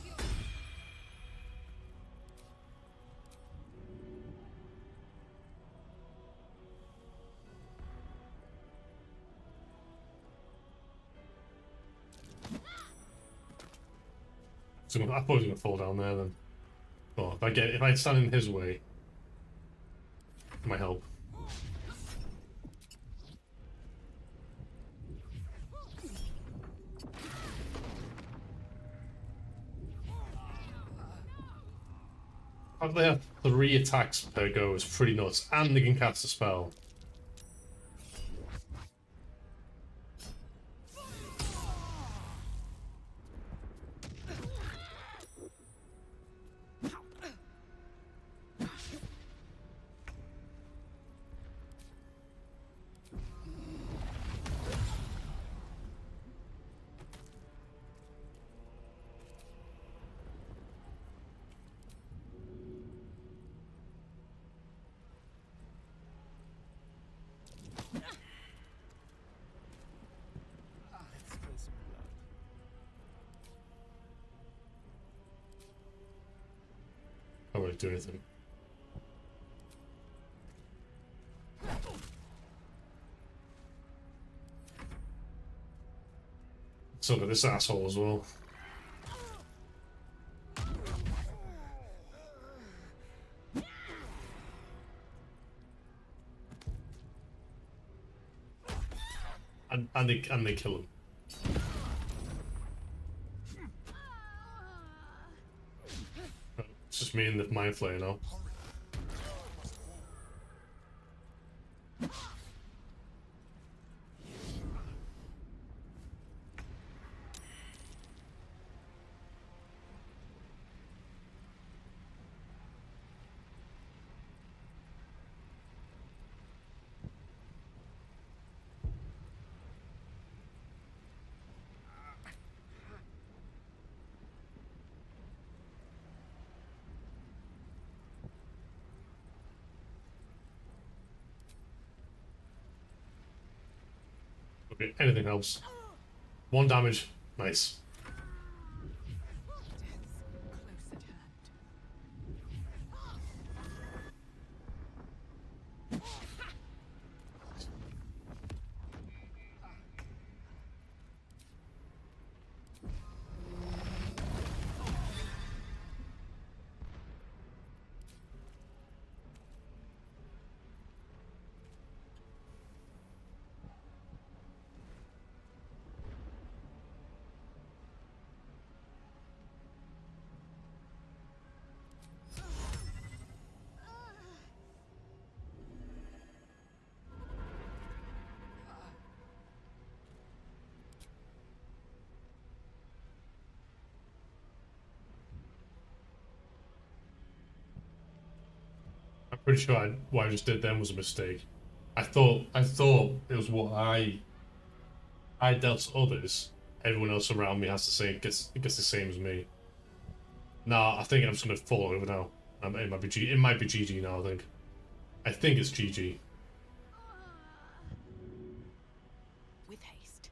Speaker 1: So I thought he was gonna fall down there then. Oh, if I stand in his way, it might help. How do they have 3 attacks per go? It's pretty nuts, and they can cast a spell.
Speaker 12: Let's spill some blood.
Speaker 1: Can't really do anything. So got this asshole as well. And they kill him. It's just me and the mind flayer now. Okay, anything helps. 1 damage. Nice. I'm pretty sure what I just did then was a mistake. I thought it was what I dealt to others. Everyone else around me has the same gets the same as me. Nah, I think I'm just gonna fall over now. It might be GG now. I think it's GG.
Speaker 5: With haste.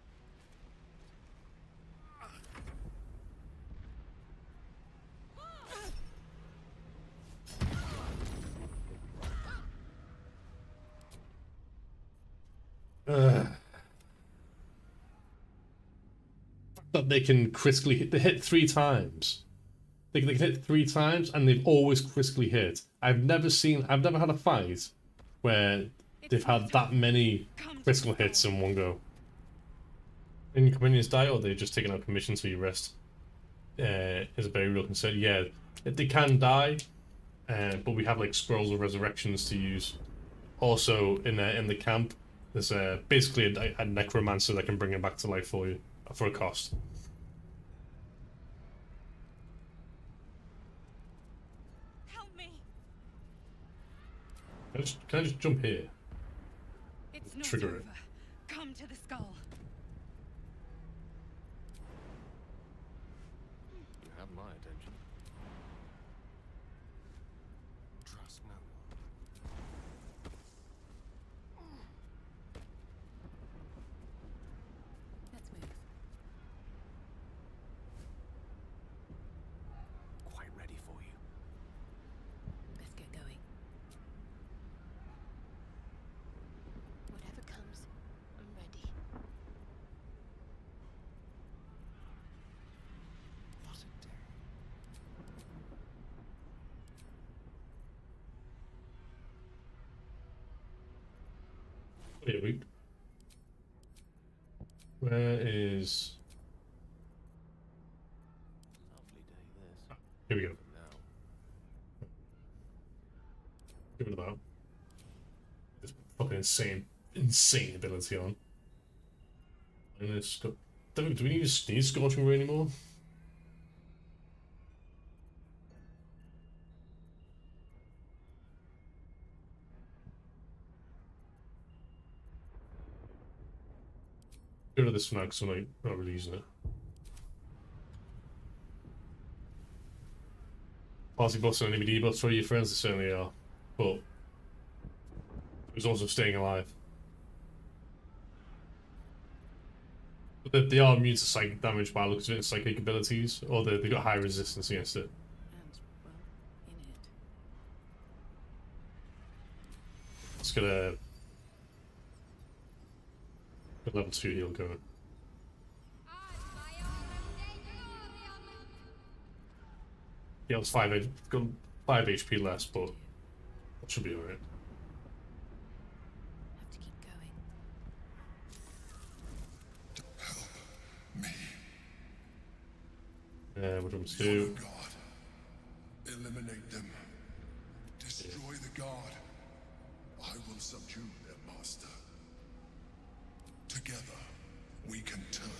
Speaker 1: That they can critically hit. They hit 3 times. They can hit 3 times, and they've always critically hit. I've never had a fight where they've had that many critical hits in one go. And your companions die, or they're just taking out commissions for your rest. Is a very real concern. Yeah, they can die, but we have like scrolls of resurrections to use. Also, in the camp, there's basically a necromancer that can bring him back to life for you for a cost.
Speaker 5: Help me.
Speaker 1: Can I just jump here?
Speaker 5: It's not
Speaker 1: Trigger
Speaker 5: over.
Speaker 1: it.
Speaker 5: Come to the skull.
Speaker 9: You have my attention.
Speaker 12: Trust no one.
Speaker 5: Let's move.
Speaker 9: Quite ready for you.
Speaker 5: Let's get going.
Speaker 10: Whatever comes, I'm ready.
Speaker 9: What a day.
Speaker 1: Wait. Where is?
Speaker 9: Lovely day this.
Speaker 1: Here we go.
Speaker 9: Now.
Speaker 1: Give it about. This fucking insane ability on. And it's got. Do we need Scorching Ray anymore? Get rid of this for now because I'm not really using it. Party buffs and enemy debuffs for your friends, they certainly are. But there's also staying alive. But they are immune to psychic damage by looks of it and psychic abilities, or they've got high resistance against it.
Speaker 5: And, well, in it.
Speaker 1: Let's get a level 2 heal going. Yeah, it was 5 HP less, but that should be alright.
Speaker 5: Have to keep going.
Speaker 1: What do we do?
Speaker 11: God. Eliminate them. Destroy the god. I will subdue their master. Together, we can turn.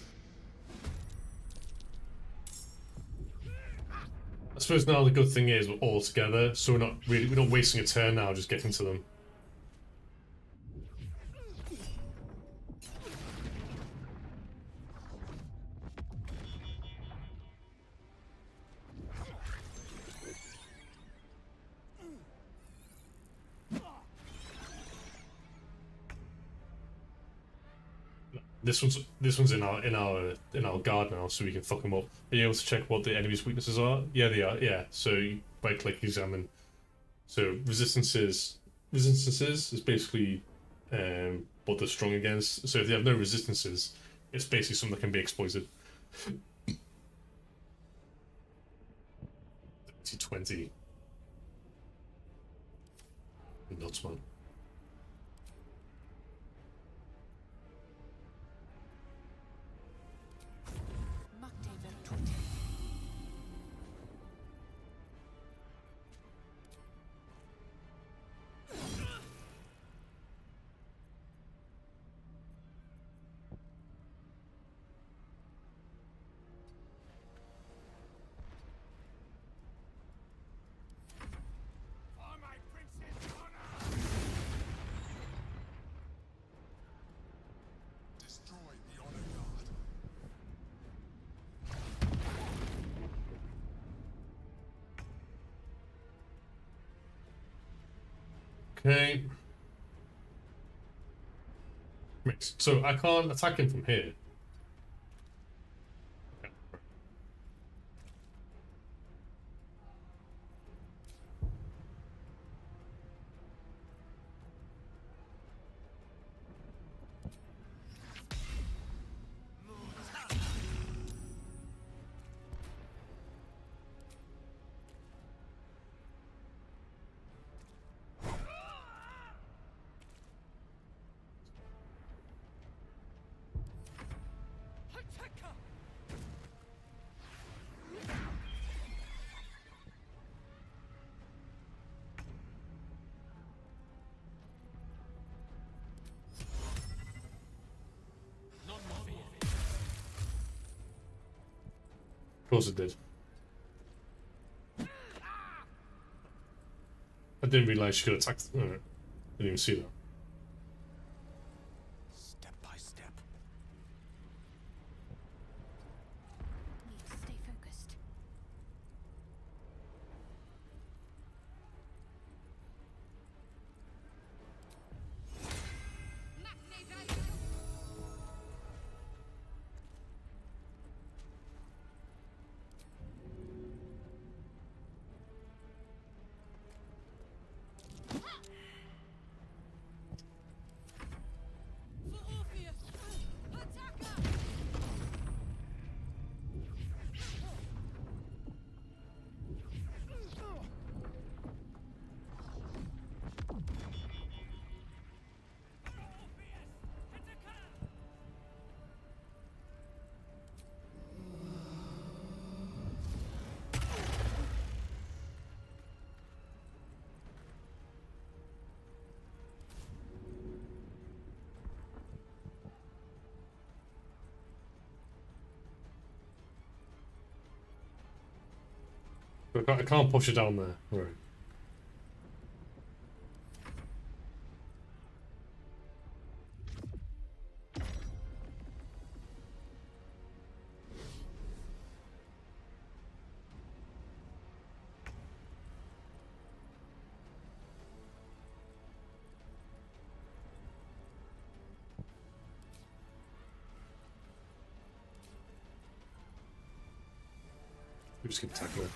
Speaker 1: I suppose now the good thing is we're all together, so we're not wasting a turn now just getting to them. This one's in our guard now, so we can fuck them up. Are you able to check what the enemy's weaknesses are? Yeah, they are. Yeah. So you right click, examine. So resistances is basically what they're strong against. So if they have no resistances, it's basically something that can be exploited. 20. Nuts, man. Okay. So I can't attack him from here. Okay. Of course it did. I didn't realize she could attack. Didn't even see that.
Speaker 9: Step by step.
Speaker 2: Need to stay focused.
Speaker 1: I can't push it down there. Right. We just keep attacking it.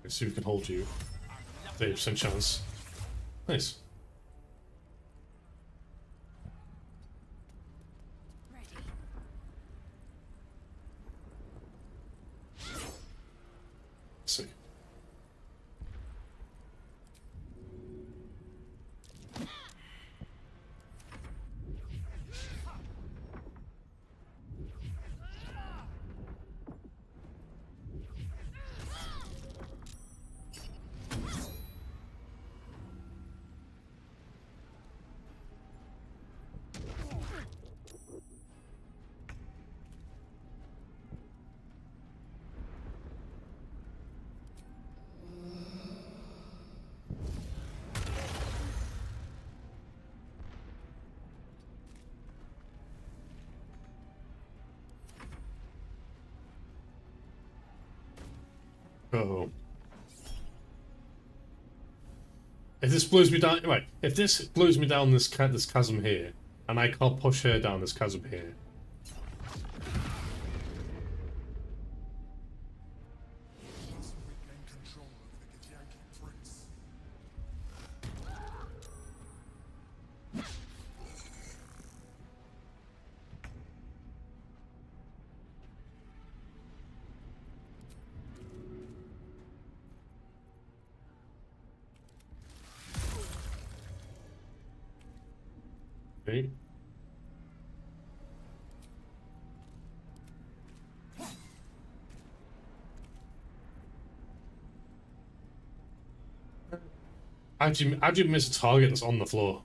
Speaker 1: Let's see if we can hold you. 30% chance. Nice. See. Uh-oh. If this blows me down, right? If this blows me down this chasm here, and I can't push her down this chasm here. Okay. How'd you miss a target that's on the floor?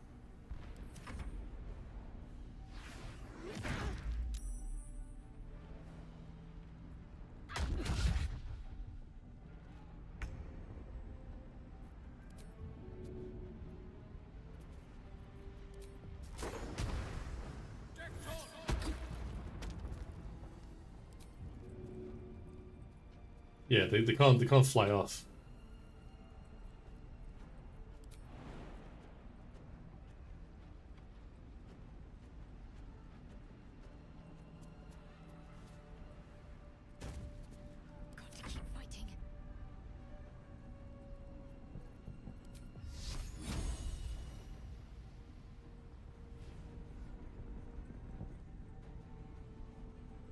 Speaker 1: Yeah, they can't fly off.
Speaker 2: Got to keep fighting.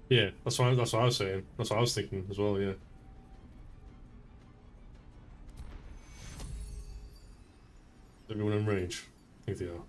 Speaker 1: Yeah, that's what I was saying. That's what I was thinking as well. Yeah. Everyone in range. I think they are.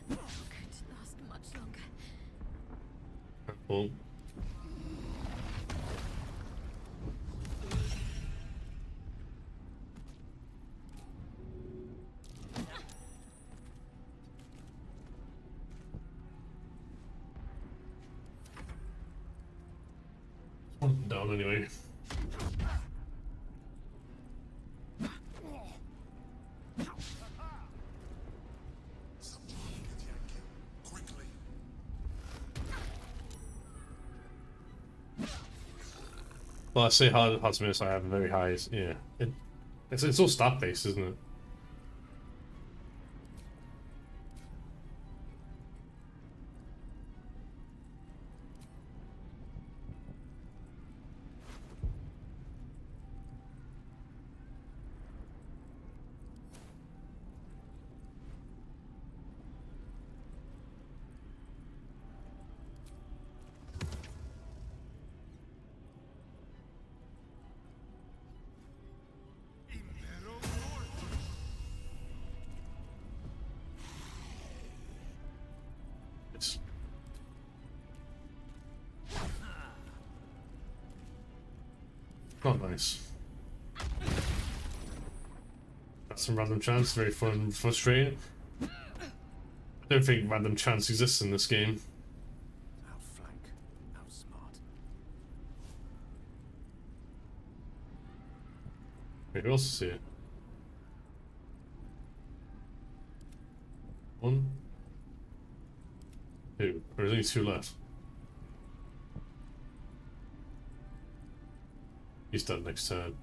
Speaker 2: Could last much longer.
Speaker 1: Well. One of them down anyway. Well, I say hard to miss. I have very high. Yeah, it's all stat based, isn't it? It's not nice. That's some random chance. Very fun and frustrating. I don't think random chance exists in this game.
Speaker 9: Outflank, outsmart.
Speaker 1: Wait, who else is here? One, two. There's only two left. He's done next turn.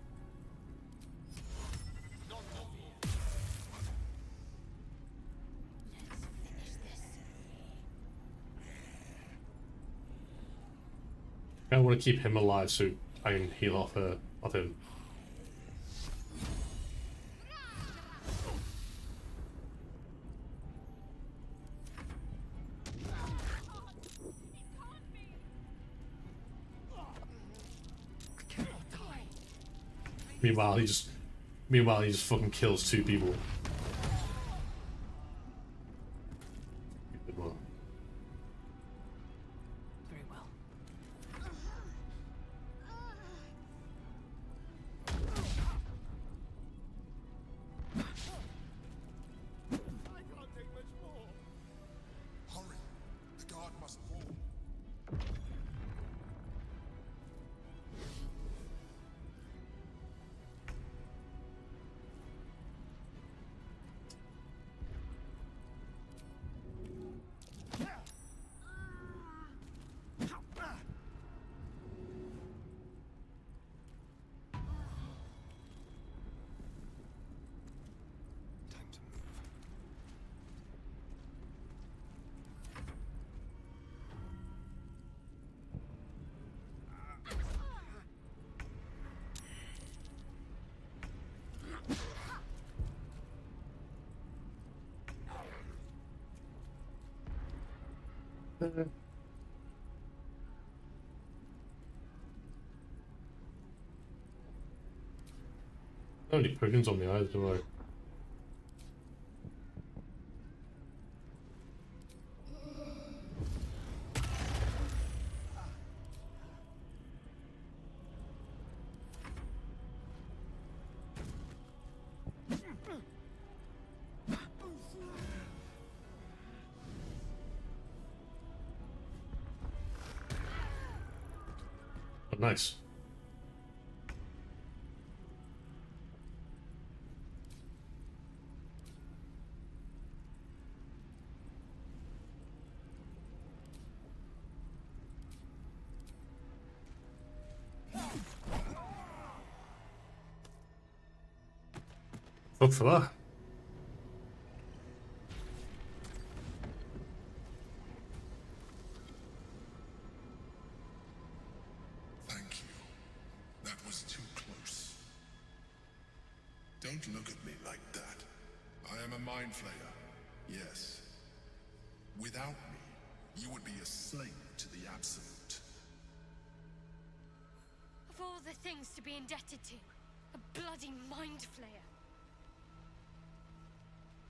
Speaker 1: I want to keep him alive so I can heal off him. Meanwhile, he just fucking kills 2 people. Good one.
Speaker 5: Very well.
Speaker 12: I can't take much more.
Speaker 11: Hurry! The guard must fall.
Speaker 12: Time to move.
Speaker 1: I don't have any potions on me either, do I? Oh, nice. Fuck for that.
Speaker 11: Thank you. That was too close. Don't look at me like that. I am a mind flayer. Yes. Without me, you would be a slave to the Absolute.
Speaker 10: Of all the things to be indebted to, a bloody mind flayer.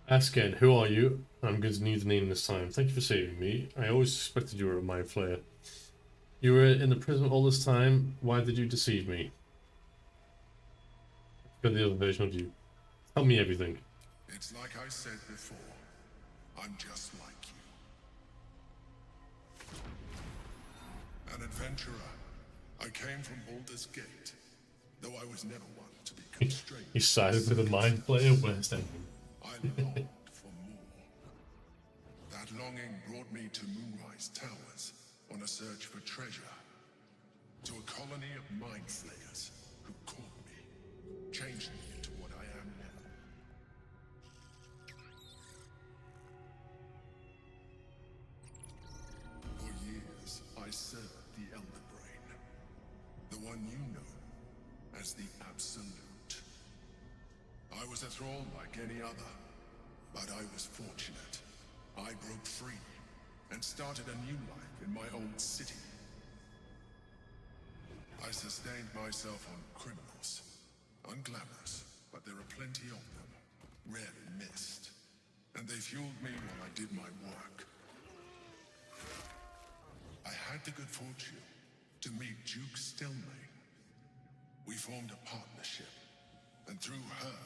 Speaker 1: Ask again, who are you? I'm going to need the name this time. Thank you for saving me. I always suspected you were a mind flayer. You were in the prison all this time. Why did you deceive me? Got the other version of you. Tell me everything.
Speaker 11: It's like I said before. I'm just like you. An adventurer. I came from Baldur's Gate, though I was never one to be constrained.
Speaker 1: He sided with a mind flayer. Where's that?
Speaker 11: I longed for more. That longing brought me to Moonrise Towers on a search for treasure. To a colony of mind flayers who caught me, changed me into what I am now. For years, I served the Elder Brain. The one you know as the Absolute. I was a thrall like any other, but I was fortunate. I broke free and started a new life in my old city. I sustained myself on criminals. Unglamorous, but there are plenty of them, rarely missed. And they fueled me while I did my work. I had the good fortune to meet Duke Stelmane. We formed a partnership, and through her,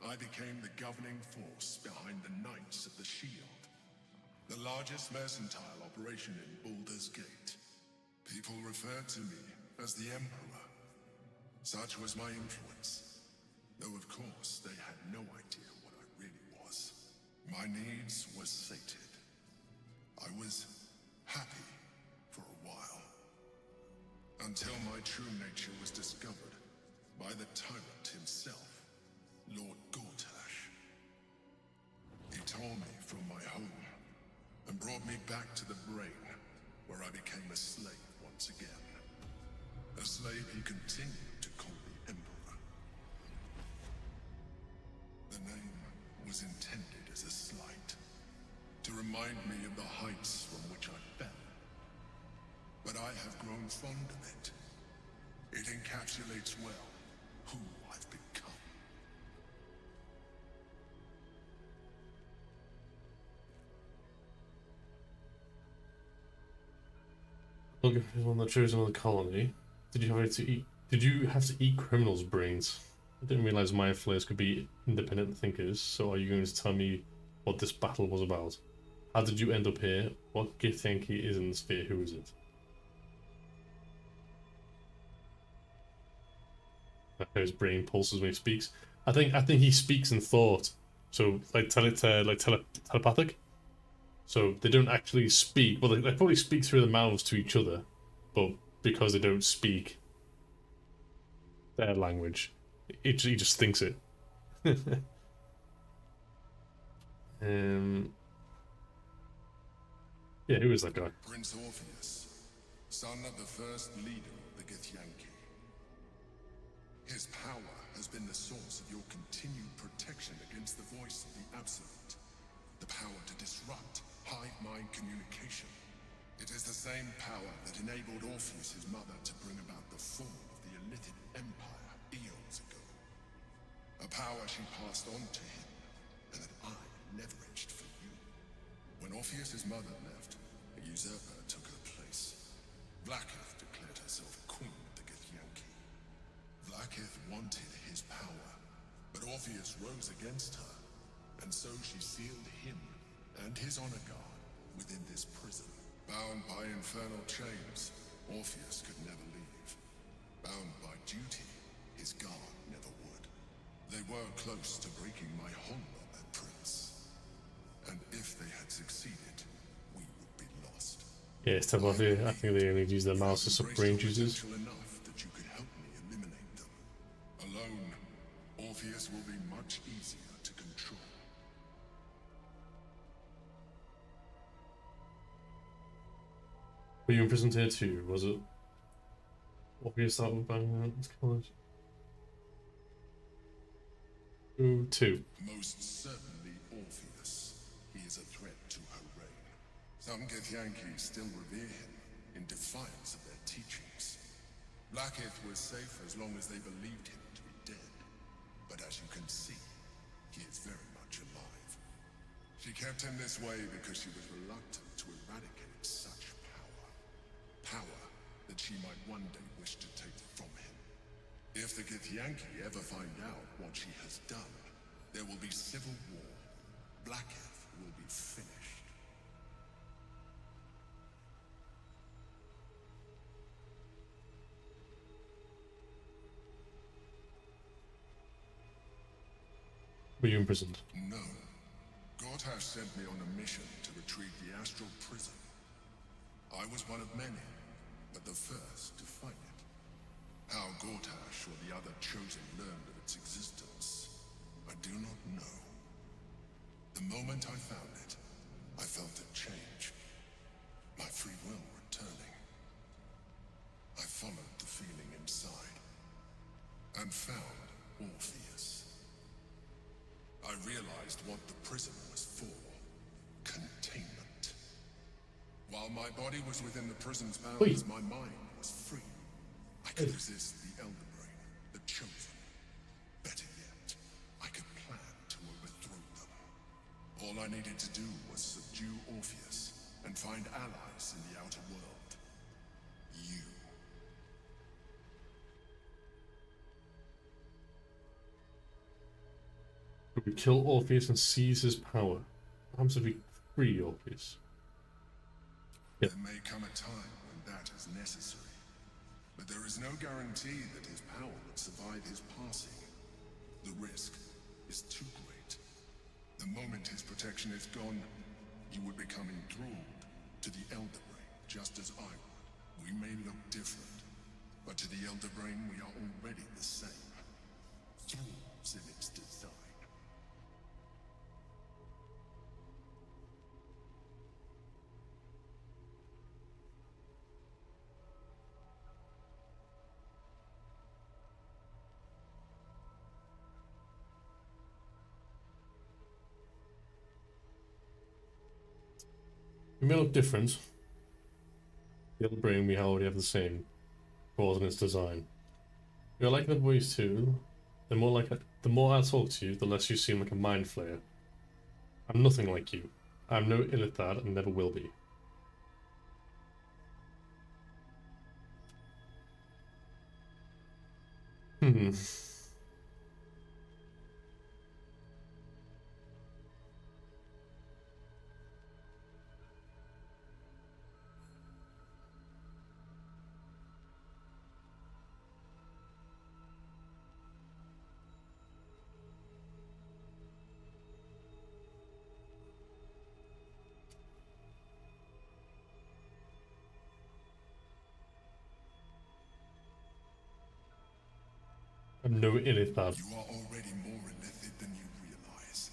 Speaker 11: I became the governing force behind the Knights of the Shield, the largest mercantile operation in Baldur's Gate. People referred to me as the Emperor. Such was my influence, though of course they had no idea what I really was. My needs were sated. I was happy for a while, until my true nature was discovered by the tyrant himself. Lord Gortash. He tore me from my home and brought me back to the Brain, where I became a slave once again. A slave he continued to call the Emperor. The name was intended as a slight, to remind me of the heights from which I fell. But I have grown fond of it. It encapsulates well who I've become.
Speaker 1: Look, if you're one that chosen of the colony, did you have to eat? Did you have to eat criminals' brains? I didn't realize mind flayers could be independent thinkers. So, are you going to tell me what this battle was about? How did you end up here? What Githyanki is in the sphere? Who is it? His brain pulses when he speaks. I think he speaks in thought. So like telepathic. So they don't actually speak. Well, they probably speak through their mouths to each other, but because they don't speak their language, he just thinks it. Yeah, who is that guy?
Speaker 11: Prince Orpheus, son of the first leader of the Githyanki. His power has been the source of your continued protection against the voice of the Absolute. The power to disrupt hive mind communication. It is the same power that enabled Orpheus's mother to bring about the fall of the Elitid Empire eons ago. A power she passed on to him, and that I leveraged for you. When Orpheus's mother left, a usurper took her place. Blacketh declared herself queen of the Githyanki. Blacketh wanted his power, but Orpheus rose against her, and so she sealed him and his honor guard within this prison. Bound by infernal chains, Orpheus could never leave. Bound by duty, his guard never would. They were close to breaking my hold on that prince. And if they had succeeded, we would be lost.
Speaker 1: Yeah, it's telepathy. I think they only use their mouse to suck brain juices.
Speaker 11: Enough that you could help me eliminate them. Alone, Orpheus will be much easier to control.
Speaker 1: Were you imprisoned here too? Was it? Orpheus that would bang out this college? Ooh, 2.
Speaker 11: Most certainly Orpheus. He is a threat to her reign. Some Githyanki still revere him in defiance of their teachings. Blacketh was safe as long as they believed him to be dead. But as you can see, he is very much alive. She kept him this way because she was reluctant to eradicate such power. Power that she might one day wish to take from him. If the Githyanki ever find out what she has done, there will be civil war. Blacketh will be finished.
Speaker 1: Were you imprisoned?
Speaker 11: No. Gortash sent me on a mission to retrieve the astral prison. I was one of many, but the first to find it. How Gortash or the other chosen learned of its existence, I do not know. The moment I found it, I felt a change. My free will returning. I followed the feeling inside, and found Orpheus. I realized what the prison was for. Containment. While my body was within the prison's bounds, my mind was free. I could resist the Elder Brain, the Chosen. Better yet, I could plan to overthrow them. All I needed to do was subdue Orpheus and find allies in the outer world. You.
Speaker 1: We kill Orpheus and seize his power. What happens if we free Orpheus?
Speaker 11: There may come a time when that is necessary. But there is no guarantee that his power would survive his passing. The risk is too great. The moment his protection is gone, you would become enthralled to the Elder Brain, just as I would. We may look different, but to the Elder Brain we are already the same. Thralls in its design.
Speaker 1: We may look different. The Elder Brain we already have the same cause in its design. You're like the boys too. The more I talk to you, the less you seem like a mind flayer. I'm nothing like you. I'm no illithad and never will be. Hmm. I'm no illithad.
Speaker 11: You are already more illithid than you realize.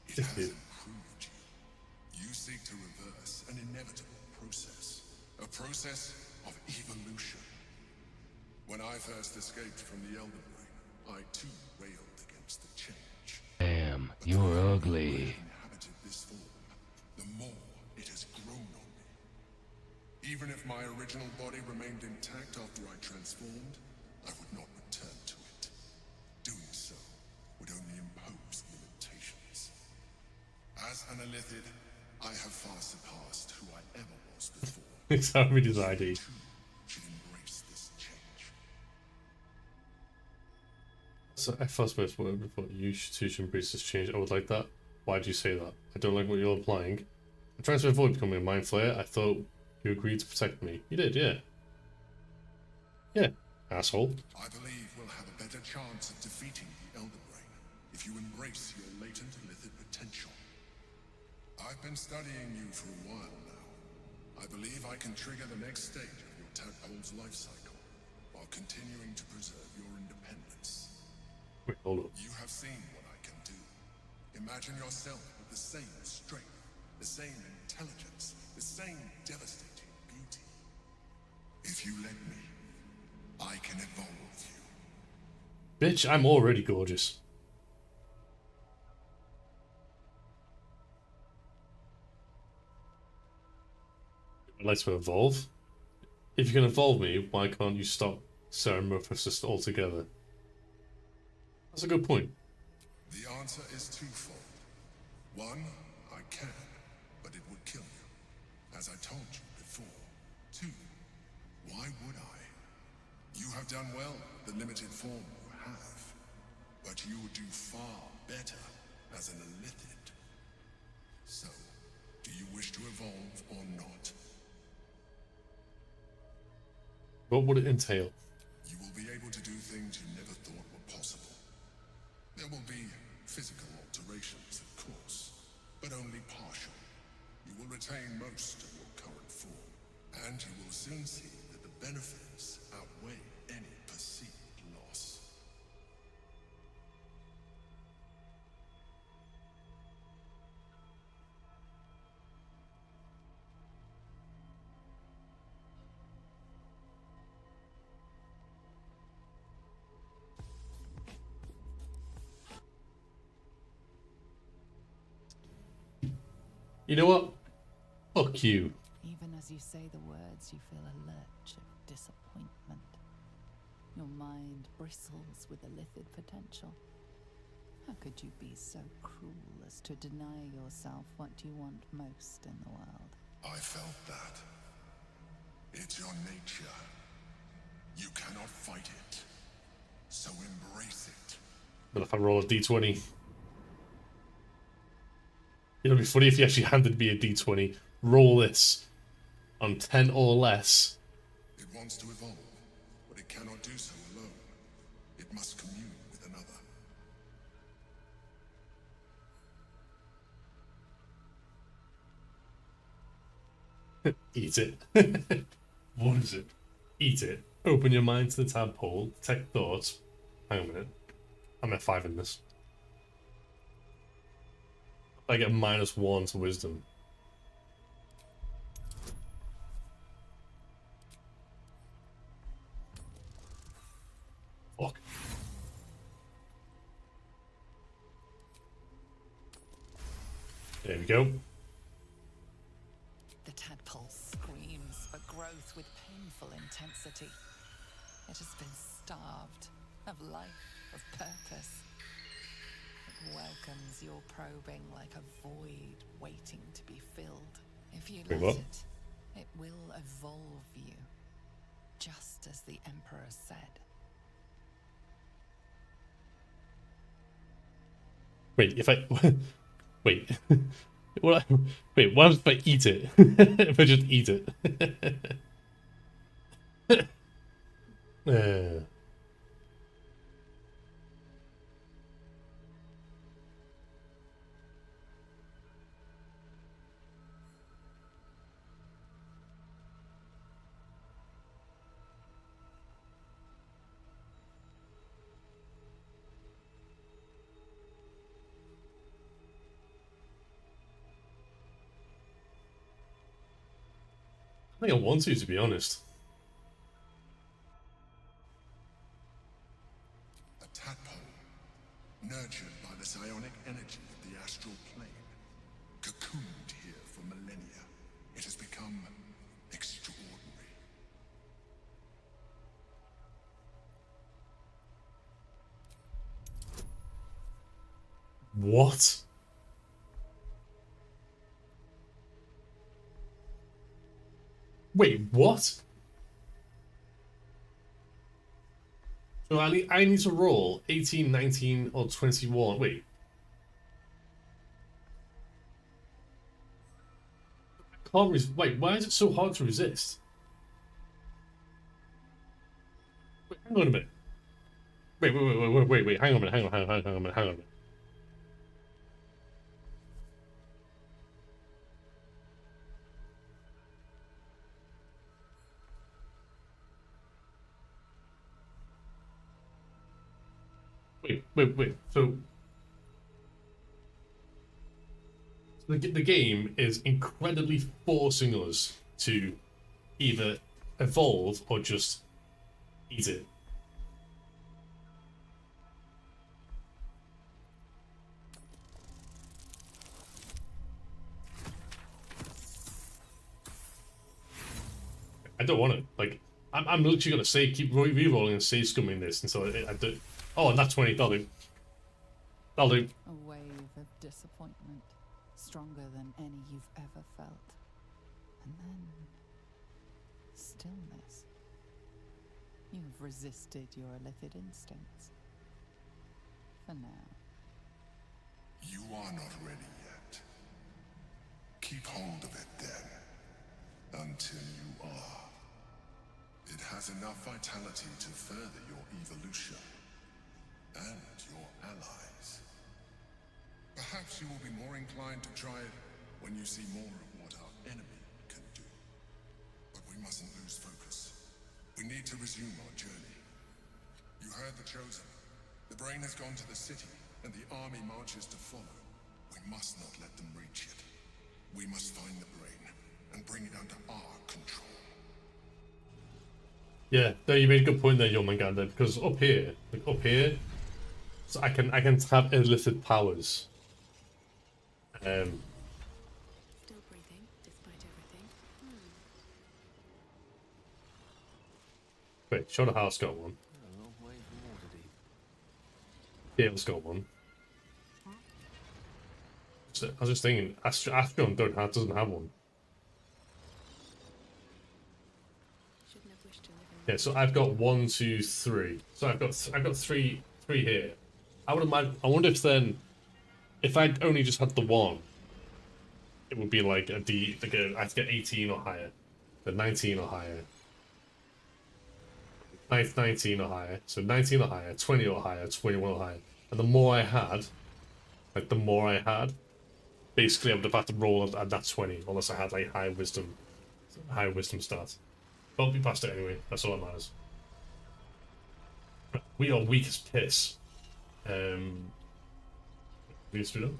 Speaker 11: It
Speaker 1: Just
Speaker 11: has
Speaker 1: did.
Speaker 11: improved you. You seek to reverse an inevitable process. A process of evolution. When I first escaped from the Elder Brain, I too railed against the change.
Speaker 13: Damn, you're ugly.
Speaker 11: Inhabited this form, the more it has grown on me. Even if my original body remained intact after I transformed, I would not return to it. Doing so would only impose limitations. As an illithid, I have far surpassed who I ever was before.
Speaker 1: It's how many his ID.
Speaker 11: Should embrace this change.
Speaker 1: So I first first word before you should embrace this change. I would like that. Why do you say that? I don't like what you're implying. I'm trying to avoid becoming a mind flayer. I thought you agreed to protect me. You did, yeah. Yeah, asshole.
Speaker 11: I believe we'll have a better chance of defeating the Elder Brain if you embrace your latent illithid potential. I've been studying you for a while now. I believe I can trigger the next stage of your tadpole's life cycle while continuing to preserve your independence.
Speaker 1: Wait, hold up.
Speaker 11: You have seen what I can do. Imagine yourself with the same strength, the same intelligence, the same devastating beauty. If you let me, I can evolve you.
Speaker 1: Bitch, I'm already gorgeous. I'd like to evolve. If you can evolve me, why can't you stop Ceramorphosis altogether? That's a good point.
Speaker 11: The answer is twofold. One, I can, but it would kill you, as I told you before. Two, why would I? You have done well with the limited form you have, but you would do far better as an illithid. So, do you wish to evolve or not?
Speaker 1: What would it entail?
Speaker 11: You will be able to do things you never thought were possible. There will be physical alterations, of course, but only partial. You will retain most of your current form, and you will soon see that the benefits outweigh any perceived loss.
Speaker 1: You know what? Fuck you.
Speaker 8: Even as you say the words, you feel a lurch of disappointment. Your mind bristles with illithid potential. How could you be so cruel as to deny yourself what you want most in the world?
Speaker 11: I felt that. It's your nature. You cannot fight it. So embrace it.
Speaker 1: But if I roll a d20... It'll be funny if you actually handed me a d20. Roll this. On 10 or less.
Speaker 11: It wants to evolve, but it cannot do so alone. It must commune with another.
Speaker 1: Eat it. What is it? Eat it. Open your mind to the tadpole. Detect thoughts. Hang on a minute. I'm at 5 in this. I get -1 to wisdom. Fuck. There we go.
Speaker 8: The tadpole screams for growth with painful intensity. It has been starved, of life, of purpose. It welcomes your probing like a void waiting to be filled. If you
Speaker 1: Wait,
Speaker 8: let
Speaker 1: what?
Speaker 8: it will evolve you, just as the Emperor said.
Speaker 1: Wait, if I wait, what? Wait, what if I eat it? If I just eat it? I think I want to be honest.
Speaker 11: A tadpole, nurtured by the psionic energy of the astral plane, cocooned here for millennia. It has become extraordinary.
Speaker 1: What? Wait, what? So I need to roll 18, 19, or 21. Wait. Wait, why is it so hard to resist? Wait, hang on a minute. Wait. Hang on a minute. Hang on a minute. Wait. So the game is incredibly forcing us to either evolve or just eat it. I don't want it. Like, I'm literally gonna say keep re-rolling and save scumming this until I do. Oh, and that's 20. That'll do.
Speaker 8: A wave of disappointment, stronger than any you've ever felt. And then stillness. You've resisted your illithid instincts. For now.
Speaker 11: You are not ready yet. Keep hold of it then, until you are. It has enough vitality to further your evolution, and your allies. Perhaps you will be more inclined to try it when you see more of what our enemy can do. But we mustn't lose focus. We need to resume our journey. You heard the Chosen. The brain has gone to the city, and the army marches to follow. We must not let them reach it. We must find the brain, and bring it under our control.
Speaker 1: Yeah, no, you made a good point there, Jormungandr, because up here, so I can have illicit powers.
Speaker 5: Still breathing, despite everything.
Speaker 1: Wait, Shadow House got one. Gale's got one. So, I was just thinking, Astron doesn't have one. Yeah, so I've got 1, 2, 3. So I've got three here. I would imagine. I wonder if then, if I'd only just had the one, it would be like a D. Like I have to get 18 or higher, then 19 or higher, 19 or higher. So 19 or higher, 20 or higher, 21 or higher. And the more I had, basically I would have had to roll at that 20, unless I had like high wisdom stats. But I'll be past it anyway. That's all that matters. We are weak as piss. We do them.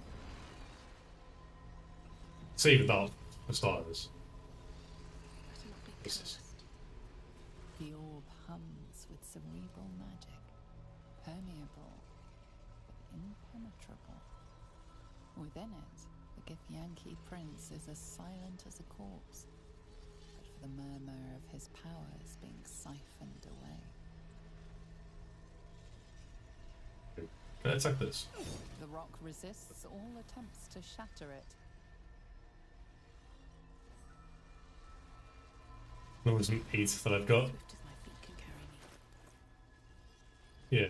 Speaker 1: Save that for starters.
Speaker 8: The orb hums with cerebral magic, permeable but impenetrable. Within it, the Githyanki prince is as silent as a corpse, but for the murmur of his powers being siphoned away.
Speaker 1: attack this.
Speaker 8: The rock resists all attempts to shatter it.
Speaker 1: There was an 8 that I've got.
Speaker 2: Swift as my feet can carry me.
Speaker 1: Yeah.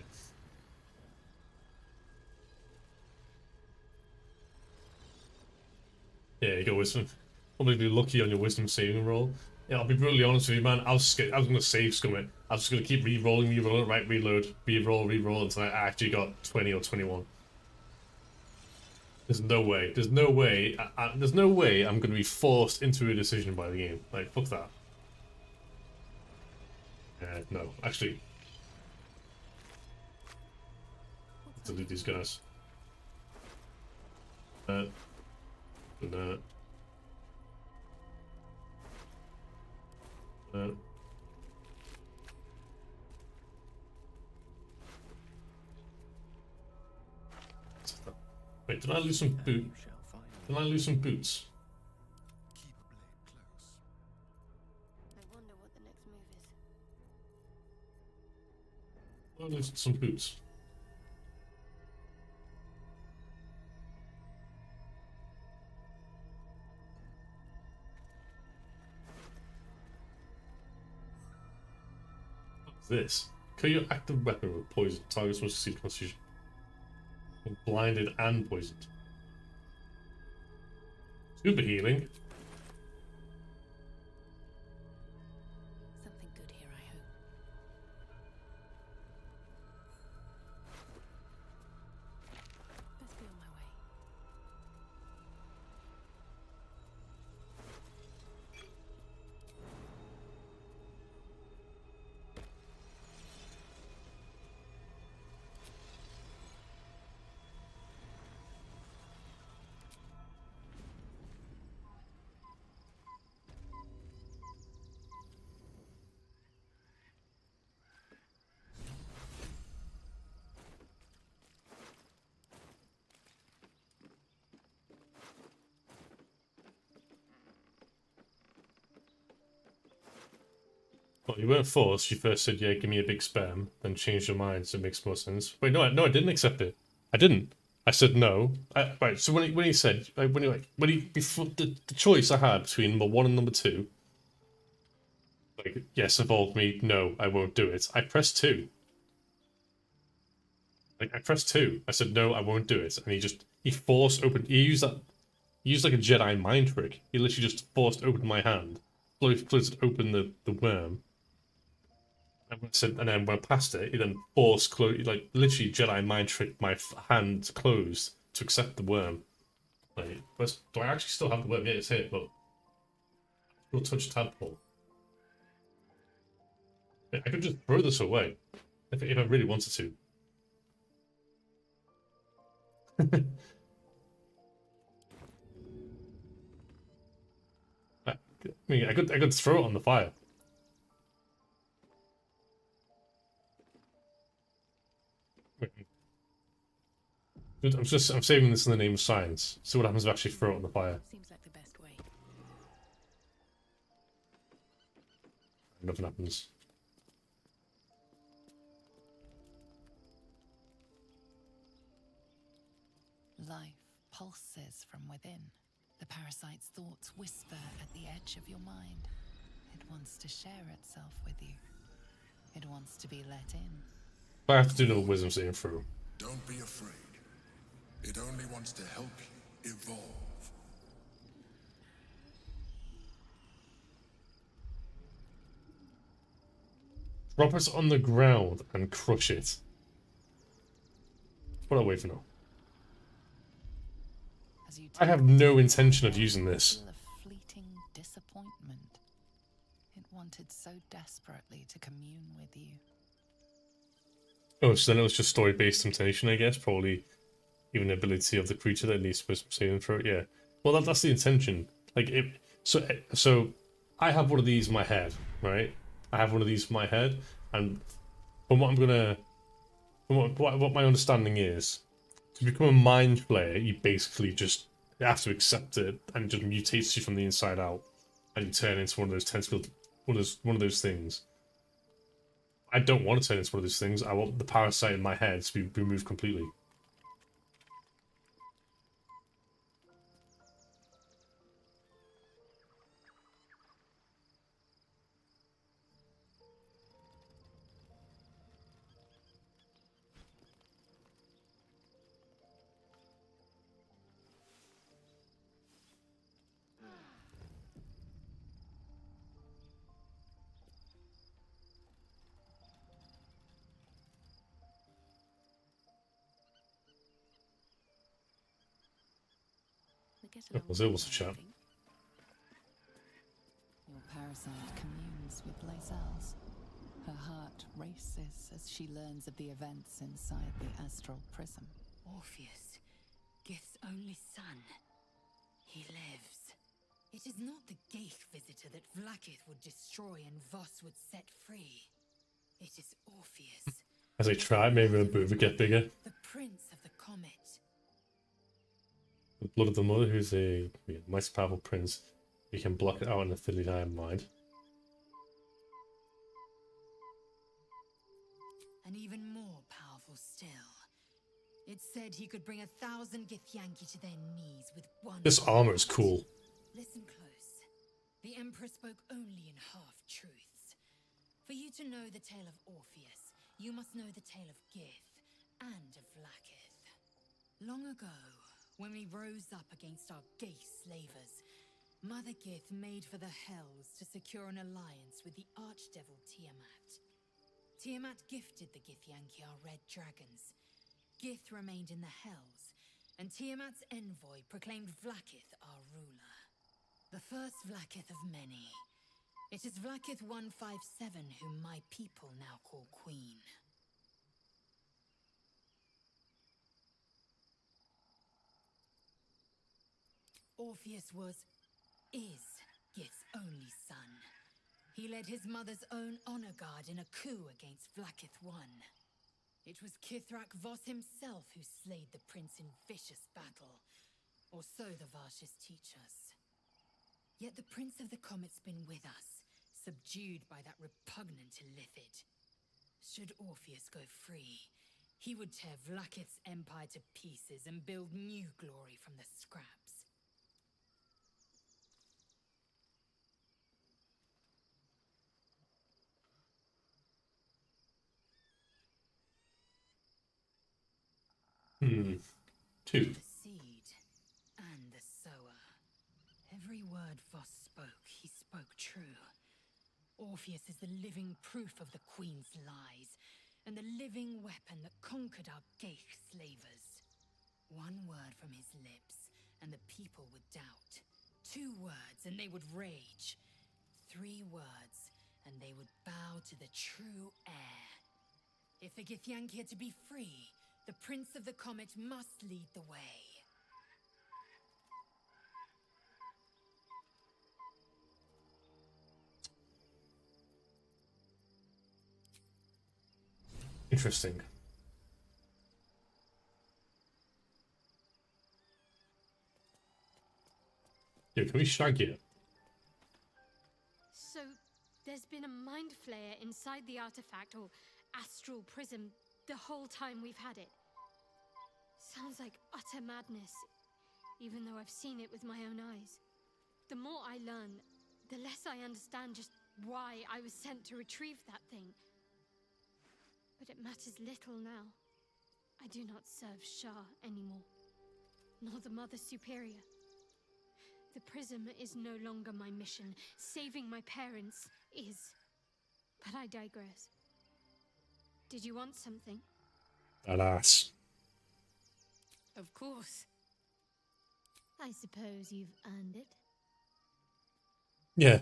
Speaker 1: Yeah, you got wisdom. Probably be lucky on your wisdom saving roll. Yeah, I'll be brutally honest with you, man. I was gonna save scum it. I was just gonna keep re-rolling, right, reload, re-roll until I actually got 20 or 21. There's no way. There's no way. There's no way I'm gonna be forced into a decision by the game. Like, fuck that. No, actually. Delete these guys. No. Wait, did I lose some boot? Did I lose some boots?
Speaker 2: I wonder what the next move is.
Speaker 1: Did I lose some boots? This. Kill your active weapon with poison. Targets must receive constitution. Blinded and poisoned. Super healing.
Speaker 2: Something good here, I hope. Best be on my way.
Speaker 1: Well, you weren't forced. You first said, yeah, give me a big spam, then changed your mind, so it makes more sense. Wait, no, I didn't accept it. I didn't. I said no. Right, so when he said, before the choice I had between number 1 and number 2, like, yes, evolve me, no, I won't do it. I pressed 2. Like, I pressed 2. I said, no, I won't do it. And he forced open, he used like a Jedi mind trick. He literally just forced open my hand. Flipped open the worm. And then when I passed it, he then forced like literally Jedi mind tricked my hand closed to accept the worm. Like, do I actually still have the worm? Yeah, it's here, but we'll touch tadpole. I could just throw this away if I really wanted to. I mean, I could throw it on the fire. I'm saving this in the name of science. See what happens if I actually throw it on the fire.
Speaker 2: Seems like the best way.
Speaker 1: Nothing happens.
Speaker 8: Life pulses from within. The parasite's thoughts whisper at the edge of your mind. It wants to share itself with you. It wants to be let in.
Speaker 1: I have to do no wisdom saving through.
Speaker 11: Don't be afraid. It only wants to help you evolve.
Speaker 1: Drop it on the ground and crush it. What a way for now. I have no intention of using this.
Speaker 8: A fleeting disappointment. It wanted so desperately to commune with you.
Speaker 1: Oh, so then it was just story-based temptation, I guess. Probably even the ability of the creature that needs wisdom saving throw. Yeah. Well, that's the intention. Like so I have one of these in my head, right? I have one of these in my head, and from what what my understanding is, to become a mind flayer, you basically just have to accept it, and it just mutates you from the inside out, and you turn into one of those tentacled, one of those things. I don't want to turn into one of those things. I want the parasite in my head to be removed completely.
Speaker 2: get along
Speaker 1: Was it was a
Speaker 2: well, I
Speaker 1: chat.
Speaker 2: think.
Speaker 8: Your parasite communes with Lae'zel's. Her heart races as she learns of the events inside the astral prism.
Speaker 4: Orpheus, Gith's only son. He lives. It is not the Geich visitor that Vlaakith would destroy and Voss would set free. It is Orpheus.
Speaker 1: As I try, maybe the booth would get bigger.
Speaker 4: The Prince of the Comet.
Speaker 1: The blood of the mother, who's a most powerful prince. You can block it out in a thinly iron mind.
Speaker 4: And even more powerful still. It said he could bring 1,000 Githyanki to their knees with one.
Speaker 1: This armor is cool.
Speaker 4: Listen close. The Emperor spoke only in half-truths. For you to know the tale of Orpheus, you must know the tale of Gith and of Vlaakith. Long ago, when we rose up against our Geich slavers, Mother Gith made for the Hells to secure an alliance with the archdevil Tiamat. Tiamat gifted the Githyanki our red dragons. Gith remained in the Hells, and Tiamat's envoy proclaimed Vlaakith our ruler. The first Vlaakith of many. It is Vlaakith 157 whom my people now call Queen. Orpheus is Gith's only son. He led his mother's own honor guard in a coup against Vlaakith I. It was Kithrak Voss himself who slayed the prince in vicious battle, or so the Varshis teach us. Yet the Prince of the Comet's been with us, subdued by that repugnant Illithid. Should Orpheus go free, he would tear Vlaakith's empire to pieces and build new glory from the scraps.
Speaker 1: Two.
Speaker 4: The seed and the sower. Every word Voss spoke, he spoke true. Orpheus is the living proof of the Queen's lies, and the living weapon that conquered our Geich slavers. One word from his lips, and the people would doubt. 2 words, and they would rage. 3 words, and they would bow to the true heir. If the Githyanki are to be free, the Prince of the Comet must lead the way.
Speaker 1: Interesting. Yo, can we shag it?
Speaker 10: So, there's been a mind flayer inside the artifact, or astral prism, the whole time we've had it. Sounds like utter madness, even though I've seen it with my own eyes. The more I learn, the less I understand just why I was sent to retrieve that thing. But it matters little now. I do not serve Shah anymore, nor the Mother Superior. The prism is no longer my mission. Saving my parents is. But I digress. Did you want something?
Speaker 1: Alas.
Speaker 4: Of course.
Speaker 10: I suppose you've earned it.
Speaker 1: Yeah.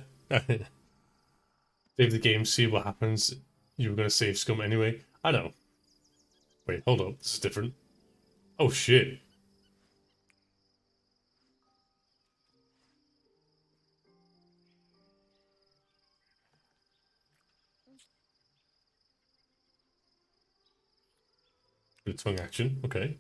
Speaker 1: Save the game, see what happens. You were going to save Scum anyway. I know. Wait, hold up. This is different. Oh, shit. Good tongue action. Okay.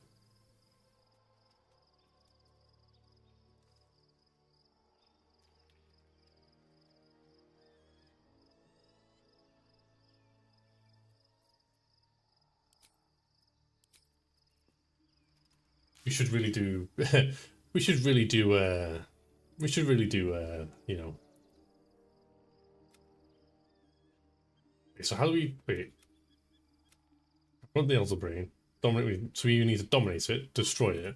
Speaker 1: We should really do. We should really do. We should really do. You know. Okay, so how do we wait? Front the Elder Brain. Dominate. So we need to dominate it, destroy it.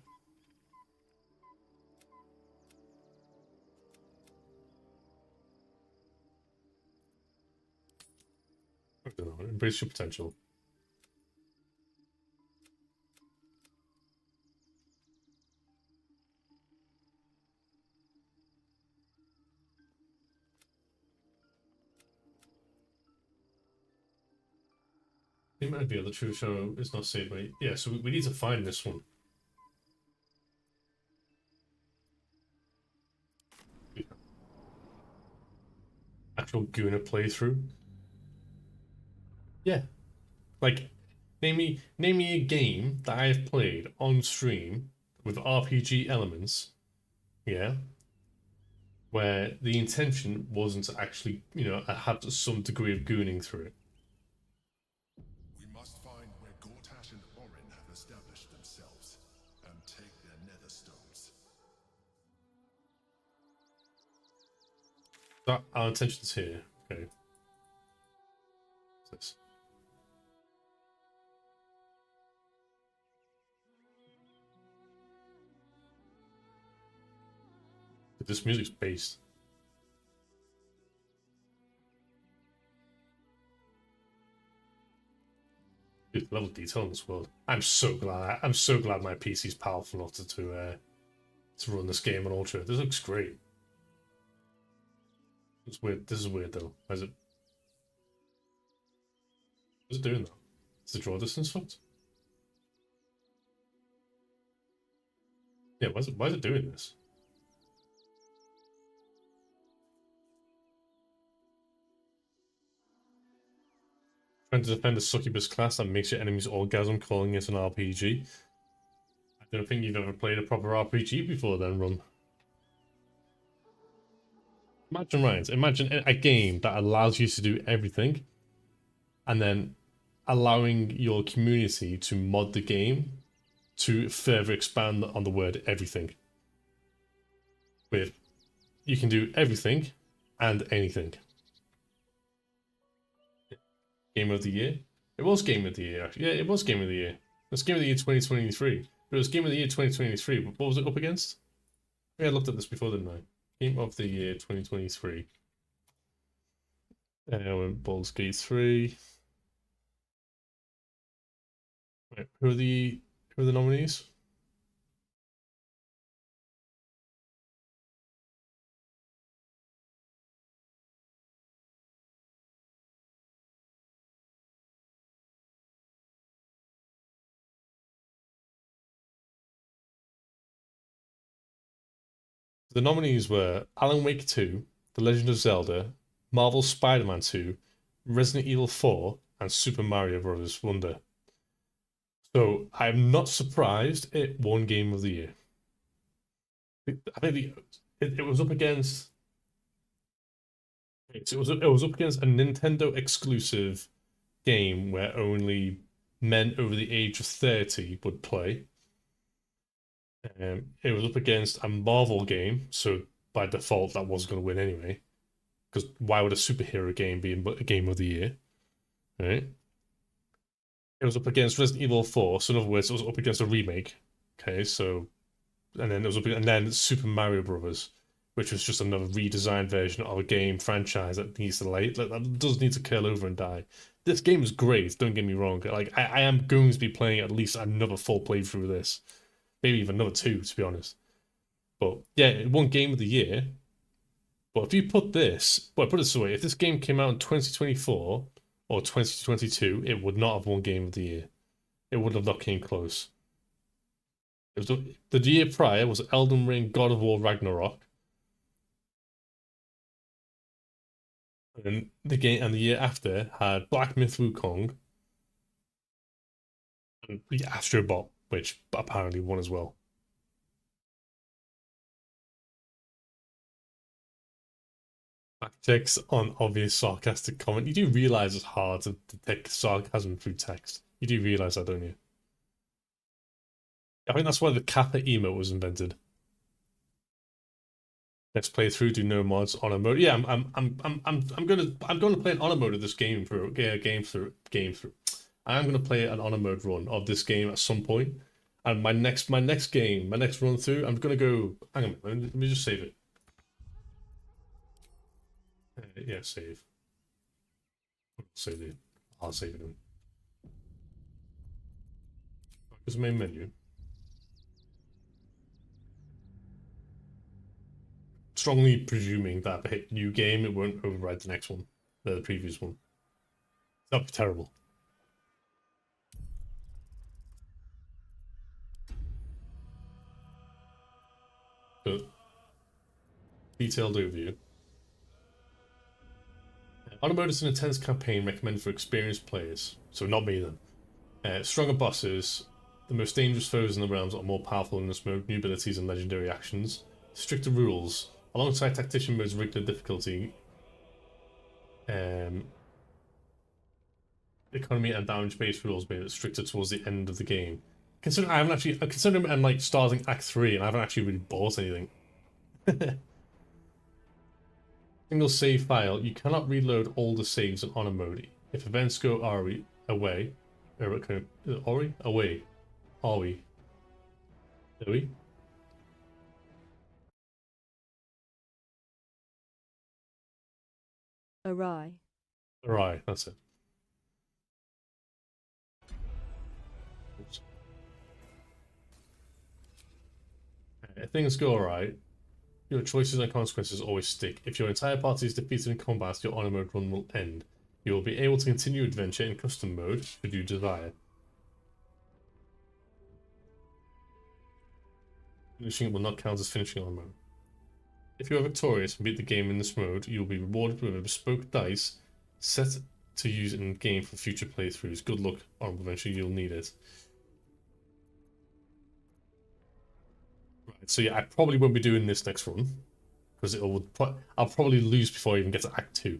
Speaker 1: I don't know. Embrace your potential. It might be the true show is not saved, but yeah, so we need to find this one. Actual Guna playthrough. Yeah. Like, name me a game that I have played on stream with RPG elements, yeah, where the intention wasn't to actually, you know, have some degree of gooning through it.
Speaker 14: We must find where Gortash and Orin have established themselves and take their nether stones.
Speaker 1: That our intention's here. Okay. What's this? This music's based. Dude, level of detail in this world. I'm so glad my PC's powerful enough to run this game on Ultra. This looks great. It's weird. This is weird though. What's it doing though? Is the draw distance fucked? Yeah, why is it doing this? Trying to defend a succubus class that makes your enemies orgasm, calling it an RPG. I don't think you've ever played a proper RPG before then, Rum. Imagine, Ryan, imagine a game that allows you to do everything and then allowing your community to mod the game to further expand on the word everything. With, you can do everything and anything. Game of the year? It was Game of the Year, actually. Yeah, it was Game of the Year. It was Game of the Year 2023. But it was Game of the Year 2023. What was it up against? Yeah, I looked at this before, didn't I? Game of the Year 2023. Baldur's Gate 3. Right, who are the nominees? The nominees were Alan Wake 2, The Legend of Zelda, Marvel's Spider-Man 2, Resident Evil 4, and Super Mario Bros. Wonder. So I'm not surprised it won Game of the Year. I think it was up against. It was up against a Nintendo exclusive game where only men over the age of 30 would play. It was up against a Marvel game, so by default that wasn't going to win anyway. Because why would a superhero game be a Game of the Year? Right? It was up against Resident Evil 4, so in other words, it was up against a remake. Okay, so and then it was and then Super Mario Brothers, which was just another redesigned version of a game franchise that needs to that does need to curl over and die. This game is great, don't get me wrong. Like I am going to be playing at least another full playthrough of this. Maybe even another 2, to be honest. But yeah, it won Game of the Year. But if you put this, well, put it this way, if this game came out in 2024 or 2022, it would not have won Game of the Year. It would have not came close. It was the year prior was Elden Ring, God of War, Ragnarok. And the year after had Black Myth Wukong and the Astro Bot, which apparently won as well. Fact on obvious sarcastic comment. You do realize it's hard to detect sarcasm through text. You do realize that, don't you? I think that's why the Kappa emote was invented. Let's play through, do no mods, honor mode. Yeah, I'm gonna play an honor mode of this game through. I'm gonna play an honor mode run of this game at some point. And my next run through, I'm gonna go. Hang on, let me just save it. Yeah, save. Save it. I'll save it in. There's the main menu. Strongly presuming that if I hit new game, it won't override the next one, the previous one. That'd be terrible. Detailed overview. Honor mode is an intense campaign recommended for experienced players, so not me then. Stronger bosses, the most dangerous foes in the realms are more powerful in this mode, new abilities and legendary actions. Stricter rules, alongside tactician mode's regular difficulty, economy and damage-based rules made it stricter towards the end of the game. Considering I'm like starting Act 3 and I haven't actually really bought anything. Single save file. You cannot reload all the saves in honor mode. If events go away,
Speaker 15: Awry.
Speaker 1: Awry, that's it. If things go alright, your choices and consequences always stick. If your entire party is defeated in combat, your honor mode run will end. You will be able to continue adventure in custom mode should you desire. Finishing will not count as finishing honor mode. If you are victorious and beat the game in this mode, you will be rewarded with a bespoke dice set to use in game for future playthroughs. Good luck, honorable adventure, you'll need it. Right, so yeah, I probably won't be doing this next run because I'll probably lose before I even get to Act 2.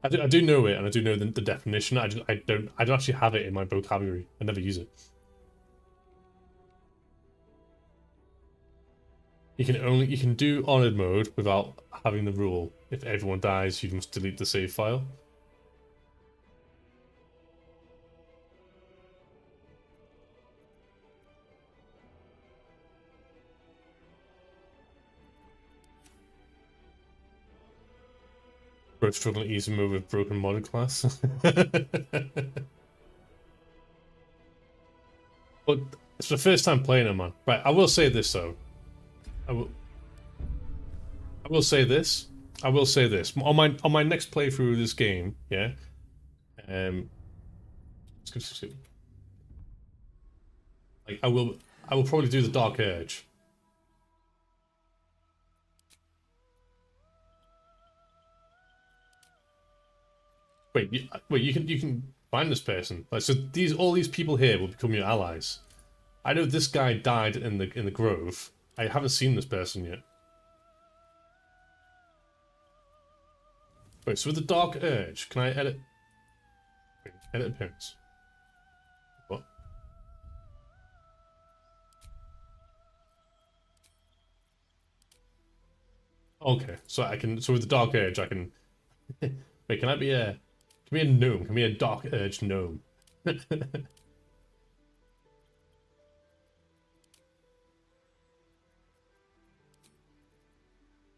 Speaker 1: I do know it, and I do know the definition. I don't actually have it in my vocabulary. I never use it. You can do honored mode without having the rule. If everyone dies, you must delete the save file. Bro, struggling easy mode with broken modern class. But it's the first time playing it, man. Right, I will say this though. I will say this. On my next playthrough of this game, yeah. Like I will probably do the Dark Urge. Wait, you can find this person. Like, so all these people here will become your allies. I know this guy died in the grove. I haven't seen this person yet. Wait, so with the Dark Urge, can I edit? Wait, edit appearance. What? Okay, so I can. So with the Dark Urge, I can. Wait, can I be a? Can be a gnome? Can be a Dark Urge gnome?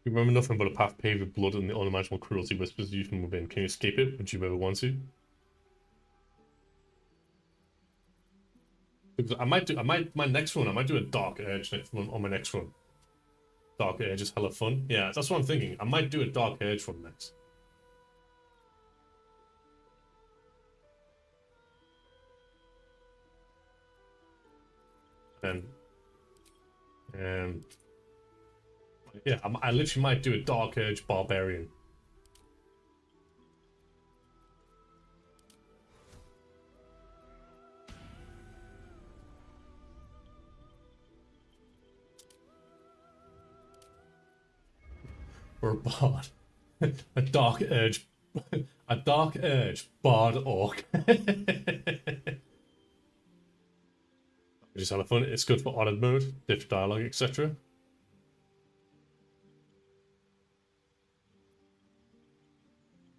Speaker 1: You remember nothing but a path paved with blood and the unimaginable cruelty whispers you from within. Can you escape it? Would you ever want to? My next one, I might do a Dark Urge on my next one. Dark Urge is hella fun. Yeah, that's what I'm thinking. I might do a Dark Urge one next. And yeah, I literally might do a Dark Urge Barbarian. Or a bard. A Dark Urge Bard Orc. Just have fun. It's good for honored mode, different dialogue, etc.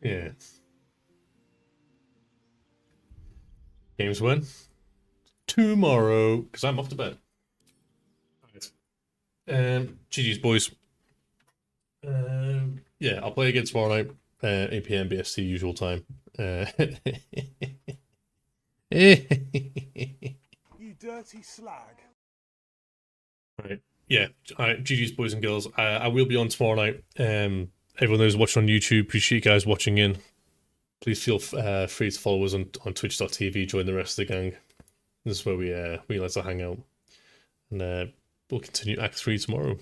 Speaker 1: Yeah. Games when? Tomorrow, because I'm off to bed. Right. GG's, boys. Yeah, I'll play again tomorrow night, 8 PM BST usual time.
Speaker 16: You dirty slag.
Speaker 1: Right. Yeah. Alright, GG's, boys and girls. I will be on tomorrow night. Everyone who's watching on YouTube, appreciate you guys watching in. Please feel free to follow us on twitch.tv, join the rest of the gang. This is where we like to hang out. And we'll continue Act 3 tomorrow.